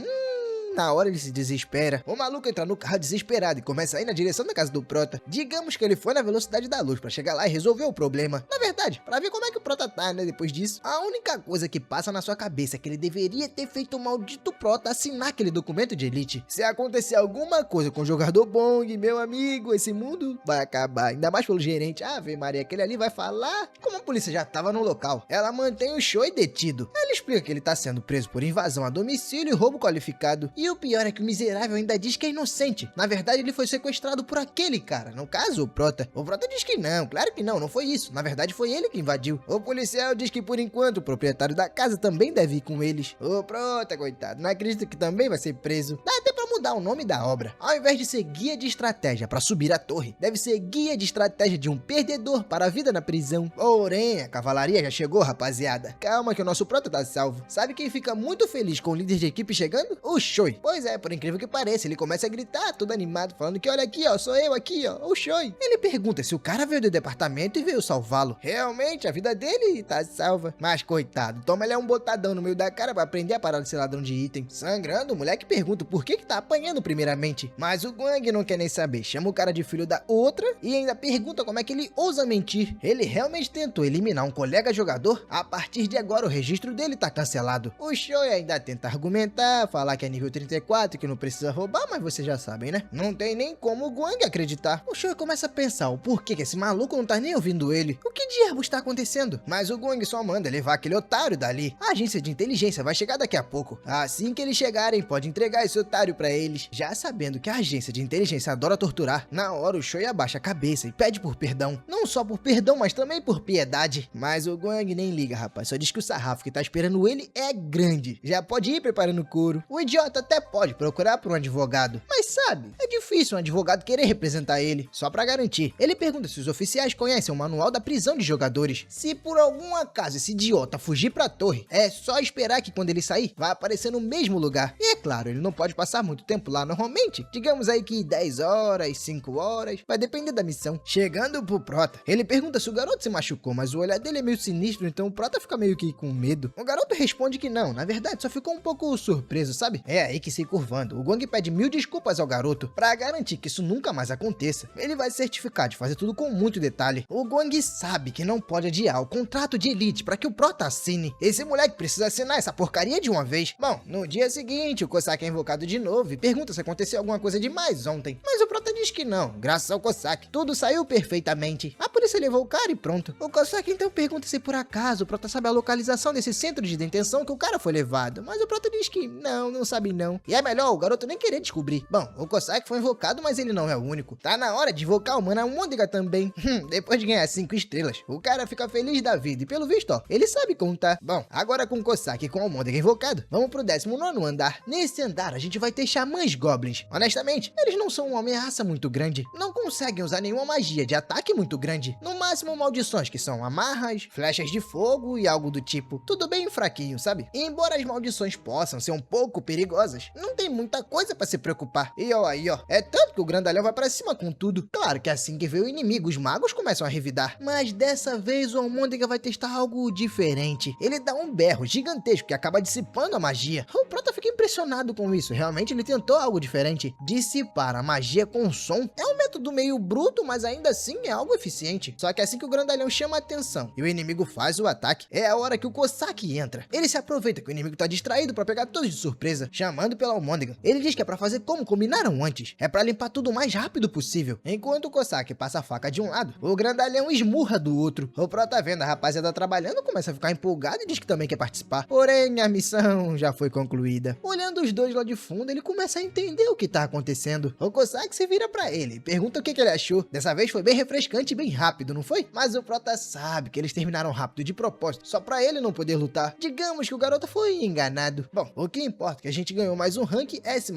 na hora ele se desespera. O maluco entra no carro desesperado e começa a ir na direção da casa do Prota. Digamos que ele foi na velocidade da luz pra chegar lá e resolver o problema. Na verdade, pra ver como é que o Prota tá, né, depois disso. A única coisa que passa na sua cabeça é que ele deveria ter feito o maldito Prota assinar aquele documento de elite. Se acontecer alguma coisa com o jogador Bong, meu amigo, esse mundo vai acabar. Ainda mais pelo gerente. Ave Maria, aquele ali vai falar. Como a polícia já tava no local, ela mantém o Choi detido. Ela explica que ele tá sendo preso por invasão a domicílio e roubo qualificado. E o pior é que o miserável ainda diz que é inocente. Na verdade, ele foi sequestrado por aquele cara, no caso, o Prota. O Prota diz que não, claro que não foi isso. Na verdade, foi ele que invadiu. O policial diz que por enquanto o proprietário da casa também deve ir com eles. O Prota, coitado, não acredito que também vai ser preso. Dá até pra mudar o nome da obra. Ao invés de ser guia de estratégia para subir a torre, deve ser guia de estratégia de um perdedor para a vida na prisão. Porém, a cavalaria já chegou, rapaziada. Calma que o nosso Prota tá salvo. Sabe quem fica muito feliz com o líder de equipe chegando? O Choi. Pois é, por incrível que pareça, ele começa a gritar, todo animado, falando que olha aqui, ó, sou eu aqui, ó, o Choi. Ele pergunta se o cara veio do departamento e veio salvá-lo. Realmente, a vida dele tá salva. Mas, coitado, toma ele um botadão no meio da cara pra aprender a parar de ser ladrão de item. Sangrando, o moleque pergunta por que tá apanhando primeiramente. Mas o Guang não quer nem saber, chama o cara de filho da outra e ainda pergunta como é que ele ousa mentir. Ele realmente tentou eliminar um colega jogador? A partir de agora, o registro dele tá cancelado. O Choi ainda tenta argumentar, falar que é nível 34, que não precisa roubar, mas vocês já sabem, né? Não tem nem como o Guang acreditar. O Choi começa a pensar o porquê que esse maluco não tá nem ouvindo ele. O que diabos está acontecendo? Mas o Guang só manda levar aquele otário dali. A agência de inteligência vai chegar daqui a pouco. Assim que eles chegarem, pode entregar esse otário pra eles. Já sabendo que a agência de inteligência adora torturar, na hora o Choi abaixa a cabeça e pede por perdão. Não só por perdão, mas também por piedade. Mas o Guang nem liga, rapaz. Só diz que o sarrafo que tá esperando ele é grande. Já pode ir preparando o couro. O idiota até pode procurar por um advogado. Mas sabe, é difícil um advogado querer representar ele, só pra garantir. Ele pergunta se os oficiais conhecem o manual da prisão de jogadores. Se por algum acaso esse idiota fugir pra torre, é só esperar que quando ele sair, vai aparecer no mesmo lugar. E é claro, ele não pode passar muito tempo lá normalmente. Digamos aí que 10 horas, 5 horas, vai depender da missão. Chegando pro Prota, ele pergunta se o garoto se machucou, mas o olhar dele é meio sinistro, então o Prota fica meio que com medo. O garoto responde que não, na verdade só ficou um pouco surpreso, sabe? É aí que se curvando, o Gongue pede 1000 desculpas ao garoto pra garantir que isso nunca mais aconteça. Ele vai certificar de fazer tudo com muito detalhe. O Gongue sabe que não pode adiar o contrato de elite pra que o Prota assine. Esse moleque precisa assinar essa porcaria de uma vez. Bom, no dia seguinte, o Cossack é invocado de novo e pergunta se aconteceu alguma coisa demais ontem. Mas o Prota diz que não, graças ao Cossack, tudo saiu perfeitamente. A polícia levou o cara e pronto. O Cossack então pergunta se por acaso o Prota sabe a localização desse centro de detenção que o cara foi levado. Mas o Prota diz que não sabe não. E é melhor o garoto nem querer descobrir. Bom, o Cossack foi invocado, mas ele não é o único. Tá na hora de invocar o Mano Almôndega também. Depois de ganhar 5 estrelas, o cara fica feliz da vida e pelo visto, ó, ele sabe contar. Bom, agora com o Cossack e com o Almôndega invocado, vamos pro 19º andar. Nesse andar a gente vai ter xamãs goblins. Honestamente, eles não são uma ameaça muito grande. Não conseguem usar nenhuma magia de ataque muito grande. No máximo maldições que são amarras, flechas de fogo e algo do tipo. Tudo bem fraquinho, sabe? E embora as maldições possam ser um pouco perigosas, não tem muita coisa pra se preocupar. E ó aí, ó, é tanto que o grandalhão vai pra cima com tudo. Claro que assim que vê o inimigo, os magos começam a revidar. Mas dessa vez o Almôndega vai testar algo diferente. Ele dá um berro gigantesco que acaba dissipando a magia. O Prota fica impressionado com isso. Realmente ele tentou algo diferente. Dissipar a magia com som é um método meio bruto, mas ainda assim é algo eficiente. Só que assim que o grandalhão chama a atenção e o inimigo faz o ataque, é a hora que o Cossack entra. Ele se aproveita que o inimigo tá distraído pra pegar todos de surpresa, chamando pela Almôndega. Ele diz que é pra fazer como combinaram antes. É pra limpar tudo o mais rápido possível. Enquanto o Cossack passa a faca de um lado, o grandalhão esmurra do outro. O Prota vendo a rapaziada trabalhando começa a ficar empolgado e diz que também quer participar. Porém, a missão já foi concluída. Olhando os dois lá de fundo, ele começa a entender o que tá acontecendo. O Cossack se vira pra ele e pergunta o que ele achou. Dessa vez foi bem refrescante e bem rápido, não foi? Mas o Prota sabe que eles terminaram rápido de propósito, só pra ele não poder lutar. Digamos que o garoto foi enganado. Bom, o que importa é que a gente ganhou mais um rank S++,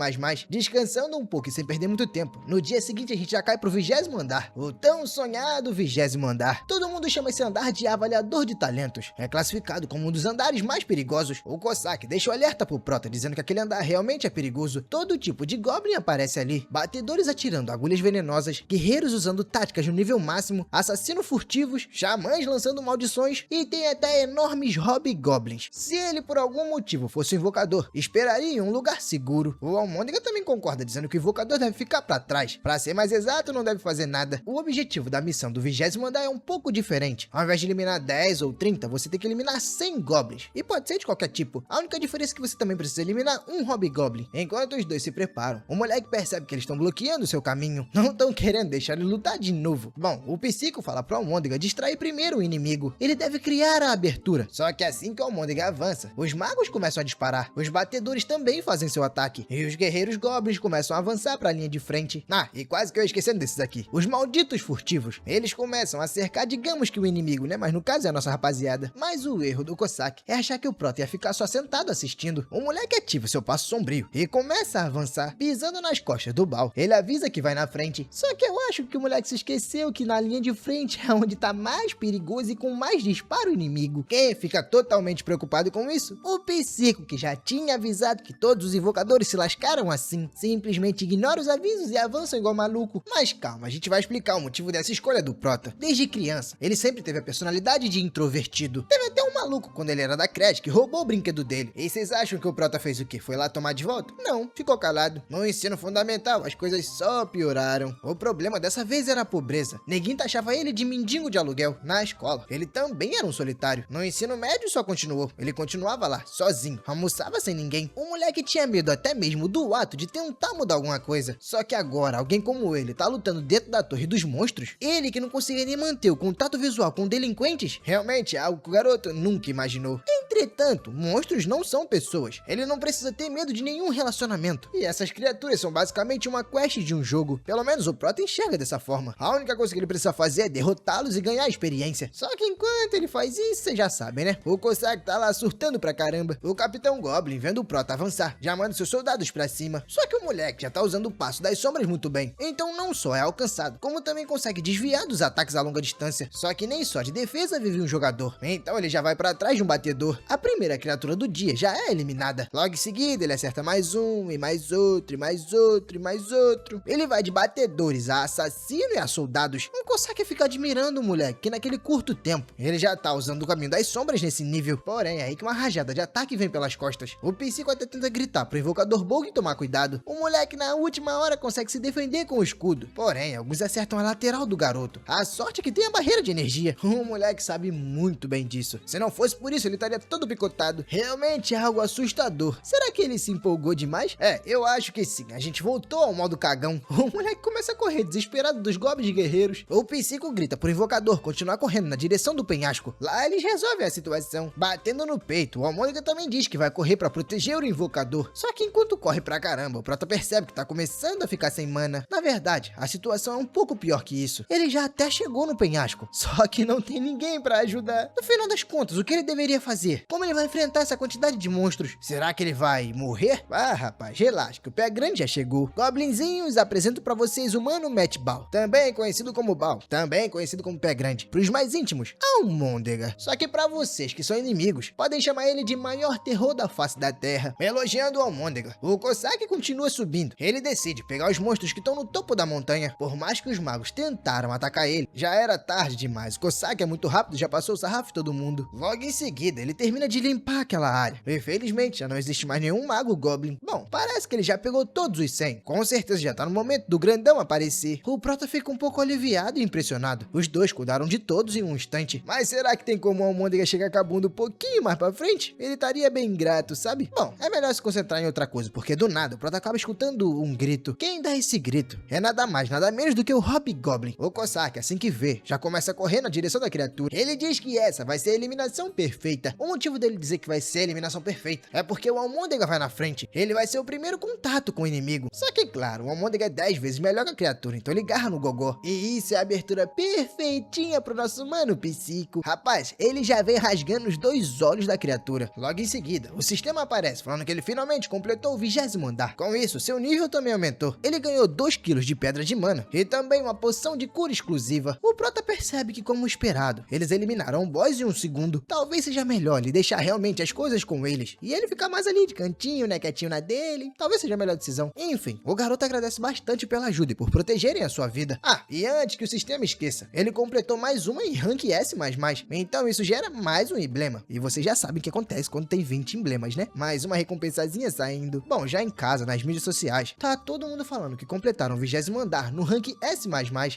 descansando um pouco e sem perder muito tempo. No dia seguinte a gente já cai pro 20º andar, o tão sonhado 20º andar. Todo mundo chama esse andar de avaliador de talentos. É classificado como um dos andares mais perigosos. O Cossack deixa o alerta pro Prota, dizendo que aquele andar realmente é perigoso. Todo tipo de goblin aparece ali. Batedores atirando agulhas venenosas, guerreiros usando táticas no nível máximo, assassinos furtivos, xamãs lançando maldições e tem até enormes hobgoblins. Se ele por algum motivo fosse um invocador, esperaria em um lugar seguro. O Almôndega também concorda, dizendo que o invocador deve ficar pra trás. Pra ser mais exato, não deve fazer nada. O objetivo da missão do 20º andar é um pouco diferente. Ao invés de eliminar 10 ou 30, você tem que eliminar 100 goblins. E pode ser de qualquer tipo. A única diferença é que você também precisa eliminar um hobgoblin. Enquanto os dois se preparam, o moleque percebe que eles estão bloqueando seu caminho. Não estão querendo deixar ele lutar de novo. Bom, o Psico fala pro Almôndega distrair primeiro o inimigo. Ele deve criar a abertura. Só que assim que o Almôndega avança, os magos começam a disparar. Os batedores também fazem seu ataque. E os guerreiros goblins começam a avançar pra linha de frente. Ah, e quase que eu esquecendo desses aqui. Os malditos furtivos. Eles começam a cercar, digamos que o inimigo, né? Mas no caso é a nossa rapaziada. Mas o erro do Cossack é achar que o Prota ia ficar só sentado assistindo. O moleque ativa seu passo sombrio e começa a avançar, pisando nas costas do Baal. Ele avisa que vai na frente. Só que eu acho que o moleque se esqueceu que na linha de frente é onde tá mais perigoso e com mais disparo inimigo. Quem fica totalmente preocupado com isso? O Psico, que já tinha avisado que todos os invocadores se lascaram assim. Simplesmente ignora os avisos e avançam igual maluco. Mas calma, a gente vai explicar o motivo dessa escolha do Prota. Desde criança, ele sempre teve a personalidade de introvertido. Teve até um maluco quando ele era da creche que roubou o brinquedo dele. E vocês acham que o Prota fez o quê? Foi lá tomar de volta? Não, ficou calado. No ensino fundamental, as coisas só pioraram. O problema dessa vez era a pobreza. Neguinho taxava ele de mendigo de aluguel. Na escola, ele também era um solitário. No ensino médio só continuou. Ele continuava lá, sozinho, almoçava sem ninguém. O moleque tinha medo até mesmo do ato de tentar mudar alguma coisa. Só que agora, alguém como ele tá lutando dentro da Torre dos Monstros? Ele que não conseguia nem manter o contato visual com delinquentes? Realmente é algo que o garoto nunca imaginou. Entretanto, monstros não são pessoas. Ele não precisa ter medo de nenhum relacionamento. E essas criaturas são basicamente uma quest de um jogo. Pelo menos o Prota enxerga dessa forma. A única coisa que ele precisa fazer fazer é derrotá-los e ganhar experiência. Só que enquanto ele faz isso, vocês já sabem, né? O Cossack tá lá surtando pra caramba. O Capitão Goblin, vendo o Prota avançar, já manda seus soldados pra cima. Só que o moleque já tá usando o Passo das Sombras muito bem. Então não só é alcançado, como também consegue desviar dos ataques a longa distância. Só que nem só de defesa vive um jogador. Então ele já vai pra trás de um batedor. A primeira criatura do dia já é eliminada. Logo em seguida ele acerta mais um, e mais outro, e mais outro, e mais outro. Ele vai de batedores a assassino e a soldados. Não consegue ficar admirando o moleque, que naquele curto tempo ele já tá usando o caminho das sombras nesse nível. Porém, é aí que uma rajada de ataque vem pelas costas. O Psico até tenta gritar pro invocador Bog tomar cuidado. O moleque na última hora consegue se defender com o escudo. Porém, alguns acertam a lateral do garoto. A sorte é que tem a barreira de energia. O moleque sabe muito bem disso. Se não fosse por isso, ele estaria todo picotado. Realmente é algo assustador. Será que ele se empolgou demais? Eu acho que sim. A gente voltou ao modo cagão. O moleque começa a correr desesperado dos goblins guerreiros. O Psico grita pro invocador continuar correndo na direção do penhasco. Lá eles resolvem a situação, batendo no peito. O Almôndega também diz que vai correr pra proteger o invocador. Só que enquanto corre pra caramba, o Prota percebe que tá começando a ficar sem mana. Na verdade, a situação é um pouco pior que isso. Ele já até chegou no penhasco, só que não tem ninguém pra ajudar. No final das contas, o que ele deveria fazer? Como ele vai enfrentar essa quantidade de monstros? Será que ele vai morrer? Ah, rapaz, relaxa, que o pé grande já chegou. Goblinzinhos, apresento pra vocês o Mano Matt Bal, também conhecido como Bal, também conhecido como Pé Grande. Pros mais íntimos, Almôndega. Só que pra vocês que são inimigos, podem chamar ele de maior terror da face da terra. Elogiando o Almôndega, o Cossack continua subindo. Ele decide pegar os monstros que estão no topo da montanha. Por mais que os magos tentaram atacar ele, já era tarde demais. O Cossack é muito rápido, já passou o sarrafo em todo mundo. Logo em seguida, ele termina de limpar aquela área. Infelizmente, já não existe mais nenhum mago Goblin. Bom, parece que ele já pegou todos os 100. Com certeza já tá no momento do grandão aparecer. O Prota fica um pouco aliviado e impressionado. Os dois cuidaram de todos em um instante. Mas será que tem como o Almôndega chegar com a bunda um pouquinho mais pra frente? Ele estaria bem grato, sabe? Bom, é melhor se concentrar em outra coisa, porque do nada o Prota acaba escutando um grito. Quem dá esse grito? É nada mais, nada menos do que o Hobgoblin. O Cossack, assim que vê, já começa a correr na direção da criatura. Ele diz que essa vai ser a eliminação perfeita. O motivo dele dizer que vai ser a eliminação perfeita é porque o Almôndega vai na frente. Ele vai ser o primeiro contato com o inimigo. Só que, claro, o Almôndega é 10 vezes melhor que a criatura, então ele garra no gogó. E isso é a abertura perfeitinha pro nosso mano Psico. Rapaz, ele já vem rasgando os 2 olhos da criatura. Logo em seguida, o sistema aparece falando que ele finalmente completou o 20º andar. Com isso, seu nível também aumentou. Ele ganhou 2 kg de pedra de mana e também uma poção de cura exclusiva. O Prota percebe que, como esperado, eles eliminaram o boss em um segundo. Talvez seja melhor ele deixar realmente as coisas com eles e ele ficar mais ali de cantinho, né, quietinho na dele. Talvez seja a melhor decisão. Enfim, o garoto agradece bastante pela ajuda e por protegerem a sua vida. Ah, e antes que o sistema esqueça, ele completou mais uma em Rank S++. Então isso gera mais um emblema. E vocês já sabem o que acontece quando tem 20 emblemas, né? Mais uma recompensazinha saindo. Bom, já em casa, nas mídias sociais, tá todo mundo falando que completaram o 20º andar no Rank S++.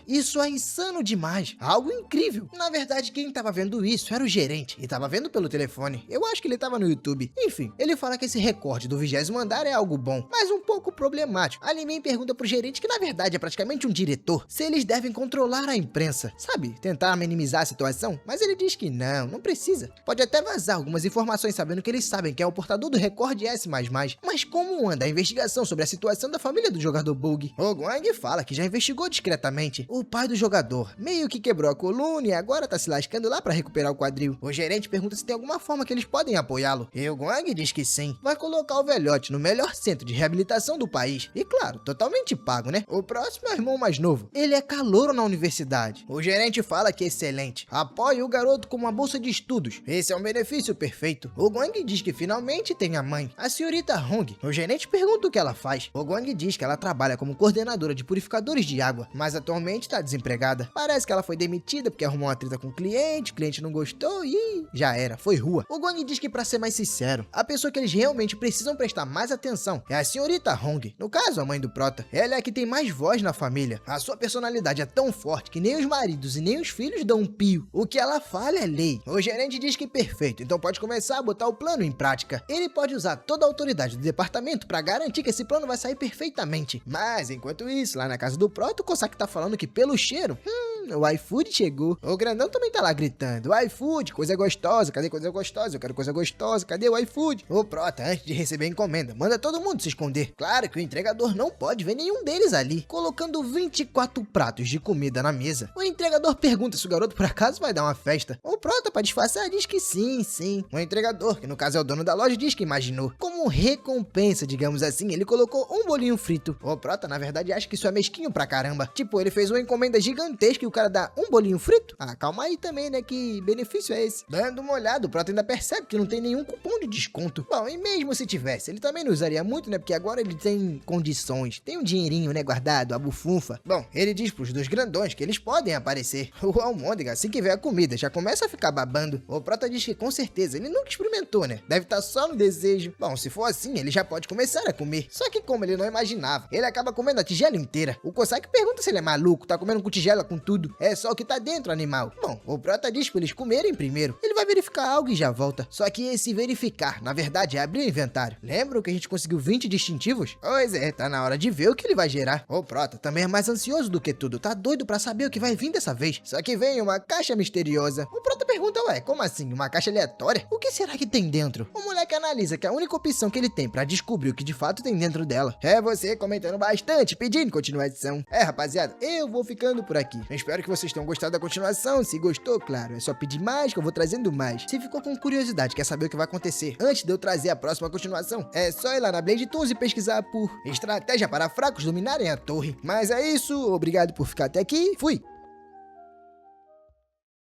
Isso é insano demais. Algo incrível. Na verdade, quem tava vendo isso era o gerente e tava vendo pelo telefone. Eu acho que ele tava no YouTube. Enfim, ele fala que esse recorde do 20º andar é algo bom, mas um pouco problemático. A Limin pergunta pro gerente, que na verdade é praticamente um diretor, se eles devem controlar a imprensa. Sabe, tentar minimizar a situação? Mas ele diz que não precisa. Pode até vazar algumas informações sabendo que eles sabem que é o portador do recorde S++. Mas como anda a investigação sobre a situação da família do jogador Bug? O Guang fala que já investigou discretamente. O pai do jogador meio que quebrou a coluna e agora tá se lascando lá pra recuperar o quadril. O gerente pergunta se tem alguma forma que eles podem apoiá-lo. E o Guang diz que sim. Vai colocar o velhote no melhor centro de reabilitação do país. E claro, totalmente pago, né? O próximo é o irmão mais novo. Ele é calouro na universidade. O gerente fala que é excelente. Apoie o garoto com uma bolsa de estudos. Esse é um benefício perfeito. O Guang diz que finalmente tem a mãe, a senhorita Hong. O gerente pergunta o que ela faz. O Guang diz que ela trabalha como coordenadora de purificadores de água, mas atualmente está desempregada. Parece que ela foi demitida porque arrumou uma treta com o cliente não gostou e já era, foi rua. O Guang diz que, pra ser mais sincero, a pessoa que eles realmente precisam prestar mais atenção é a senhorita Hong. No caso, a mãe do Prota. Ela é a que tem mais voz na família. A sua personalidade é tão forte que nem os maridos e nem os filhos dão um pio. O que ela fala é lei. O gerente diz que perfeito, então pode começar a botar o plano em prática. Ele pode usar toda a autoridade do departamento pra garantir que esse plano vai sair perfeitamente. Mas, enquanto isso, lá na casa do Prota, o Cossack tá falando que pelo cheiro, O iFood chegou. O grandão também tá lá gritando. iFood, coisa gostosa. Cadê coisa gostosa? Eu quero coisa gostosa. Cadê o iFood? Ô, Prota, antes de receber a encomenda, manda todo mundo se esconder. Claro que o entregador não pode ver nenhum deles ali. Colocando 24 pratos de comida na mesa, o entregador pergunta se o garoto por acaso vai dar uma festa. O Prota, pra disfarçar, diz que sim, sim. O entregador, que no caso é o dono da loja, diz que imaginou. Como recompensa, digamos assim, ele colocou um bolinho frito. O Prota, na verdade, acha que isso é mesquinho pra caramba. Tipo, ele fez uma encomenda gigantesca e o cara dá um bolinho frito? Ah, calma aí também, né? Que benefício é esse? Dando uma olhada, o Prota ainda percebe que não tem nenhum cupom de desconto. Bom, e mesmo se tivesse, ele também não usaria muito, né? Porque agora ele tem condições. Tem um dinheirinho, né? Guardado, a bufunfa. Bom, ele diz pros dois grandões que eles podem aparecer. O Almôndega, assim que vê a comida, já começa a ficar babando. O Prota diz que com certeza ele nunca experimentou, né? Deve estar só no desejo. Bom, se for assim, ele já pode começar a comer. Só que como ele não imaginava, ele acaba comendo a tigela inteira. O Cossack pergunta se ele é maluco, tá comendo com tigela com tudo. É só o que tá dentro, animal. Bom, o Prota diz pra eles comerem primeiro. Ele vai verificar algo e já volta. Só que esse verificar, na verdade, é abrir o inventário. Lembram que a gente conseguiu 20 distintivos? Pois é, tá na hora de ver o que ele vai gerar. O Prota também é mais ansioso do que tudo. Tá doido pra saber o que vai vir dessa vez. Só que vem uma caixa misteriosa. O Prota pergunta, ué, como assim? Uma caixa aleatória? O que será que tem dentro? O moleque analisa que a única opção que ele tem pra descobrir o que de fato tem dentro dela é você comentando bastante, pedindo continuação. É, rapaziada, eu vou ficando por aqui. Eu espero que vocês tenham gostado da continuação. Se gostou, claro, é só pedir mais que eu vou trazendo mais. Se ficou com curiosidade, quer saber o que vai acontecer antes de eu trazer a próxima continuação, é só ir lá na Blade Toons e pesquisar por Estratégia para Fracos Dominarem a Torre. Mas é isso, obrigado por ficar até aqui, fui!